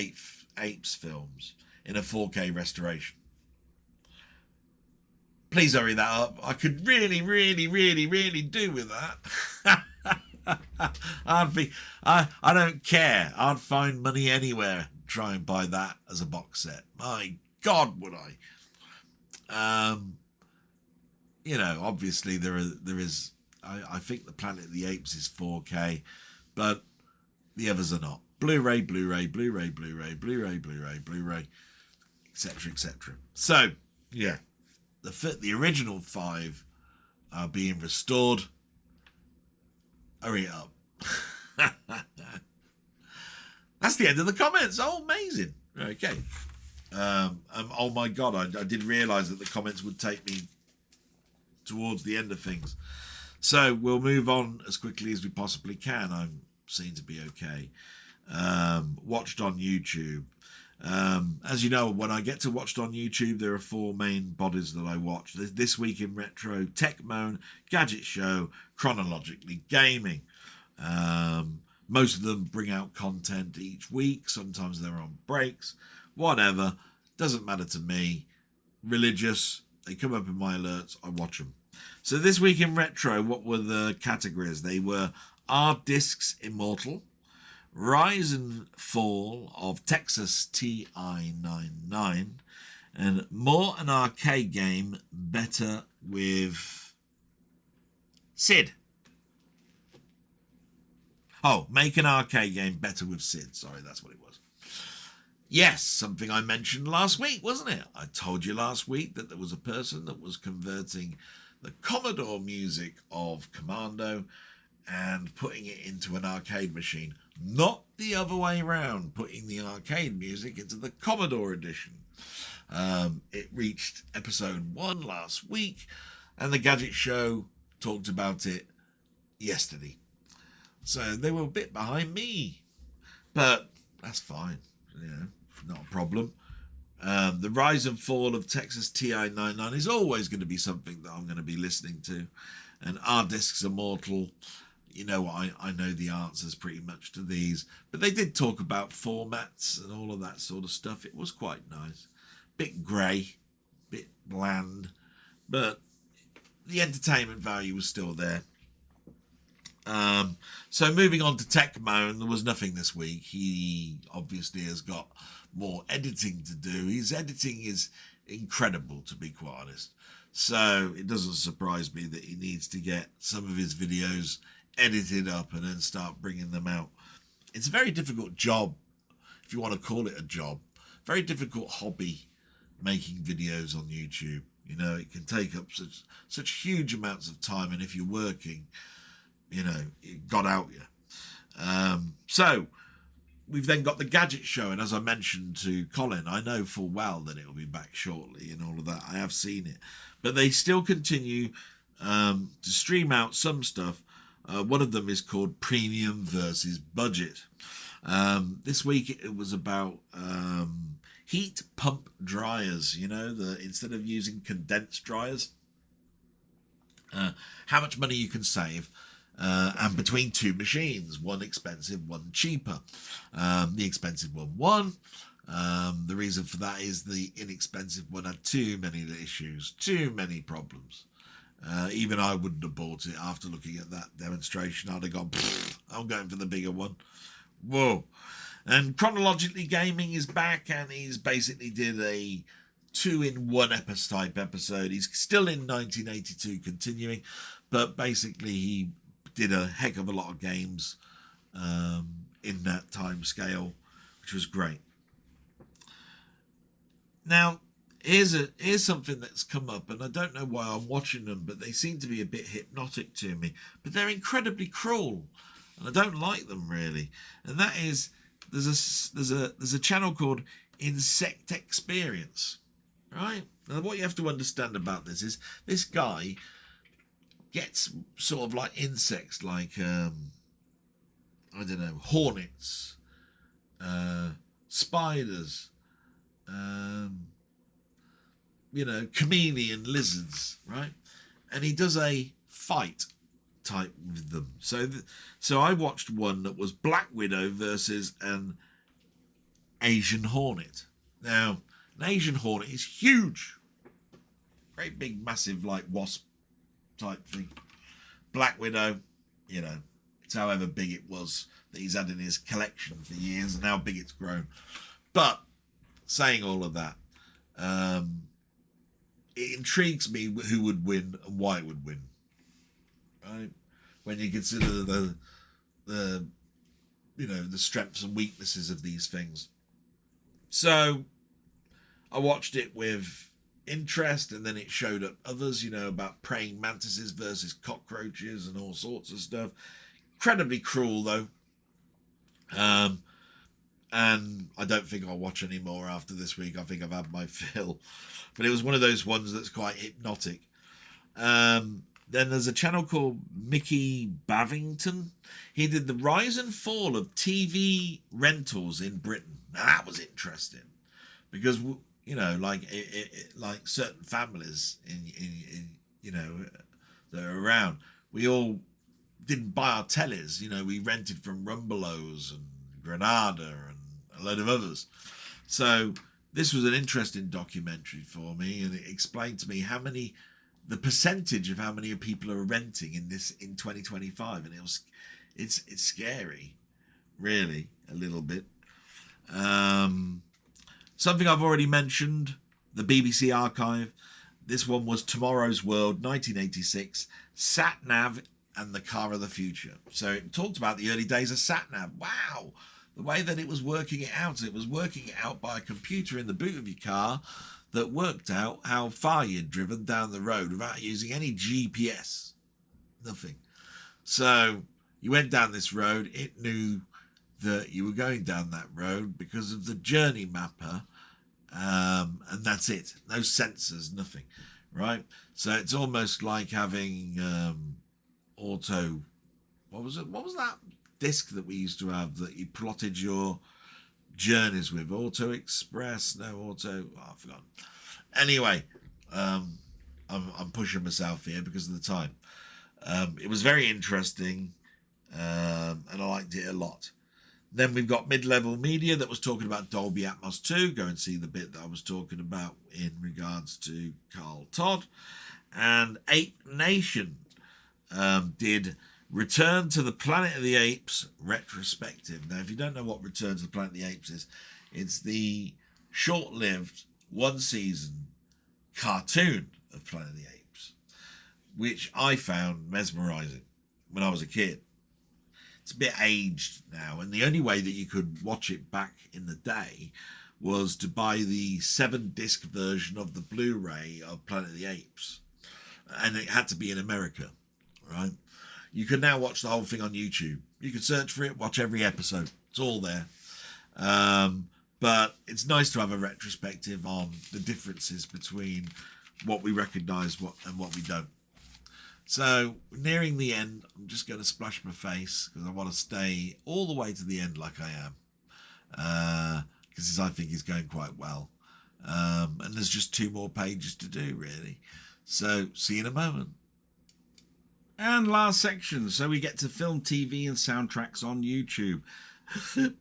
Apes films in a 4K restoration. Please hurry that up. I could really, really, really, really do with that. I don't care. I'd find money anywhere. Try and buy that as a box set. My God, would I? Obviously there is. I think the Planet of the Apes is 4K, but the others are not. Blu-ray, Blu-ray, Blu-ray, Blu-ray, Blu-ray, Blu-ray, Blu-ray, etc., etc. So yeah, the original 5 are being restored. Hurry it up. That's the end of the comments. Oh, amazing. Okay. Oh my God, I did realise that the comments would take me towards the end of things. So we'll move on as quickly as we possibly can. I'm seen to be okay. Watched on YouTube. As you know, when I get to watched on YouTube, there are 4 main bodies that I watch. There's This Week in Retro, Tech Moan, Gadget Show, Chronologically Gaming. Most of them bring out content each week. Sometimes they're on breaks. Whatever. Doesn't matter to me. Religious. They come up in my alerts. I watch them. So This Week in Retro, what were the categories? They were Are Discs Immortal? Rise and Fall of Texas TI-99, and More an Arcade Game Better with Sid. Oh, Make an Arcade Game Better with Sid. Sorry, that's what it was. Yes, something I mentioned last week, wasn't it? I told you last week that there was a person that was converting the Commodore music of Commando and putting it into an arcade machine. Not the other way around, putting the arcade music into the Commodore edition. It reached episode 1 last week, and the Gadget Show talked about it yesterday. So they were a bit behind me, but that's fine. Not a problem. The Rise and Fall of Texas TI-99 is always going to be something that I'm going to be listening to. And Are Discs Immortal? I know the answers pretty much to these, but they did talk about formats and all of that sort of stuff. It was quite nice. Bit grey, bit bland, but the entertainment value was still there. So moving on to Tech Moan, there was nothing this week. He obviously has got more editing to do. His editing is incredible, to be quite honest. So it doesn't surprise me that he needs to get some of his videos edited up and then start bringing them out. It's a very difficult job, if you want to call it a job. Very difficult hobby, making videos on YouTube. It can take up such huge amounts of time, and if you're working, it got out you. So we've then got the Gadget Show, and as I mentioned to Colin, I know full well that it will be back shortly and all of that. I have seen it, but they still continue to stream out some stuff. One of them is called Premium versus Budget. This week it was about heat pump dryers. Instead of using condensed dryers, how much money you can save. And between 2 machines, one expensive, one cheaper. The expensive one won. The reason for that is the inexpensive one had too many issues, too many problems. Even I wouldn't have bought it after looking at that demonstration. I'd have gone, I'm going for the bigger one. Whoa. And Chronologically Gaming is back, and he's basically did a 2-in-1 type episode. He's still in 1982 continuing, but basically he did a heck of a lot of games in that time scale, which was great. Now, here's something that's come up, and I don't know why I'm watching them, but they seem to be a bit hypnotic to me. But they're incredibly cruel, and I don't like them really. And that is, there's a channel called Insect Experience, right? Now, what you have to understand about this is this guy gets sort of like insects, like I don't know, hornets, spiders, chameleon lizards, right? And he does a fight type with them. So I watched one that was Black Widow versus an Asian hornet. Now, an Asian hornet is huge, great big massive like wasp type thing. Black Widow, you know, it's however big it was that he's had in his collection for years and how big it's grown. But saying all of that, it intrigues me who would win and why it would win. Right? When you consider the you know, the strengths and weaknesses of these things. So I watched it with interest, and then it showed up others, you know, about praying mantises versus cockroaches and all sorts of stuff. Incredibly cruel though. And I don't think I'll watch any more after this week. I think I've had my fill. But it was one of those ones that's quite hypnotic. Then there's a channel called Mickey Bavington. He did the rise and fall of TV rentals in Britain. Now that was interesting because, you know, like like certain families in you know, that are around, we all didn't buy our tellies. You know, we rented from Rumbelows and Granada and a load of others. So this was an interesting documentary for me, and it explained to me the percentage of how many people are renting in 2025, and it's scary, really, a little bit. Something I've already mentioned, the BBC archive. This one was Tomorrow's World, 1986, Sat Nav and the Car of the Future. So it talked about the early days of Sat Nav. Wow, the way that it was working it out. It was working it out by a computer in the boot of your car that worked out how far you'd driven down the road without using any GPS. Nothing. So you went down this road. It knew that you were going down that road because of the journey mapper. And that's it. No sensors, nothing. Right? So it's almost like having auto... What was it? What was that disc that we used to have that you plotted your journeys with? Auto Express? No, Auto... Oh, I've forgotten. Anyway, I'm pushing myself here because of the time. It was very interesting, and I liked it a lot. Then we've got Mid-Level Media that was talking about Dolby Atmos 2. Go and see the bit that I was talking about in regards to Carl Todd. And Ape Nation did Return to the Planet of the Apes retrospective. Now, if you don't know what Return to the Planet of the Apes is, it's the short-lived one-season cartoon of Planet of the Apes, which I found mesmerising when I was a kid. It's a bit aged now, and the only way that you could watch it back in the day was to buy the 7-disc version of the Blu-ray of Planet of the Apes, and it had to be in America, right? You can now watch the whole thing on YouTube. You can search for it, watch every episode. It's all there. But it's nice to have a retrospective on the differences between what we recognise and what we don't. So, nearing the end, I'm just going to splash my face because I want to stay all the way to the end like I am. Because I think it's going quite well. And there's just 2 more pages to do, really. So, see you in a moment. And last section. So, we get to film, TV and soundtracks on YouTube.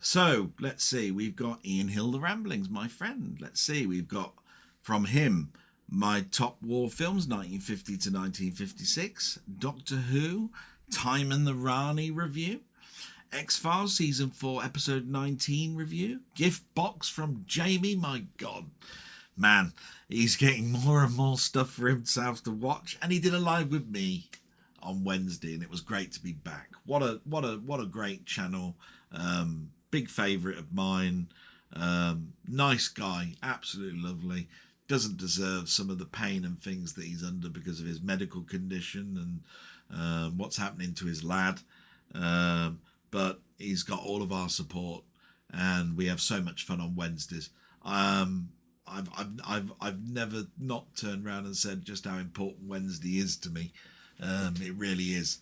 So, let's see. We've got Ian Hill, The Ramblings, my friend. Let's see. We've got from him... My Top War Films, 1950 to 1956. Doctor Who, Time and the Rani review. X-Files, Season 4, Episode 19 review. Gift box from Jamie, my God. Man, he's getting more and more stuff for himself to watch. And he did a live with me on Wednesday, and it was great to be back. What a great channel. Big favourite of mine. Nice guy, absolutely lovely. Doesn't deserve some of the pain and things that he's under because of his medical condition and what's happening to his lad. But he's got all of our support, and we have so much fun on Wednesdays. I've never not turned around and said just how important Wednesday is to me. It really is.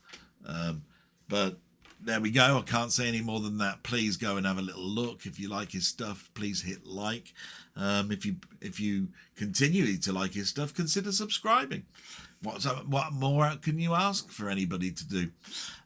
But there we go. I can't say any more than that. Please go and have a little look. If you like his stuff, please hit like. If you continue to like his stuff, consider subscribing. What more can you ask for anybody to do?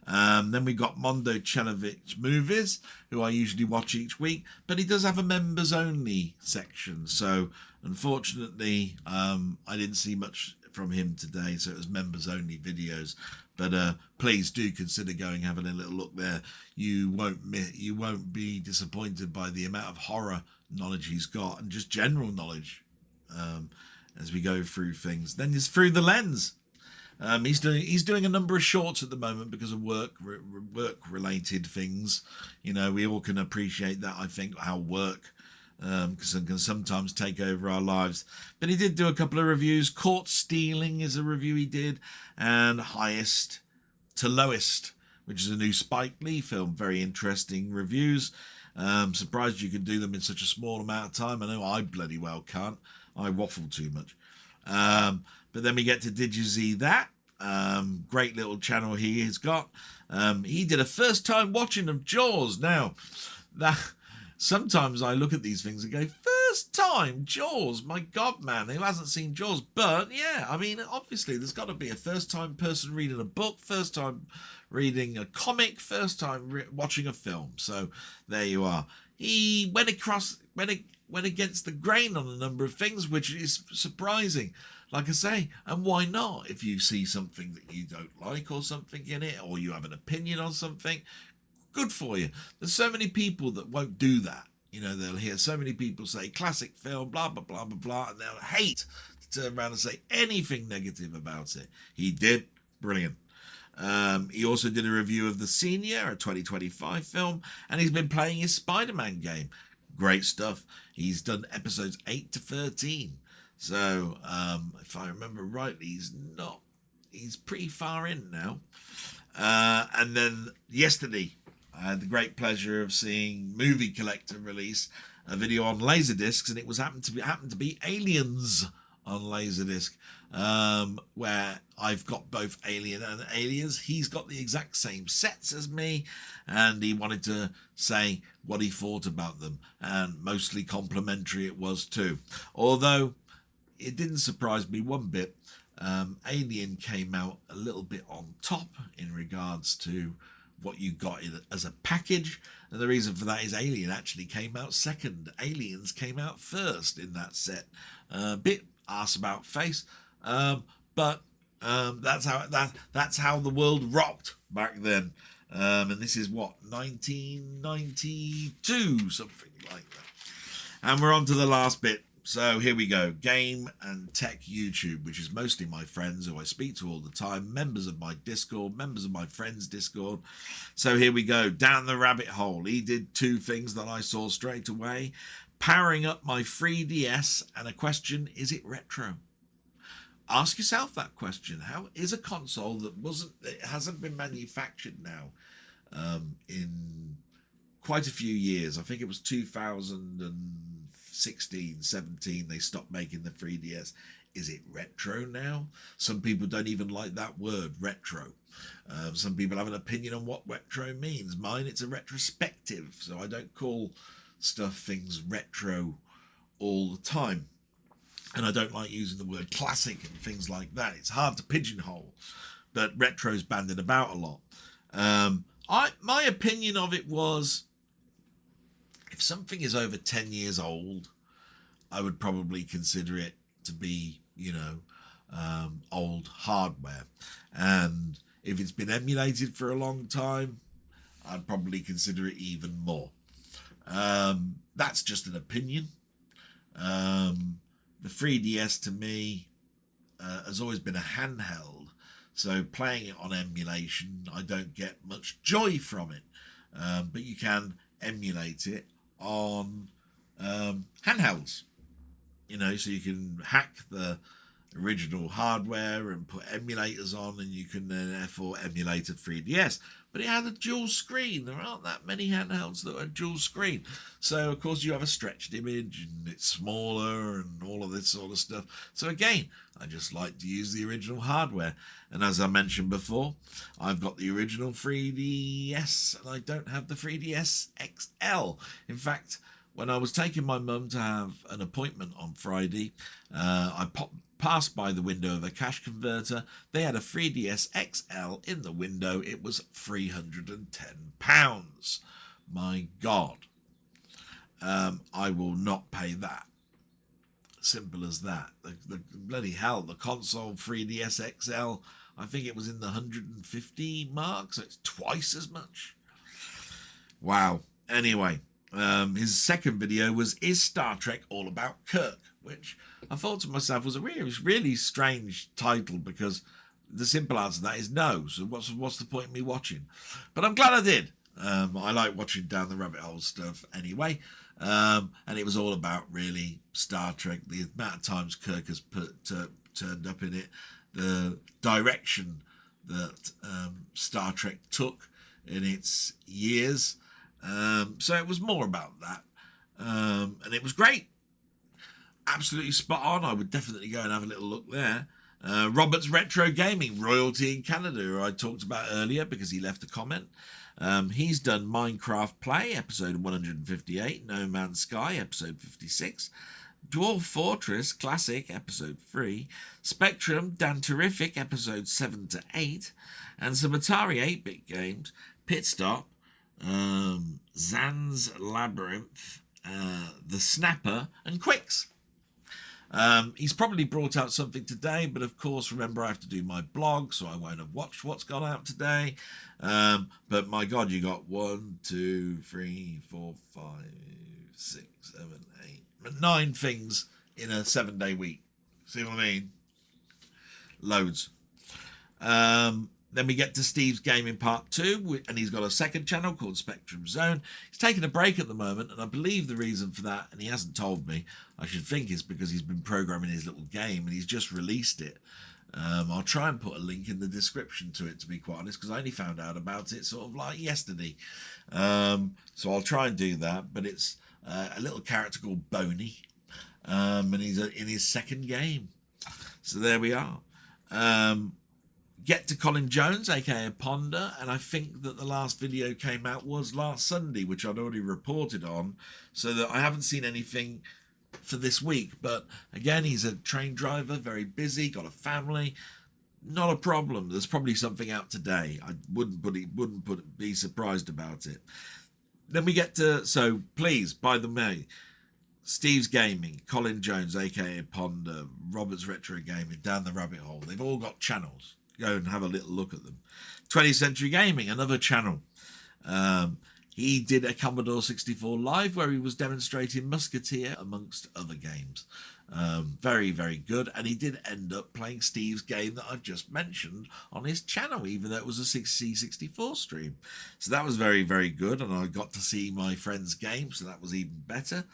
Then we got Mondo Chelovich Movies, who I usually watch each week, but he does have a members only section. So unfortunately, I didn't see much from him today, so it was members only videos. But please do consider going having a little look there. You won't be disappointed by the amount of horror knowledge he's got, and just general knowledge as we go through things. Then there's Through the Lens. He's doing a number of shorts at the moment because of work related things. You know, we all can appreciate that. I think how work can sometimes take over our lives. But he did do a couple of reviews. Caught Stealing is a review he did, and Highest to Lowest, which is a new Spike Lee film. Very interesting reviews. Surprised you could do them in such a small amount of time. I know I bloody well can't. I waffle too much. But then we get to Did You See That? Great little channel he has got. He did a first time watching of Jaws. Now, that sometimes I look at these things and go, first time Jaws? My God, man, who hasn't seen Jaws? But yeah, I mean, obviously there's got to be a first time person reading a book, first time reading a comic, first time watching a film. So there you are. He went against the grain on a number of things, which is surprising. Like I say, and why not? If you see something that you don't like or something in it, or you have an opinion on something, good for you. There's so many people that won't do that. You know, they'll hear so many people say classic film, blah, blah, blah, blah, blah, and they'll hate to turn around and say anything negative about it. He did. Brilliant. He also did a review of The Senior, a 2025 film, and he's been playing his Spider-Man game. Great stuff. He's done episodes 8 to 13. So, if I remember rightly, he's pretty far in now. And then yesterday, I had the great pleasure of seeing Movie Collector release a video on Laserdiscs, and it was happened to be Aliens on Laserdisc, where I've got both Alien and Aliens. He's got the exact same sets as me, and he wanted to say what he thought about them, and mostly complimentary it was too. Although it didn't surprise me one bit. Alien came out a little bit on top in regards to what you got as a package, and the reason for that is Alien actually came out second. Aliens came out first in that set. Bit arse about face, but that's how the world rocked back then. And this is what, 1992, something like that. And we're on to the last bit. So here we go. Game and Tech YouTube, which is mostly my friends who I speak to all the time, members of my Discord, members of my friends' Discord. So here we go. Down the rabbit hole. He did two things that I saw straight away. Powering up my 3DS, and a question, is it retro? Ask yourself that question. How is a console it hasn't been manufactured now in quite a few years? I think it was 2016, 17, they stopped making the 3DS. Is it retro now? Some people don't even like that word, retro. Some people have an opinion on what retro means. Mine, it's a retrospective, so I don't call things retro all the time. And I don't like using the word classic and things like that. It's hard to pigeonhole, but retro's banded about a lot. My opinion of it was, if something is over 10 years old, I would probably consider it to be, old hardware. And if it's been emulated for a long time, I'd probably consider it even more. That's just an opinion. The 3DS to me has always been a handheld, so playing it on emulation, I don't get much joy from it. But you can emulate it on handhelds, so you can hack the original hardware and put emulators on, and you can therefore emulate a 3DS. But it had a dual screen. There aren't that many handhelds that are dual screen. So, of course, you have a stretched image, and it's smaller, and all of this sort of stuff. So, again, I just like to use the original hardware. And as I mentioned before, I've got the original 3DS, and I don't have the 3DS XL. In fact, when I was taking my mum to have an appointment on Friday, I passed by the window of a cash converter. They had a 3DS XL in the window. It was £310. My God. I will not pay that. Simple as that. The bloody hell, the console 3DS XL, I think it was in the 150 mark, so it's twice as much. Wow. Anyway, his second video was, is Star Trek all about Kirk? Which I thought to myself was a really strange title, because the simple answer to that is no. So what's the point in me watching? But I'm glad I did. I like watching down the rabbit hole stuff anyway. And it was all about really Star Trek, the amount of times Kirk has turned up in it, the direction that Star Trek took in its years. So it was more about that. And it was great. Absolutely spot on. I would definitely go and have a little look there. Robert's Retro Gaming, royalty in Canada, who I talked about earlier because he left a comment. He's done Minecraft Play, episode 158, No Man's Sky, episode 56, Dwarf Fortress Classic, episode 3, Spectrum Dan Terrific, episode 7 to 8, and some Atari 8-bit games, Pit Stop, Zan's Labyrinth, The Snapper, and Quicks. He's probably brought out something today, but of course, remember, I have to do my blog, so I won't have watched what's gone out today. But my God, you got 1, 2, 3, 4, 5, 6, 7, 8, 9 things in a 7-day week. See what I mean? Loads. Then we get to Steve's Gaming Part 2, and he's got a second channel called Spectrum Zone. He's taking a break at the moment, and I believe the reason for that, and he hasn't told me, I should think is because he's been programming his little game, and he's just released it. I'll try and put a link in the description to it, to be quite honest, because I only found out about it sort of like yesterday. So I'll try and do that, but it's a little character called Boney, and he's in his second game. So there we are. Get to Colin Jones, aka Ponder, and I think that the last video came out was last Sunday, which I'd already reported on, so that I haven't seen anything for this week. But again, he's a train driver, very busy, got a family, not a problem. There's probably something out today. I wouldn't be surprised about it. Then we get to, so please, by the way, Steve's Gaming, Colin Jones, aka Ponder, Robert's Retro Gaming, Down the Rabbit Hole. They've all got channels. Go and have a little look at them. 20th Century Gaming, another channel. He did a Commodore 64 live where he was demonstrating Musketeer amongst other games. Very, very good. And he did end up playing Steve's game that I've just mentioned on his channel, even though it was a C64 stream. So that was very, very good. And I got to see my friend's game, so that was even better.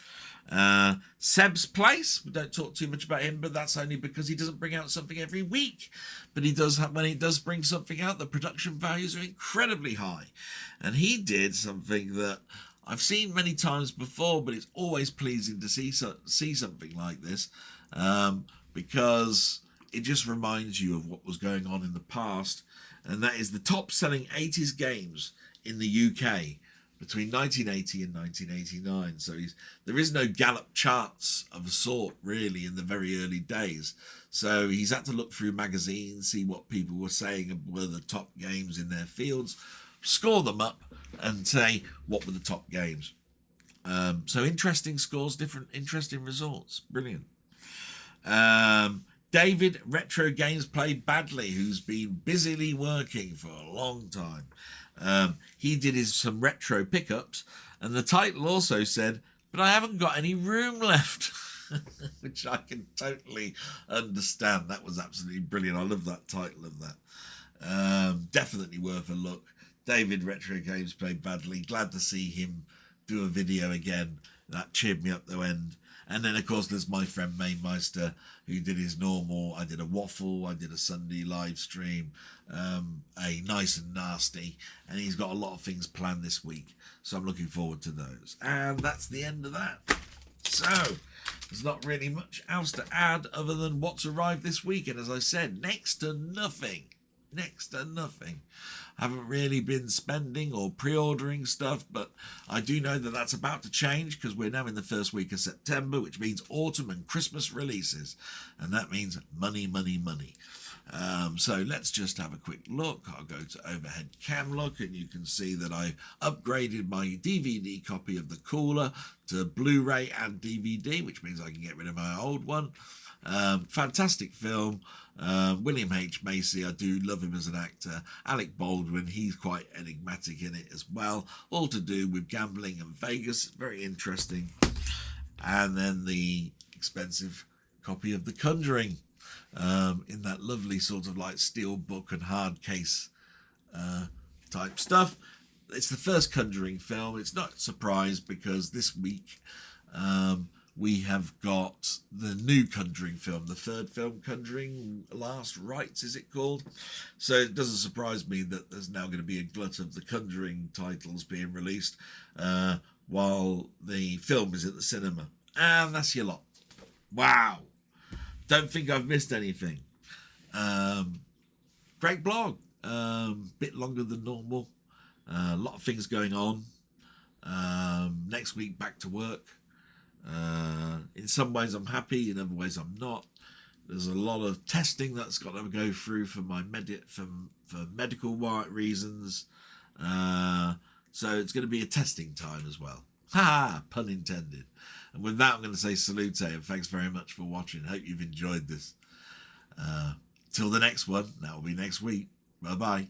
Seb's Place, we don't talk too much about him, but that's only because he doesn't bring out something every week. But he does have, when he does bring something out, the production values are incredibly high. And he did something that I've seen many times before, but it's always pleasing to see something like this, because it just reminds you of what was going on in the past, and that is the top-selling 80s games in the UK between 1980 and 1989. So there is no Gallup charts of a sort, really, in the very early days. So he's had to look through magazines, see what people were saying were the top games in their fields, score them up, and say what were the top games. So interesting scores, interesting results. Brilliant. David Retro Games Played Badly, who's been busily working for a long time. He did some retro pickups, and the title also said, "But I haven't got any room left," which I can totally understand. That was absolutely brilliant. I love that title of that. Definitely worth a look. David Retro Games Played Badly. Glad to see him do a video again. That cheered me up the end. And then, of course, there's my friend Mainmeister, who did his normal. I did a waffle. I did a Sunday live stream, a nice and nasty. And he's got a lot of things planned this week. So I'm looking forward to those. And that's the end of that. So there's not really much else to add other than what's arrived this week. And as I said, next to nothing. Next to nothing. I haven't really been spending or pre-ordering stuff, but I do know that that's about to change because we're now in the first week of September, which means autumn and Christmas releases. And that means money, money, money. So let's just have a quick look. I'll go to overhead cam look, and you can see that I upgraded my DVD copy of The Cooler to Blu-ray and DVD, which means I can get rid of my old one. Fantastic film. William H. Macy, I do love him as an actor. Alec Baldwin, he's quite enigmatic in it as well. All to do with gambling and Vegas. Very interesting. And then the expensive copy of The Conjuring, in that lovely sort of like steel book and hard case type stuff. It's the first Conjuring film. It's not a surprise because this week we have got the new Conjuring film, the third film, Conjuring Last Rites, is it called? So it doesn't surprise me that there's now going to be a glut of the Conjuring titles being released while the film is at the cinema. And that's your lot. Wow. Don't think I've missed anything. Great blog. Bit longer than normal. A lot of things going on. Next week, back to work. In some ways I'm happy, in other ways I'm not. There's a lot of testing that's got to go through for my for medical reasons. So it's going to be a testing time as well. Ha! Pun intended. And with that, I'm going to say salute and thanks very much for watching. Hope you've enjoyed this. Till the next one, that will be next week. Bye-bye.